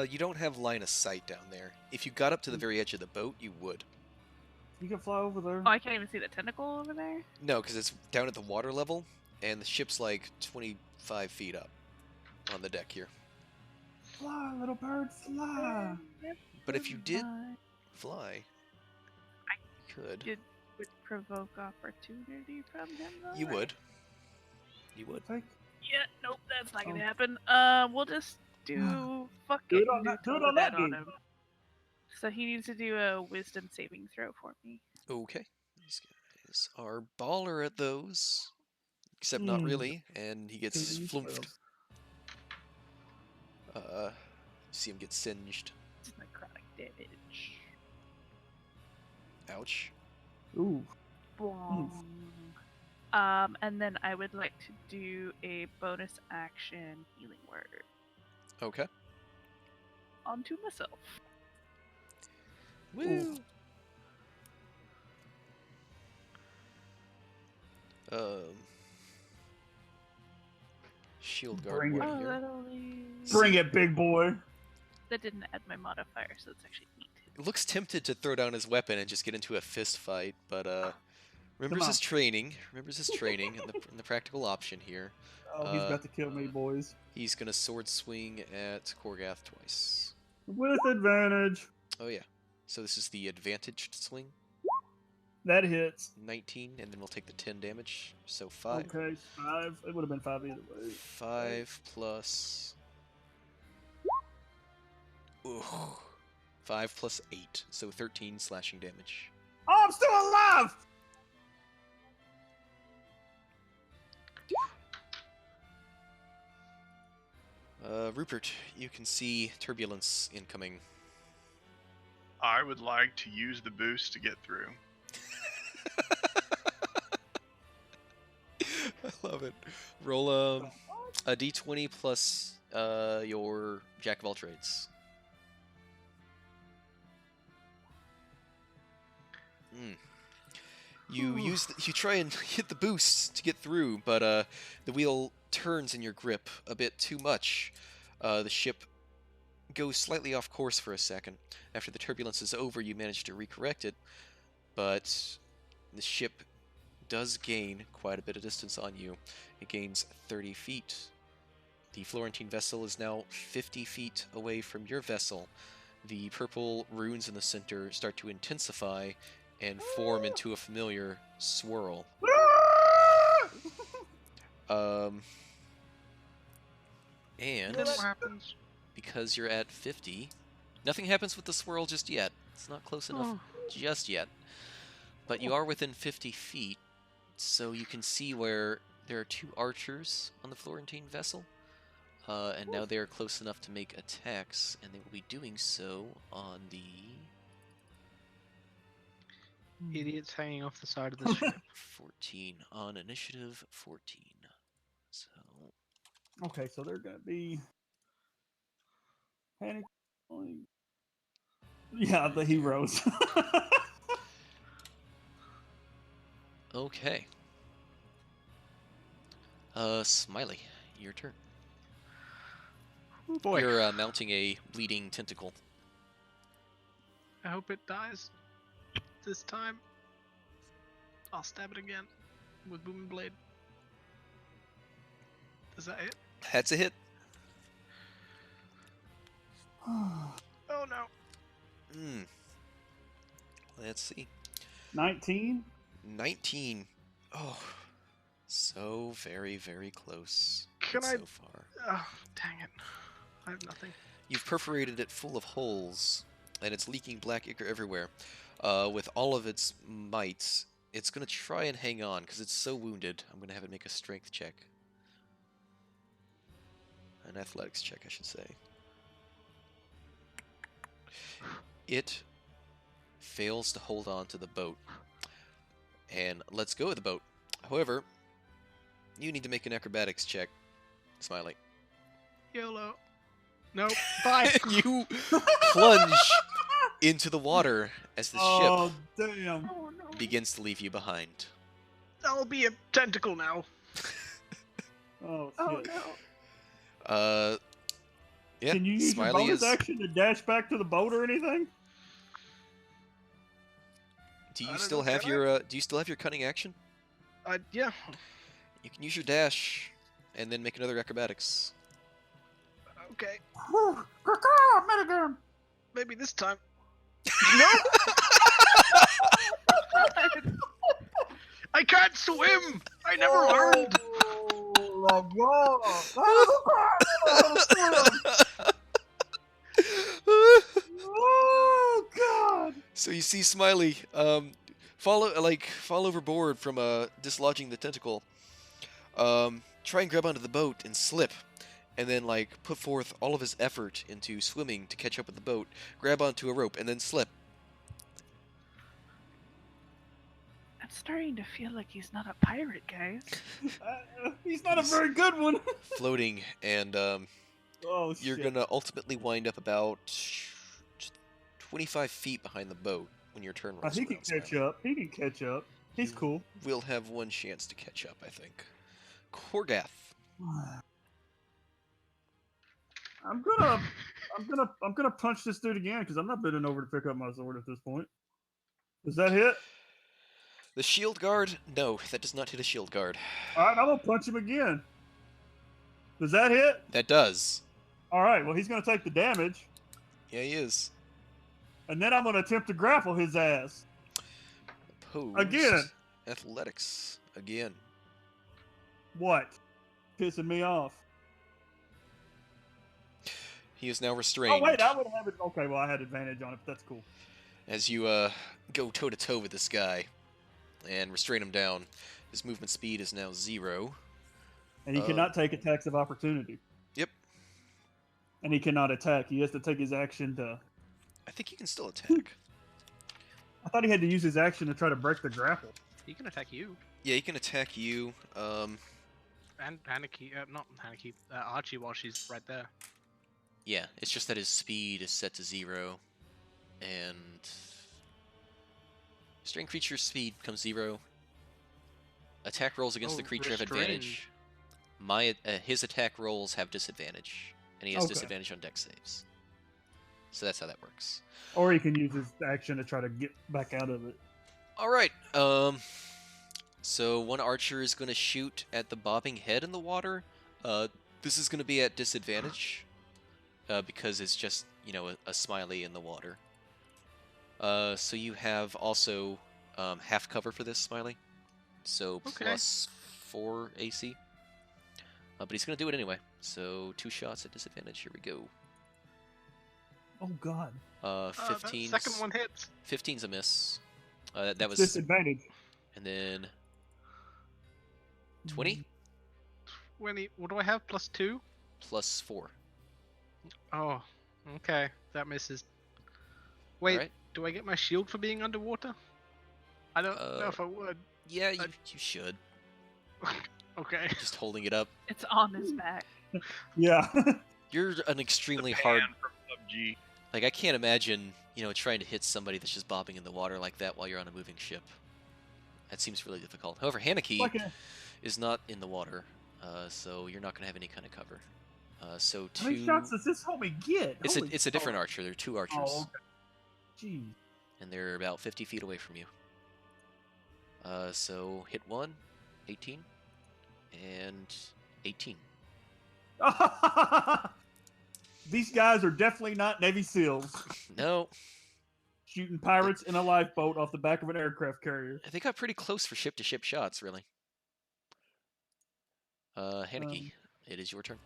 You don't have line of sight down there. If you got up to the very edge of the boat, you would. You can fly over there. Oh, I can't even see the tentacle over there? No, because it's down at the water level, and the ship's like 25 feet up on the deck here. Fly, little bird, fly. But if you did Fly. fly, you could. It would provoke opportunity from him, though, You right? would. You would. Take. Yeah, nope, that's not gonna Oh. happen. We'll just do fuck Do it it on and that- do it total on that dead on game. him. So he needs to do a wisdom saving throw for me. Okay. These guys are baller at those. Except not Hmm. really, and he gets Two flumphed. D12. See him get singed. It's necrotic damage. Ouch. Ooh. Bong. And then I would like to do a bonus action healing word Okay. onto myself. Woo! Shield guard Bring it. one Oh, here. that only... Bring it, big boy. That didn't add my modifier, so it's actually neat. Looks tempted to throw down his weapon and just get into a fist fight, but remembers on. his training. Remembers his training and the practical option here. Oh, he's about to kill me, boys. He's gonna sword swing at Korgath twice. With advantage. Oh yeah. So this is the advantaged swing. That hits. 19, and then we'll take the 10 damage. So 5. Okay, 5. It would have been 5 either way. 5 plus. Ooh. 5 plus 8, so 13 slashing damage. Oh, I'm still alive! Rupert, you can see turbulence incoming. I would like to use the boost to get through. I love it. Roll a d20 plus your Jack of all trades. You try and hit the boost to get through, but the wheel turns in your grip a bit too much. The ship goes slightly off course for a second. After the turbulence is over, you manage to recorrect it, but the ship does gain quite a bit of distance on you. It gains 30 feet. The Florentine vessel is now 50 feet away from your vessel. The purple runes in the center start to intensify and form into a familiar swirl. And Then what happens? because you're at 50, nothing happens with the swirl just yet. It's not close enough just yet. But you are within 50 feet, so you can see where there are 2 archers on the Florentine vessel. And now they are close enough to make attacks, and they will be doing so on the Idiots hanging off the side of the ship. 14, on initiative 14. So, Okay, so they're gonna be panic. Yeah, the heroes. okay. Smiley, your turn. Oh boy. You're mounting a bleeding tentacle. I hope it dies. This time, I'll stab it again with booming blade. Is that it? That's a hit. Oh no. Let's see. 19. 19. Oh, so very, very close Can I? so far. Oh, dang it. I have nothing. You've perforated it full of holes, and it's leaking black ichor everywhere. With all of its might, it's going to try and hang on, because it's so wounded. I'm going to have it make a strength check. An athletics check, I should say. It fails to hold on to the boat, and lets go of the boat. However, you need to make an acrobatics check, Smiley. YOLO. Nope. Bye. You plunge into the water as the Oh, ship damn. Oh no. begins to leave you behind. I'll be a tentacle now. Oh shit! Oh no. Yeah. Can you use Smiley your bonus is. action to dash back to the boat or anything? Do I you don't still know, have can your Do you still have your cunning action? Yeah. You can use your dash, and then make another acrobatics. Okay. Metagram. Maybe this time. No. I can't swim. I never learned. Oh my god! Oh god! So you see Smiley fall overboard from dislodging the tentacle. Try and grab onto the boat and slip, and then like put forth all of his effort into swimming to catch up with the boat. Grab onto a rope and then slip. I'm starting to feel like he's not a pirate, guys. He's not a He's- very good one. Floating, and Oh you're shit! gonna ultimately wind up about 25 feet behind the boat when your turn rolls He can around. catch Smiley. up. He can catch up. He's You cool. Will have one chance to catch up, I think. Korgath. I'm gonna punch this dude again because I'm not bending over to pick up my sword at this point. Does that hit? The shield guard? No, that does not hit a shield guard. All right, I'm gonna punch him again. Does that hit? That does. All right. Well, he's gonna take the damage, Yeah, he is. and then I'm gonna attempt to grapple his ass. Opposed. Again. Athletics. Again. What? Pissing me off. He is now restrained. Oh wait, I would have it. Okay, well I had advantage on it, but that's cool. As you go toe to toe with this guy and restrain him down. His movement speed is now 0. And he cannot take attacks of opportunity. Yep. And he cannot attack. He has to take his action to. I think he can still attack. I thought he had to use his action to try to break the grapple. He can attack you. Yeah, he can attack you. And Hanaki, not Hanaki, Archie while she's right there. Yeah, it's just that his speed is set to 0, and restrained creature's speed becomes 0. Attack rolls against the creature have advantage. His attack rolls have disadvantage, and he has disadvantage on dex saves. So that's how that works. Or he can use his action to try to get back out of it. All right. So one archer is going to shoot at the bobbing head in the water. This is going to be at disadvantage because it's just a smiley in the water. So you have also half cover for this smiley. So Okay. plus 4 AC. But he's going to do it anyway. So 2 shots at disadvantage. Here we go. Oh god. 15. That second one hits. 15's a miss. That was Disadvantage. and then 20 What do I have? Plus 2? plus 4. Oh, okay. That misses. Wait, Alright. do I get my shield for being underwater? I don't know if I would. Yeah, you should. Okay. Just holding it up. It's on his back. Yeah. You're an extremely The hard. pan from PUBG. Like I can't imagine, trying to hit somebody that's just bobbing in the water like that while you're on a moving ship. That seems really difficult. However, Hanaki Like a- is not in the water, so you're not gonna have any kind of cover. So How many 2. shots does this homie get? It's Holy a different fuck. archer. There are 2 archers, Oh, okay. Jeez. and they're about 50 feet away from you. So hit 1, 18, and 18. These guys are definitely not Navy SEALs No, shooting pirates in a lifeboat off the back of an aircraft carrier. they got pretty close for ship-to-ship shots, really. Hanaki, it is your turn.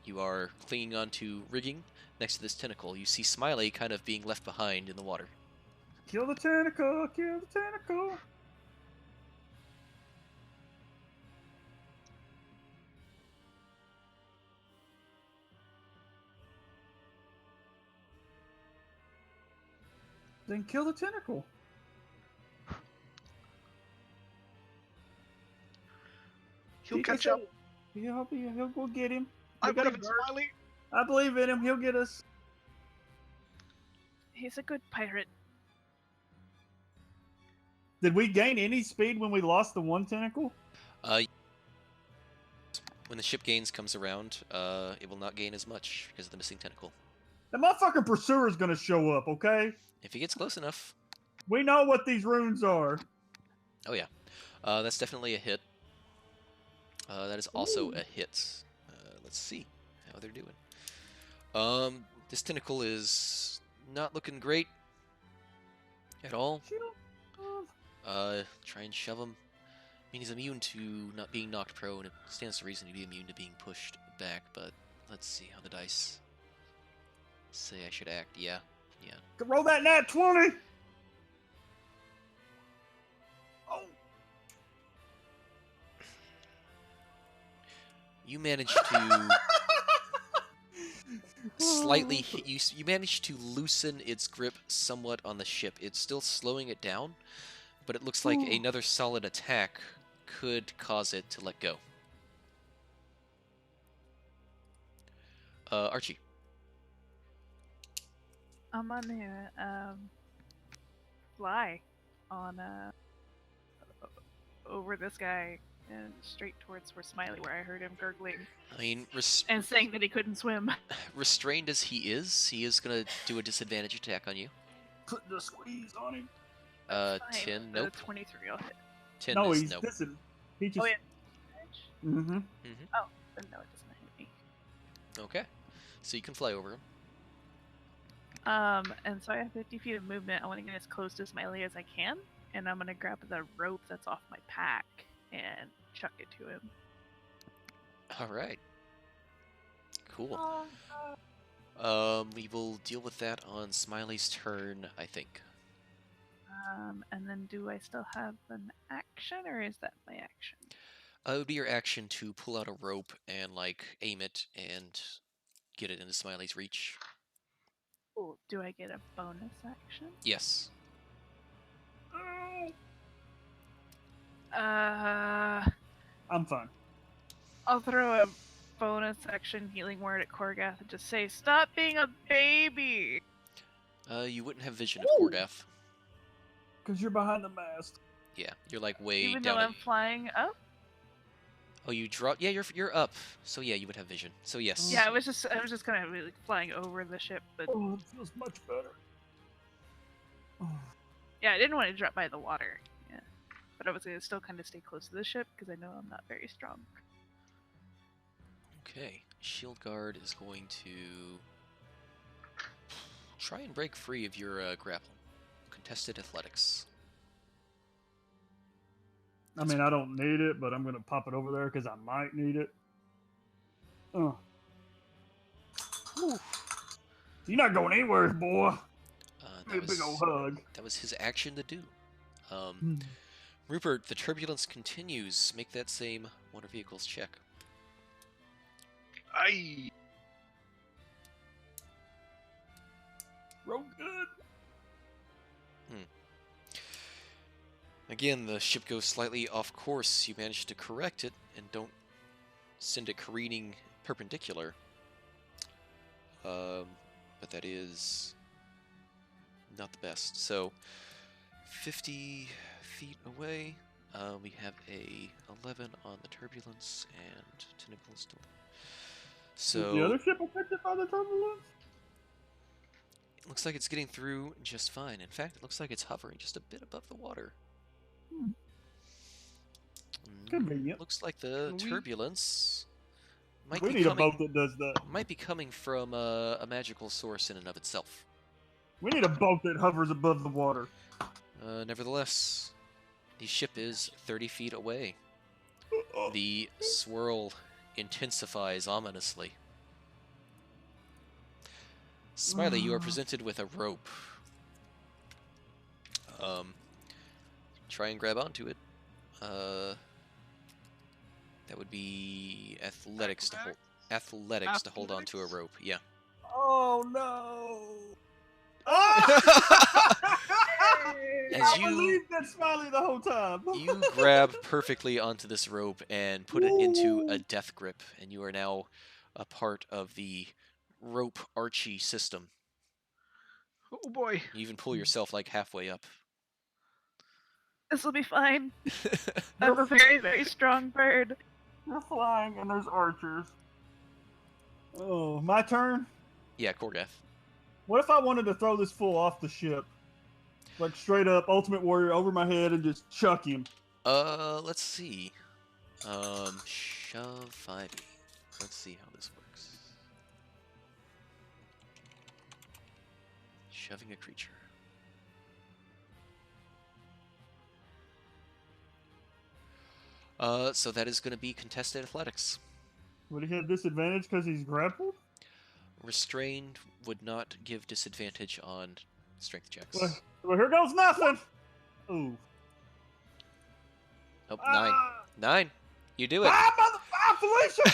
You are clinging onto rigging next to this tentacle. You see Smiley kind of being left behind in the water. Kill the tentacle! Kill the tentacle! Then kill the tentacle. He'll catch up. He'll go get him. I We got a believe in guard. Smiley. I believe in him. He'll get us. He's a good pirate. Did we gain any speed when we lost the one tentacle? When the ship gains comes around, it will not gain as much because of the missing tentacle. The motherfucking pursuer's gonna show up, okay? If he gets close enough. We know what these runes are. Oh yeah, that's definitely a hit. That is also Ooh. a hit. Let's see how they're doing. This tentacle is not looking great at all. Try and shove him. I mean, he's immune to not being knocked prone. It stands to reason he'd be immune to being pushed back, but let's see how the dice say I should act. Yeah. Roll that nat 20! Oh. You managed to slightly hit you managed to loosen its grip somewhat on the ship. It's still slowing it down, but it looks like another solid attack could cause it to let go. Archie. I'm gonna fly on over this guy and straight towards where Smiley, where I heard him gurgling I mean, and saying that he couldn't swim. restrained as he is gonna do a disadvantage attack on you. Put the squeeze on him. 10, The nope. 23 I'll hit. 10 No, is he's nope. he just. Oh yeah. Mm-hmm. Oh, then no, it doesn't hit me. Okay. So you can fly over him. And so I have 50 feet of movement. I want to get as close to Smiley as I can, and I'm gonna grab the rope that's off my pack and chuck it to him. Alright. Cool. Oh, We will deal with that on Smiley's turn, I think. And then do I still have an action, or is that my action? It would be your action to pull out a rope and, like, aim it and get it into Smiley's reach. Oh, do I get a bonus action? Yes. I'm fine. I'll throw a bonus action healing word at Korgath and just say, "Stop being a baby." You wouldn't have vision of Ooh. Korgath. Because you're behind the mast. Yeah, you're like way Even down. though I'm flying up. Oh, you drop. Yeah, you're up. So yeah, you would have vision. So yes. Yeah, I was just kind of like flying over the ship, but Oh, it feels much better. yeah, I didn't want to drop by the water. Yeah, but I was gonna still kind of stay close to the ship because I know I'm not very strong. Okay, Shield Guard is going to try and break free of your grapple. Contested athletics. I mean, I don't need it, but I'm going to pop it over there because I might need it. You're not going anywhere, boy. Give me a big old hug. That was his action to do. Rupert, the turbulence continues. Make that same motor vehicles check. Aye. Real good. Again, the ship goes slightly off course. You manage to correct it and don't send it careening perpendicular. But that is not the best. So, 50 feet away, we have a 11 on the turbulence and tentacles. So the other ship affected by the turbulence? it looks like it's getting through just fine. In fact, it looks like it's hovering just a bit above the water. Convenient. Looks like the turbulence might We be need coming, a boat that does that. might be coming from a magical source in and of itself. We need a boat that hovers above the water. Nevertheless, the ship is 30 feet away. The swirl intensifies ominously. Smiley, you are presented with a rope. Try and grab onto it. That would be athletics to hold. Athletics to hold onto a rope. Yeah. Oh no! As I you- believed that Smiley the whole time. You grab perfectly onto this rope and put it into a death grip, and you are now a part of the rope Archie system. Oh boy. You even pull yourself like halfway up. This will be fine. I'm a very, very strong bird. You're flying, and there's archers. Oh, my turn? Yeah, Korgath. What if I wanted to throw this fool off the ship? Like, straight up, Ultimate Warrior over my head and just chuck him. Let's see. Shove 5e. Let's see how this works. Shoving a creature. So that is going to be contested athletics. Would he have disadvantage because he's grappled? Restrained would not give disadvantage on strength checks. Well, here goes nothing! Ooh. Oh, 9. 9. You do it. Felicia!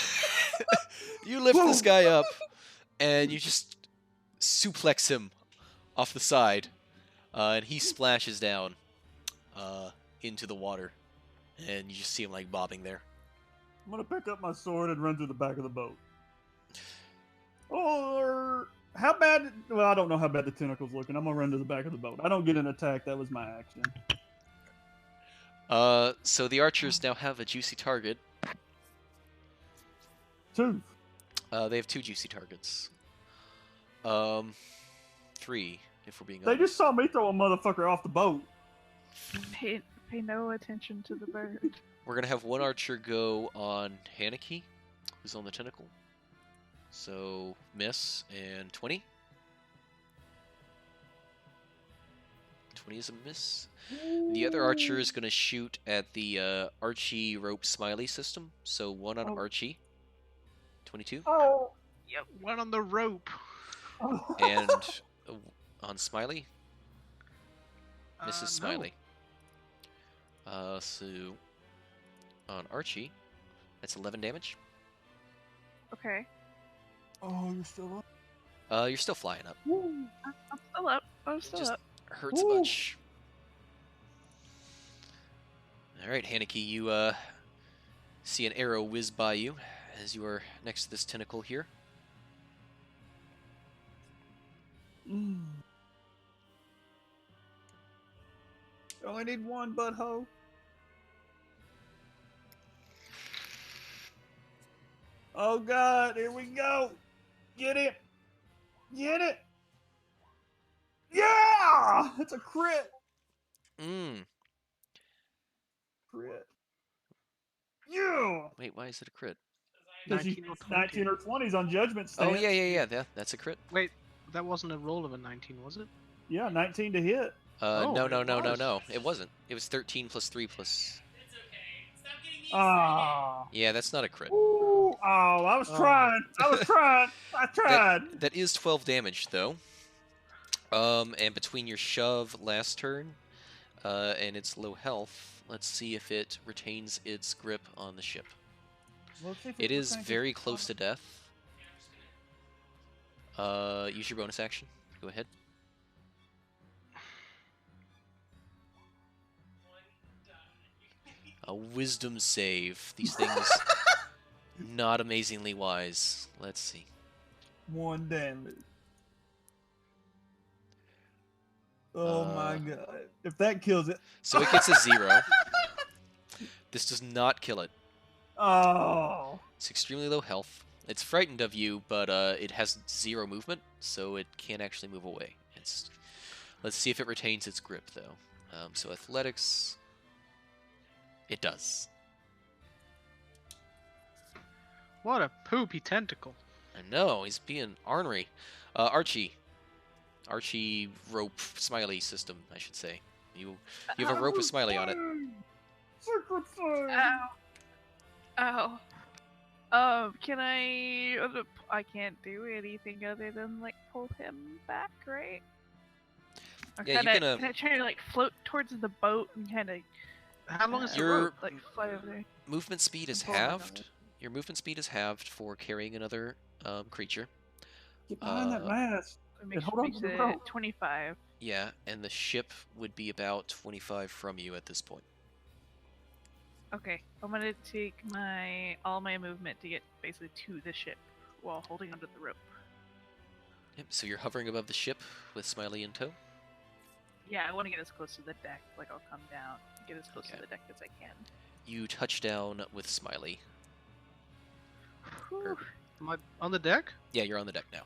You lift this guy up, and you just suplex him off the side, and he splashes down into the water, and you just see him like bobbing there. I'm gonna pick up my sword and run to the back of the boat. Or how bad? Well, I don't know how bad the tentacle's looking. I'm gonna run to the back of the boat. I don't get an attack. That was my action. So the archers now have a juicy target. 2. They have 2 juicy targets. 3, if we're being They honest. just saw me throw a motherfucker off the boat. Pay no attention to the bird. We're gonna have one archer go on Haneke, who's on the tentacle. So miss and 20. 20 is a miss. The other archer is gonna shoot at the Archie rope smiley system. So 1 on Archie. 22. Oh. Yep, one on the rope. And on Smiley. Mrs. No. Smiley. So on Archie, that's 11 damage. Okay. Oh, you're still up? You're still flying up. I'm still up. I'm still Just up. hurts a Woo. bunch. All right, Haneke, you see an arrow whiz by you as you are next to this tentacle here. Mm. I only need one butthole. Oh God, here we go. Get it. Get it. Yeah! It's a crit. Mm. Crit. Yeah! Wait, why is it a crit? 'Cause 19 or 20. 19 or 20s on Judgment Stance. Oh, yeah. That's a crit. Wait, that wasn't a roll of a 19, was it? Yeah, 19 to hit. Oh, No. it was. No. It wasn't. It was 13 plus 3 plus... Ah. Yeah, that's not a crit. Ooh. Oh, I was trying. I tried. That is 12 damage, though. And between your shove last turn and its low health, let's see if it retains its grip on the ship. Let's see if It is retains very its- close to death. Use your bonus action. Go ahead. A wisdom save. These things not amazingly wise. Let's see. 1 damage. Oh my God. If that kills it. So it gets a 0. This does not kill it. Oh. It's extremely low health. It's frightened of you, but it has 0 movement, so it can't actually move away. Let's see if it retains its grip, though. So athletics, it does. What a poopy tentacle. I know, he's being ornery. Archie rope smiley system, I should say. You have a rope with smiley on it. Secret thing. Ow. Can I can't do anything other than, like, pull him back, right? Or Yeah, you can I try to, like, float towards the boat and kind of, How long is the Your- rope? like, fly over there? Movement speed is Pull him on halved. it. Your movement speed is halved for carrying another creature. Get behind that mast. Makes hold on to the it rope. 25. Yeah, and the ship would be about 25 from you at this point. Okay, I'm gonna take all my movement to get basically to the ship while holding onto the rope. Yep, so you're hovering above the ship with Smiley in tow. Yeah, I want to get as close to the deck. Like, I'll come down, get as close Okay. to the deck as I can. You touch down with Smiley. Whew. Herbert. Am I on the deck? Yeah, you're on the deck now.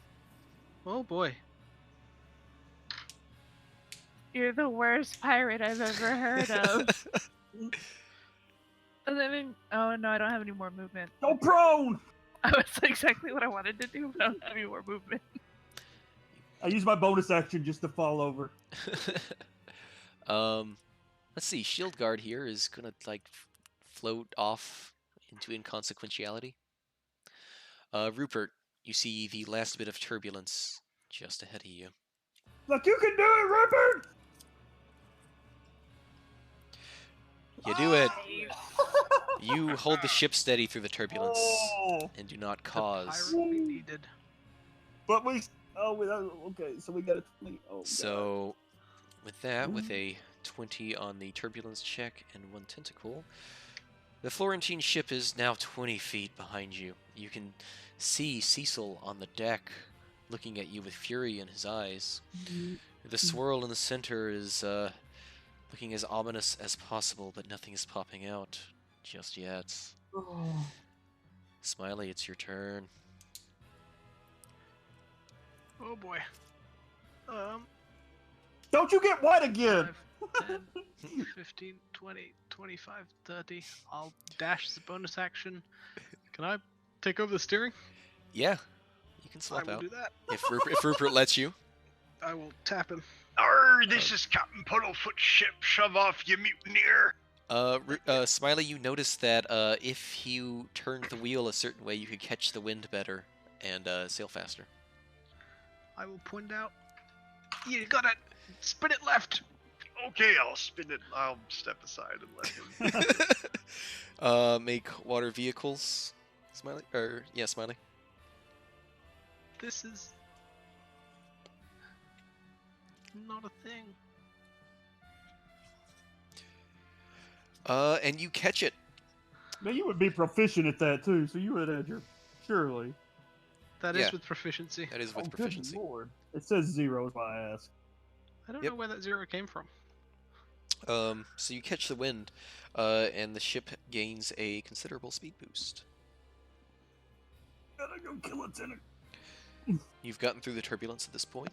Oh boy. You're the worst pirate I've ever heard of. And then, oh no, I don't have any more movement. Go prone! That's exactly what I wanted to do, but I don't have any more movement. I use my bonus action just to fall over. Let's see. Shield Guard here is gonna like float off into inconsequentiality. Rupert, you see the last bit of turbulence just ahead of you. Look, you can do it, Rupert! You do it. Nice. You hold the ship steady through the turbulence Oh, and do not The cause. pirate we needed. but we. Oh, okay. So we got a 20. Oh, God. So, with that, with a 20 on the turbulence check and 1 tentacle, the Florentine ship is now 20 feet behind you. You can see Cecil on the deck, looking at you with fury in his eyes. The swirl in the center is looking as ominous as possible, but nothing is popping out just yet. Oh. Smiley, it's your turn. Oh boy. Don't you get white again? 5, 10, 15, 20, 25, 30. I'll dash the bonus action. Can I take over the steering? Yeah, you can I swap will out do that. if Rupert lets you. I will tap him. Arr, this is Captain Puddlefoot's ship. Shove off, you mutineer. Smiley, you notice that if you turned the wheel a certain way, you could catch the wind better and sail faster. I will point out. You gotta spin it left. Okay, I'll spin it. I'll step aside and let him. Make water vehicles. Smiley, or yeah, Smiley. This is not a thing. And you catch it. Man, you would be proficient at that too, so you would have your. Surely. That Yeah. is with proficiency. That is with Oh, good proficiency. Lord. It says 0 is why I asked. I don't Yep. know where that 0 came from. So you catch the wind, and the ship gains a considerable speed boost. Gotta go kill a tenant. You've gotten through the turbulence at this point.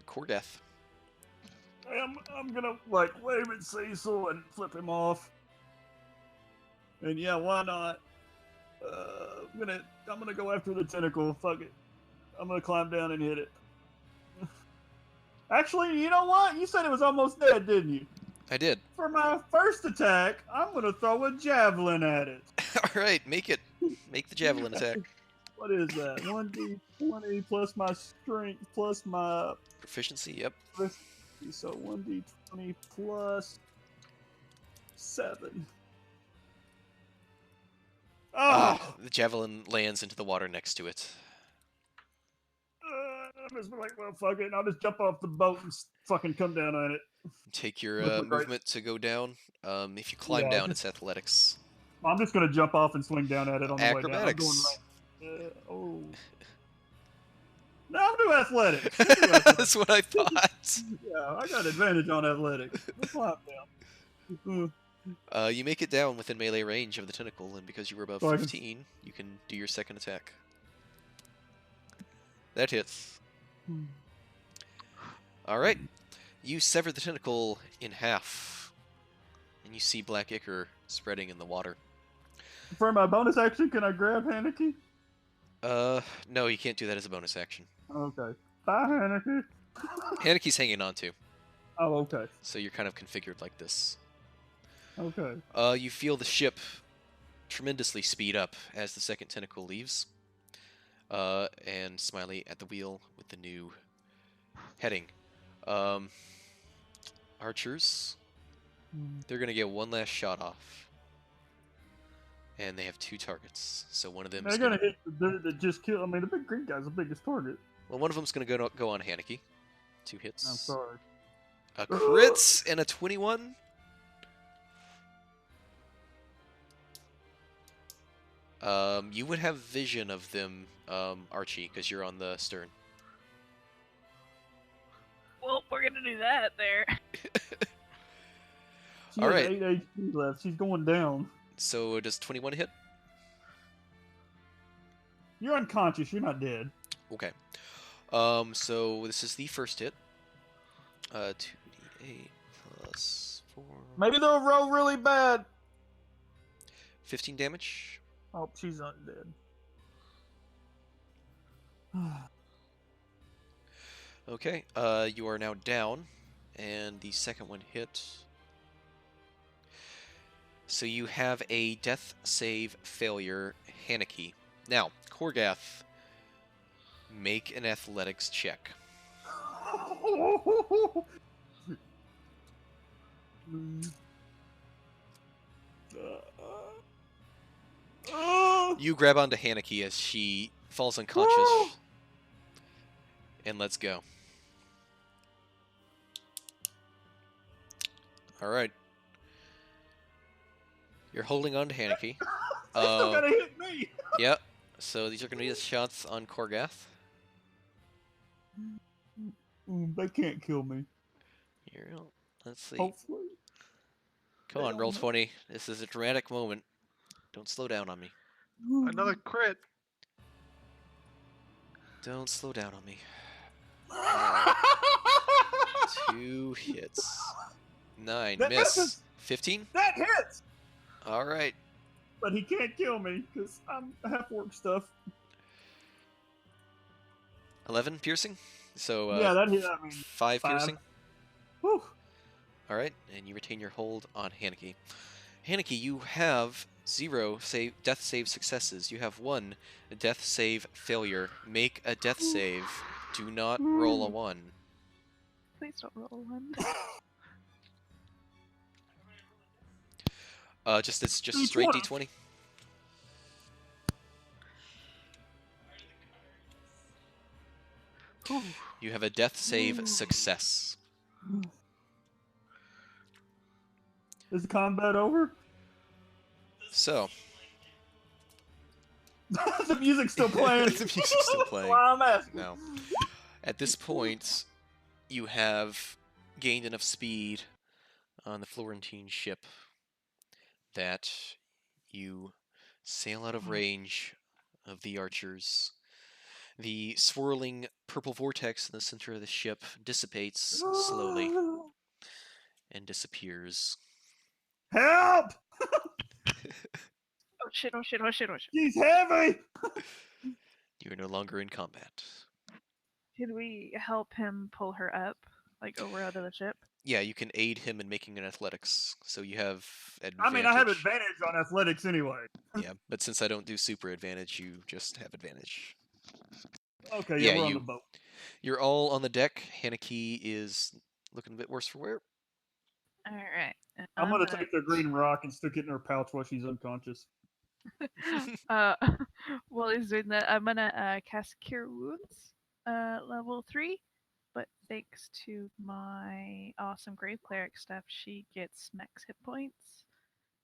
Core death. I'm gonna like wave at Cecil and flip him off. And yeah, why not? I'm gonna go after the tentacle. Fuck it. I'm gonna climb down and hit it. Actually, you know what? You said it was almost dead, didn't you? I did. For my first attack, I'm gonna throw a javelin at it. All right, make it. Make the javelin attack. What is that? 1d20 plus my strength plus my Proficiency. Yep. so 1d20 plus 7. Oh! The javelin lands into the water next to it. I'm just like, well, fuck it, and I'll just jump off the boat and fucking come down on it. Take your Look right- movement to go down. If you climb Yeah, down, it's athletics. I'm just gonna jump off and swing down at it on the way down. I'm Acrobatics. going right. Oh. No, I'll do athletics. I'll do athletics. That's what I thought. Yeah, I got advantage on athletics. Let's climb down. You make it down within melee range of the tentacle, and because you were above So I can- 15, you can do your second attack. That hits. Alright. You sever the tentacle in half, and you see black ichor spreading in the water. For my bonus action, can I grab Haneke? No, you can't do that as a bonus action. Okay. Bye, Haneke. Haneke's hanging on to, Oh, okay. so you're kind of configured like this. Okay. You feel the ship tremendously speed up as the second tentacle leaves. And Smiley at the wheel with the new heading. Archers, they're going to get one last shot off. And they have 2 targets. So one of them They're is gonna going to... hit the dude that just killed. I mean, the big green guy's the biggest target. Well, one of them's going to go on Haneke. 2 hits. I'm sorry. A crit and a 21. You would have vision of them, Archie, because you're on the stern. Well, we're gonna do that there. She All has right. 8 HP left. She's going down. So does 21 hit? You're unconscious. You're not dead. Okay. So this is the first hit. 2d8 plus 4. Maybe they'll roll really bad. 15 damage. Oh, she's not dead. Okay. You are now down, and the second one hit. So you have a death save failure, Haneke. Now, Korgath, make an athletics check. You grab onto Haneke as she falls unconscious. And let's go. Alright. You're holding on to Haneke. They still gotta hit me. Yep. So these are going to be the shots on Korgath. They can't kill me. Here, let's see. Hopefully. Come on, roll 20. This is a dramatic moment. Don't slow down on me. Another crit. Don't slow down on me. 2 hits. 9. That Miss. misses. 15? That hits. Alright. But he can't kill me because I'm half-orc stuff. 11 piercing? So, Yeah, that hit. I mean, 5 5. piercing? Whew. Alright, and you retain your hold on Haneke. Haneke, you have 0 death save successes. You have 1 death save failure. Make a death save. Do not roll a 1. Please don't roll a 1. It's just straight D20. You have a death save success. Is the combat over? So, The music's still playing. the music's still playing. Why I'm asking. No. At this point, you have gained enough speed on the Florentine ship that you sail out of range of the archers. The swirling purple vortex in the center of the ship dissipates slowly and disappears. Help! Oh shit, oh shit, oh shit, oh shit. She's heavy! You are no longer in combat. Can we help him pull her up? Like over out of the ship? Yeah, you can aid him in making an athletics, so you have advantage. I mean, I have advantage on athletics anyway. Yeah, but since I don't do super advantage, you just have advantage. Okay, Yeah, yeah, we're on you- the boat. You're all on the deck. Haneke is looking a bit worse for wear. Alright. I'm gonna take the green rock and stick it in her pouch while she's unconscious. While he's doing that, I'm gonna cast Cure Wounds, level 3. But thanks to my awesome Grave Cleric stuff, she gets max hit points.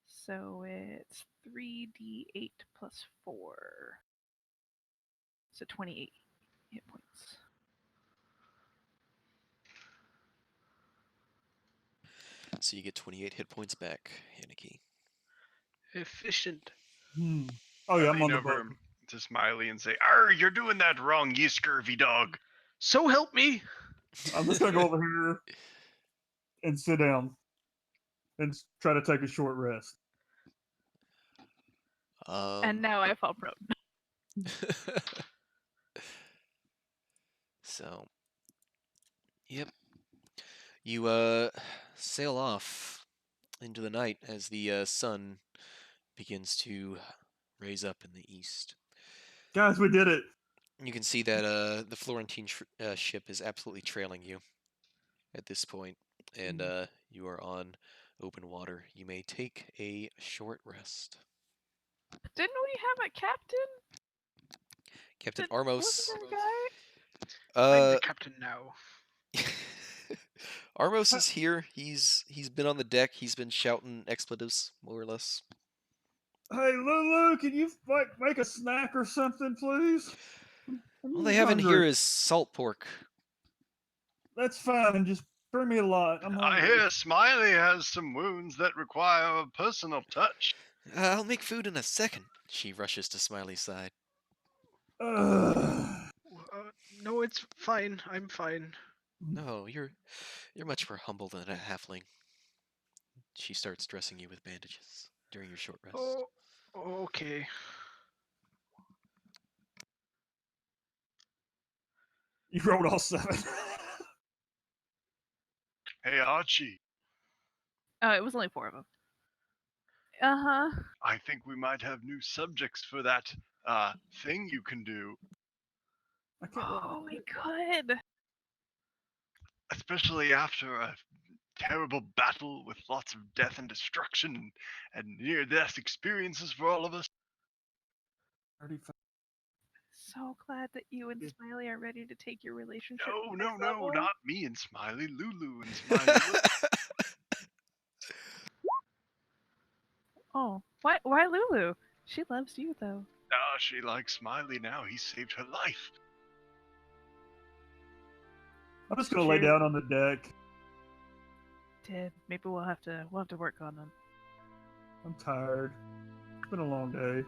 So it's 3d8 plus 4. So 28 hit points. So you get 28 hit points back, Haneke. Efficient. Oh yeah, I I'm lean on the over boat. to Smiley and say, "Arr, you're doing that wrong, you scurvy dog." So help me! I'm just gonna go over here and sit down and try to take a short rest. And now I fall prone. So, yep. You sail off into the night as the sun begins to raise up in the east. Guys, we did it. You can see that the Florentine ship is absolutely trailing you at this point, and you are on open water. You may take a short rest. Didn't we have a captain? Captain Armos. Wasn't there a guy? I'm the captain now. Armos is here. He's been on the deck. He's been shouting expletives, more or less. Hey, Lulu, can you make a snack or something, please? All they have in here is salt pork. That's fine. Just Screw me a lot. I'm I hungry. hear Smiley has some wounds that require a personal touch. I'll make food in a second. She rushes to Smiley's side. Ugh. No, it's fine. I'm fine. No, you're much more humble than a halfling. She starts dressing you with bandages during your short rest. Oh, okay. You rolled all 7. Hey, Archie, Oh, it was only 4 of them. Uh-huh. I think we might have new subjects for that thing you can do, I can't roll. Oh, we could. especially after a terrible battle with lots of death and destruction and near-death experiences for all of us. 35. So glad that you and Yeah. Smiley are ready to take your relationship No, to the no, next no, level. not me and Smiley. Lulu and Smiley. Oh, why Lulu? She loves you though. Ah, she likes Smiley now. He saved her life. I'm just gonna lay True. down on the deck. Did maybe we'll have to work on them. I'm tired. It's been a long day.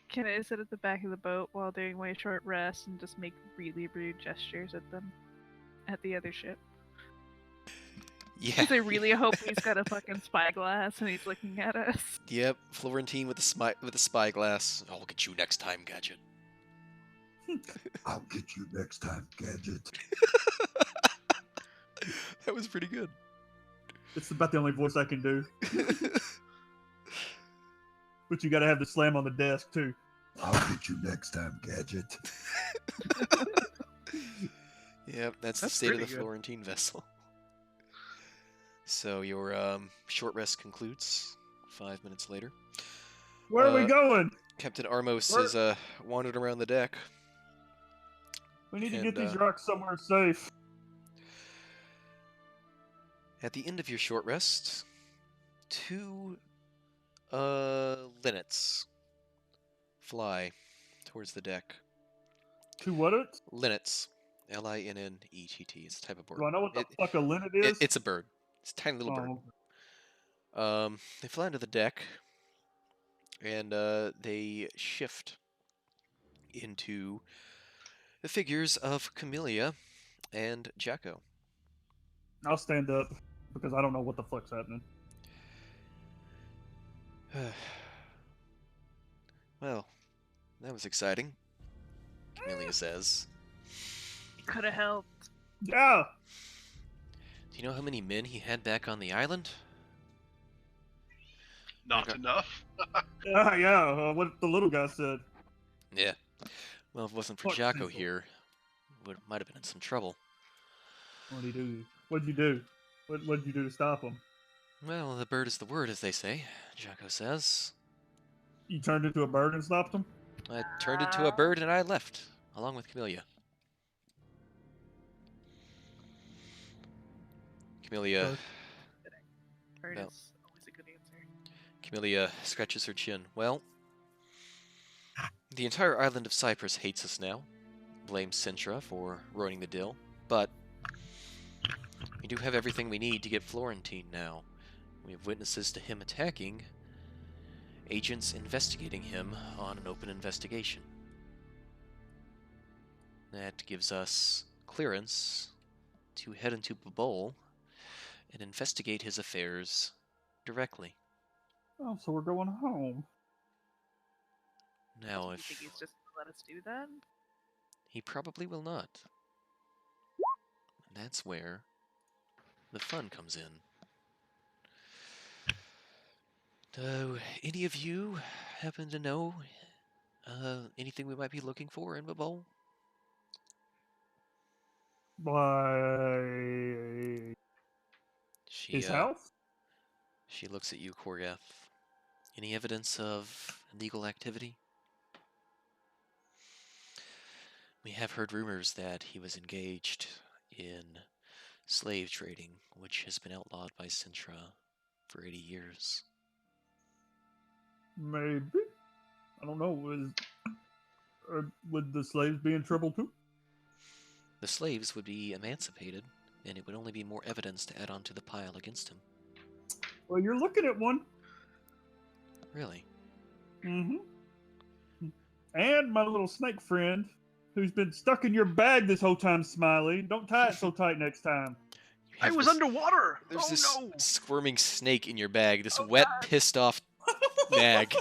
Can I sit at the back of the boat while doing my short rest and just make really rude gestures at them, at the other ship? Yeah. Because I really hope he's got a fucking spyglass and he's looking at us. Yep, Florentine with the spyglass. I'll get you next time, Gadget. I'll get you next time, Gadget. That was pretty good. It's about the only voice I can do. But you gotta have the slam on the desk too. I'll get you next time, Gadget. Yep, that's the That's state of the pretty good. Florentine vessel. So your short rest concludes 5 minutes later. Where are we going? Captain Armos Where- is wandering around the deck. We need to and, get these rocks somewhere safe. At the end of your short rest, 2 linnets fly towards the deck. 2 what it? Linnets. Linnett. It's a type of bird. Do I know what the fuck a linnet is? It's a bird. It's a tiny little bird. Oh, They fly into the deck, and they shift into the figures of Camellia and Jacko. I'll stand up because I don't know what the fuck's happening. Well, that was exciting, Camellia says. Could have helped. Yeah. Do you know how many men he had back on the island? Not Okay. enough. Yeah. What the little guy said. Yeah. Well, if it wasn't for Fuck Jacko Cecil. here, might have been in some trouble. What'd he do? What'd you do? What'd you do to stop him? Well, the bird is the word, as they say, Jacko says. You turned into a bird and stopped him? I turned into a bird and I left, along with Camellia. Camellia, Okay. Bird Well. is always a good answer. Camellia scratches her chin. Well, the entire island of Cyprus hates us now. Blames Sintra for ruining the deal, but we do have everything we need to get Florentine now. We have witnesses to him attacking, agents investigating him on an open investigation. That gives us clearance to head into Babol and investigate his affairs directly. Oh, so we're going home. Now, Do you if think he's just gonna let us do that? he probably will not. And that's where the fun comes in. Do any of you happen to know anything we might be looking for in Babol? By She, his house? She looks at you, Korgath. Any evidence of illegal activity? We have heard rumors that he was engaged in slave trading, which has been outlawed by Sintra for 80 years. Maybe. I don't know. Would the slaves be in trouble too? The slaves would be emancipated, and it would only be more evidence to add on to the pile against him. Well, you're looking at one. Really? Mm-hmm. And my little snake friend, who's been stuck in your bag this whole time, Smiley. Don't tie it so tight next time. You I have was this- underwater. There's Oh this no! squirming snake in your bag, this Oh, wet, God. pissed off nag.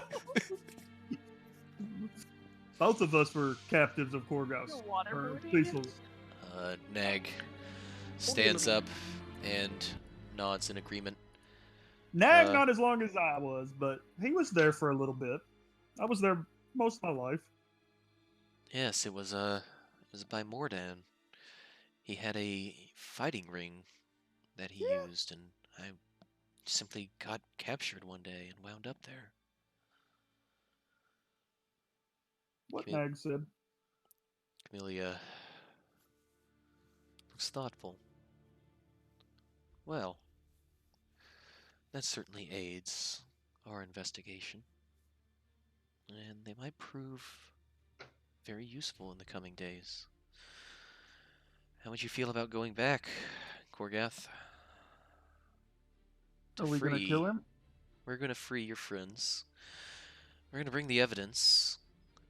Both of us were captives of Korgos. You're Or waterboarding? Cecil's. Nag stands up and nods in agreement. Nag, Uh, not as long as I was, but he was there for a little bit. I was there most of my life. Yes, it was by Mordan. He had a fighting ring that he used, and I simply got captured one day and wound up there. What Camille, Nag said. Camellia looks thoughtful. Well, that certainly aids our investigation, and they might prove very useful in the coming days. How would you feel about going back, Korgath? Are we going to kill him? We're going to free your friends. We're going to bring the evidence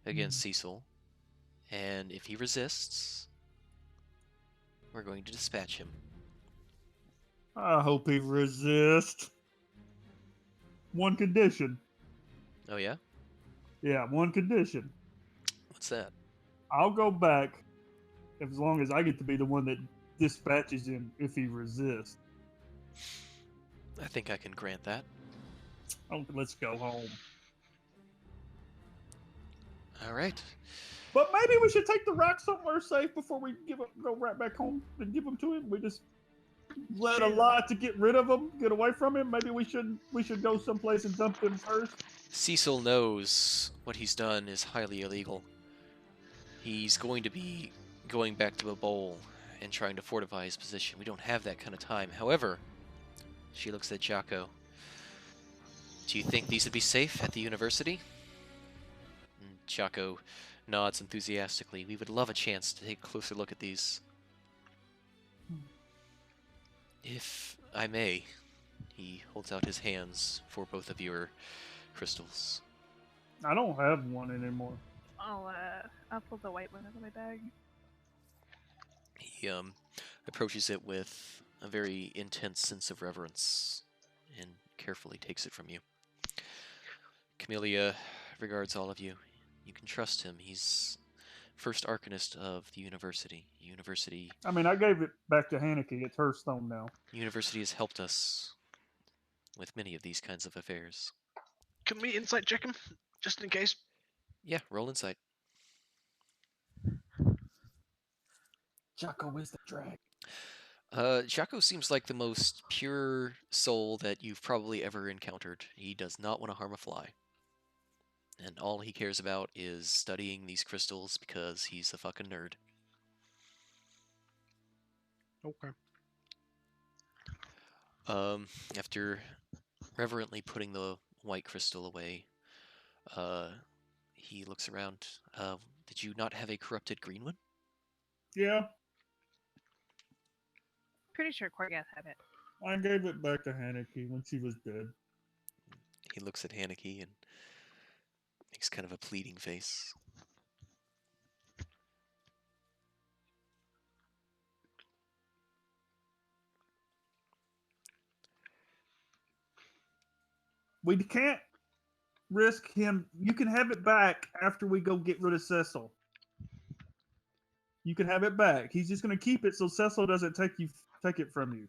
against Cecil, and if he resists, we're going to dispatch him. I hope he resists. One condition. Oh yeah? Yeah, one condition. What's that? I'll go back as long as I get to be the one that dispatches him if he resists. I think I can grant that. Oh, let's go home. All right. But maybe we should take the rock somewhere safe before we go right back home and give them to him. We just let a lot to get rid of him, get away from him. Maybe we should go someplace and dump him first. Cecil knows what he's done is highly illegal. He's going to be going back to a bowl and trying to fortify his position. We don't have that kind of time. However, she looks at Jocko. Do you think these would be safe at the university? And Jocko nods enthusiastically. We would love a chance to take a closer look at these. If I may, he holds out his hands for both of your crystals. I don't have one anymore. I'll pull the white one out of my bag. He approaches it with a very intense sense of reverence and carefully takes it from you. Camellia regards all of you. You can trust him. He's first arcanist of the university. I mean, I gave it back to Haneke. It's her stone now. University has helped us with many of these kinds of affairs. Can we insight check him, just in case? Yeah, roll insight. Jocko is the drag. Jocko seems like the most pure soul that you've probably ever encountered. He does not want to harm a fly. And all he cares about is studying these crystals because he's a fucking nerd. Okay. After reverently putting the white crystal away, he looks around. Did you not have a corrupted green one? Yeah, Pretty sure Korgath had it. I gave it back to Haneke when she was dead. He looks at Haneke and makes kind of a pleading face. We can't risk him. You can have it back after we go get rid of Cecil. You can have it back. He's just going to keep it so Cecil doesn't take it from you.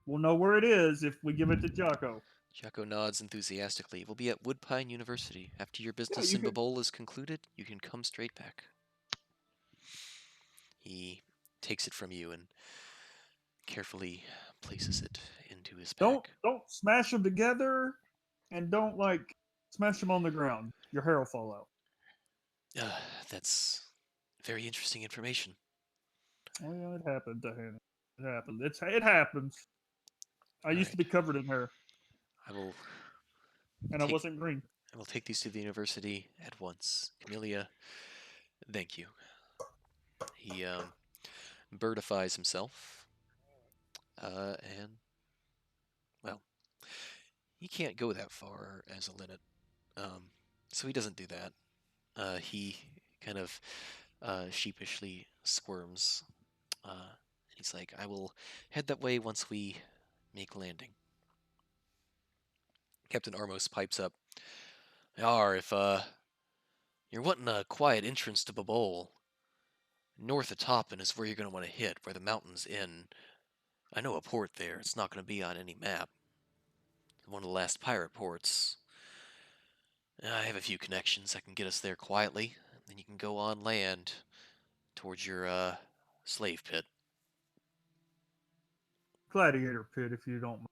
We'll know where it is if we give it to Jocko. Jocko nods enthusiastically. We'll be at Woodpine University. After your business you in can- Babol is concluded, you can come straight back. He takes it from you and carefully places it into his bag. Don't smash them together, and don't smash them on the ground. Your hair will fall out. That's very interesting information. Oh yeah, it happened to him. It happened. It happens. I used to be covered in hair, I will and I wasn't green. I will take these to the university at once. Camellia, thank you. He birdifies himself. And, well, he can't go that far as a linnet. So he doesn't do that. He kind of sheepishly squirms. He's like, I will head that way once we make landing. Captain Armos pipes up. Yar, if you're wanting a quiet entrance to Babol, north of Toppin is where you're going to want to hit, where the mountains end. I know a port there. It's not going to be on any map. One of the last pirate ports. I have a few connections that can get us there quietly. Then you can go on land towards your slave pit. Gladiator pit, if you don't mind.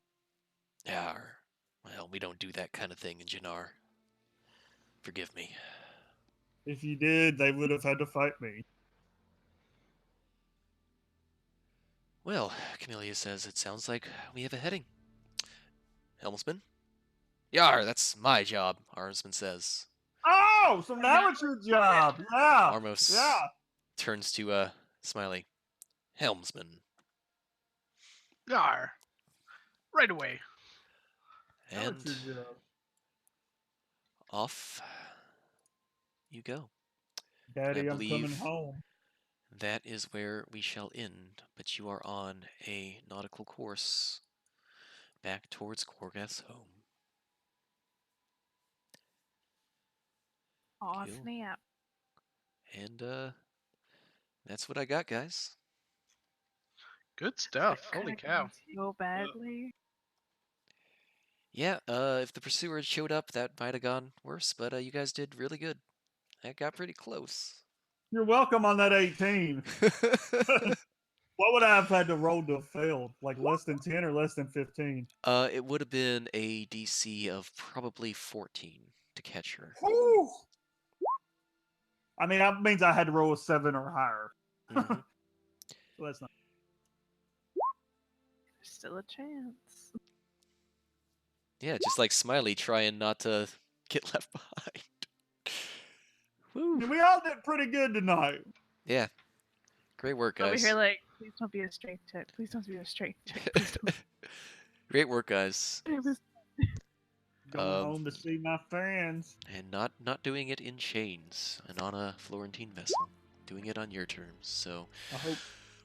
Yar. Well, we don't do that kind of thing in Jannar. Forgive me. If you did, they would have had to fight me. Well, Camellia says it sounds like we have a heading. Helmsman? Yar, that's my job, Armsman says. Oh, so now it's your job. Yeah. Armos Yeah. turns to Smiley. Helmsman. Yar. Right away. Now And it's your job. off you go. Daddy, I I'm coming believe home. that is where we shall end, but you are on a nautical course back towards Korgath's home. Aw, Cool. snap. And that's what I got, guys. Good stuff. That Holy could've cow. gone so badly. Yeah, if the pursuer had showed up, that might have gone worse, but you guys did really good. That got pretty close. You're welcome on that 18. What would I have had to roll to have failed? Like less than 10 or less than 15? It would have been a DC of probably 14 to catch her. Whew. I mean, that means I had to roll a 7 or higher. Mhm. So that's not. There's still a chance. Yeah, just like Smiley trying not to get left behind. Woo. We all did pretty good tonight. Yeah. Great work, Over guys. here, like, please don't be a strength check. Please don't be a strength check. Please don't. Great work, guys. It was Going home to see my fans. And not doing it in chains and on a Florentine vessel. Doing it on your terms. So I hope.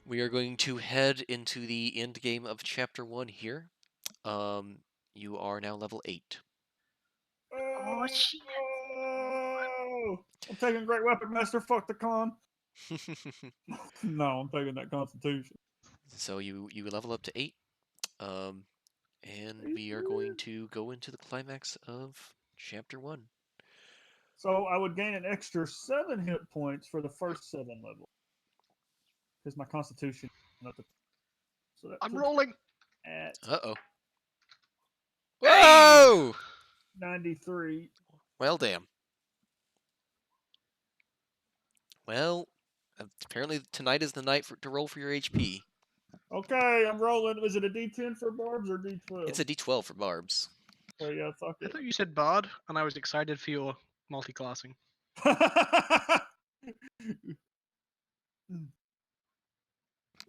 we are going to head into the end game of chapter 1 here. You are now level 8. Oh, shit. Oh, I'm taking Great Weapon Master. Fuck the con. No, I'm taking that Constitution. So you level up to 8. And we are going to go into the climax of chapter 1. So I would gain an extra 7 hit points for the first 7 levels. Because my Constitution. So that I'm puts rolling. at Uh-oh. Hey! Whoa! 93. Well, damn. Well, apparently tonight is the night to roll for your HP. Okay, I'm rolling. Was it a D10 for Barbs or D12? It's a D12 for Barbs. Oh yeah, fuck I it. thought you said Bard, and I was excited for your multi-classing.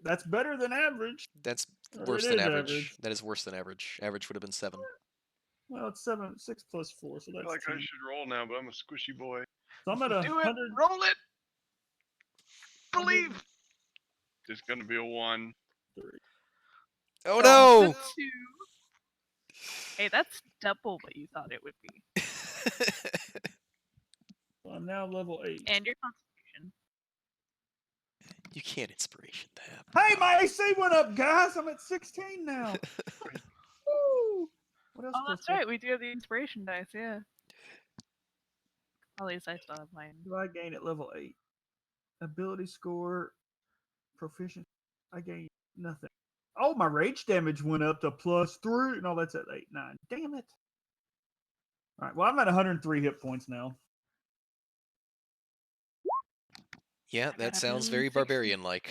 That's better than average. That's Or worse it than is average. That is worse than average. Average would have been 7. Well, it's 6 plus 4, so I that's feel like 10. I should roll now, but I'm a squishy boy. So I'm at Do it. 100. Roll it. Believe. It's gonna be a 1. Oh the no! 2. Hey, that's double what you thought it would be. So I'm now level 8. And your Constitution. You can't inspiration that. Hey, my AC went up, guys. I'm at 16 now. Woo! What else? Oh, that's right. We do have the inspiration dice, yeah. At least I still have mine. Do I gain at level 8? Ability score, proficient. I gain nothing. Oh, my rage damage went up to +3. No, that's at 8, 9. Damn it. All right. Well, I'm at 103 hit points now. Yeah, I that got sounds 160. very barbarian-like.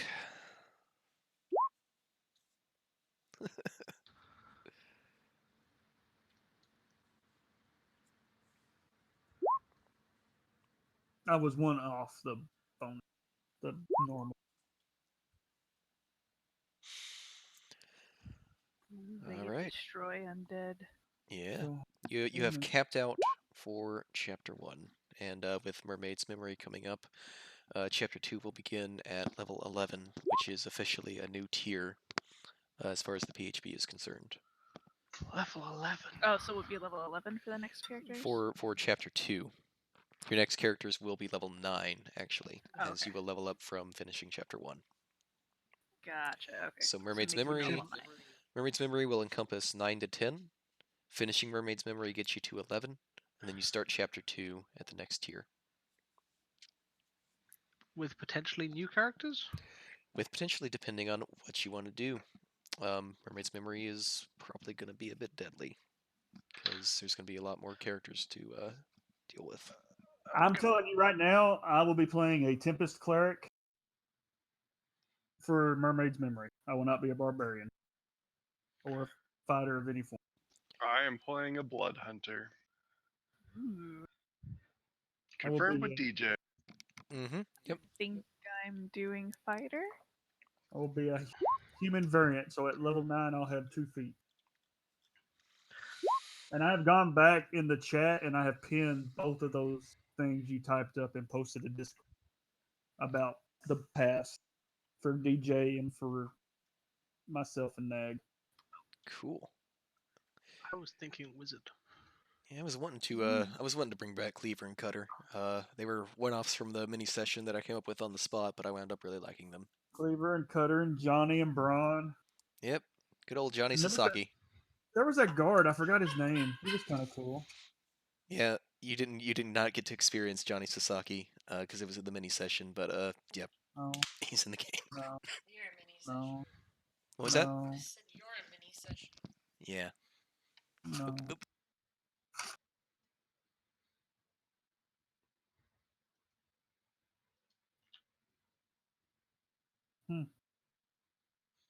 I was 1 off the bonus, the normal. They All can right. destroy undead. Yeah. So, You have Mhm. capped out for Chapter 1. And with Mermaid's Memory coming up, Chapter 2 will begin at level 11, which is officially a new tier as far as the PHB is concerned. Level 11. Oh, so it would be level 11 for the next characters? For Chapter 2. Your next characters will be level 9, actually, Oh, as okay. you will level up from finishing Chapter 1. Gotcha. Okay. So Mermaid's make them Memory, level 9. Mermaid's Memory will encompass 9 to 10. Finishing Mermaid's Memory gets you to 11, and then you start Chapter 2 at the next tier. With potentially new characters? With potentially, depending on what you want to do. Mermaid's Memory is probably going to be a bit deadly, because there's going to be a lot more characters to deal with. I'm telling you right now, I will be playing a Tempest Cleric for Mermaid's Memory. I will not be a barbarian or a fighter of any form. I am playing a blood hunter. Ooh. I will Confirmed be with DJ. Mm-hmm. Yep. Think I'm doing fighter? I will be a human variant. So at level 9, I'll have 2 feet. And I have gone back in the chat and I have pinned both of those things you typed up and posted a Discord about the past for DJ and for myself and Nag. Cool. I was thinking wizard. Yeah, I was wanting to bring back Cleaver and Cutter. They were one-offs from the mini session that I came up with on the spot, but I wound up really liking them. Cleaver and Cutter and Johnny and Braun. Yep. Good old Johnny And Sasaki. there was that guard. I forgot his name. He was kind of cool. Yeah, you did not get to experience Johnny Sasaki because it was in the mini session, but yep, No, he's in the game. no, You're a mini session. no, What was that? no, I said you're a mini session. Yeah. no. Oop.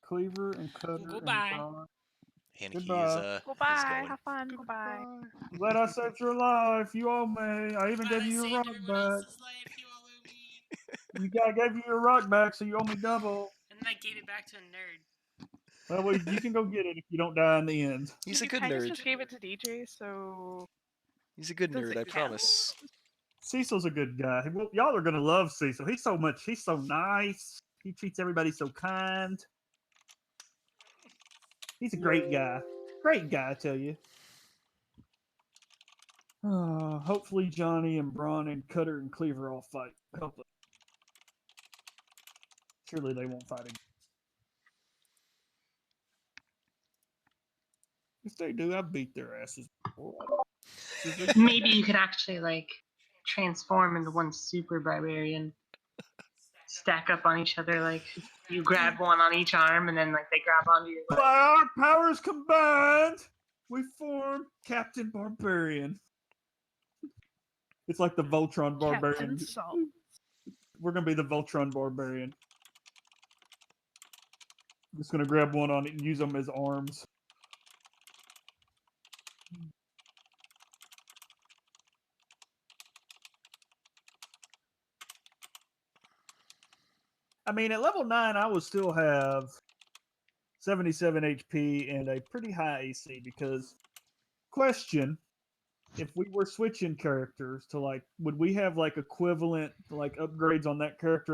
Cleaver and Cutter Goodbye. and Braun. Haneke Goodbye. is Goodbye. going. Have fun. Goodbye. Glad I saved your life. You owe me. I even Glad gave I you your saved rock everyone back. else's life. You all owe me. I gave you your rock back, so you owe me double. And then I gave it back to a nerd. Well, you can go get it if you don't die in the end. He's a You good kind of nerd. just gave it to DJ, so He's a good does nerd, it I count? promise. Cecil's a good guy. Well, y'all are gonna love Cecil. He's so nice. He treats everybody so kind. He's a great guy. Great guy, I tell you. Hopefully Johnny and Braun and Cutter and Cleaver all fight. Hopefully. Surely they won't fight again. If they do, I beat their asses before. Maybe you could actually like transform into one super barbarian, stack up on each other. Like you grab one on each arm, and then like they grab onto your By leg. our powers combined, we form Captain Barbarian. It's like the Voltron Barbarian. Captain Salt. We're gonna be the Voltron Barbarian. I'm just gonna grab one on it and use them as arms. I mean, at level 9, I would still have 77 HP and a pretty high AC because, question, if we were switching characters to like, would we have like equivalent like upgrades on that character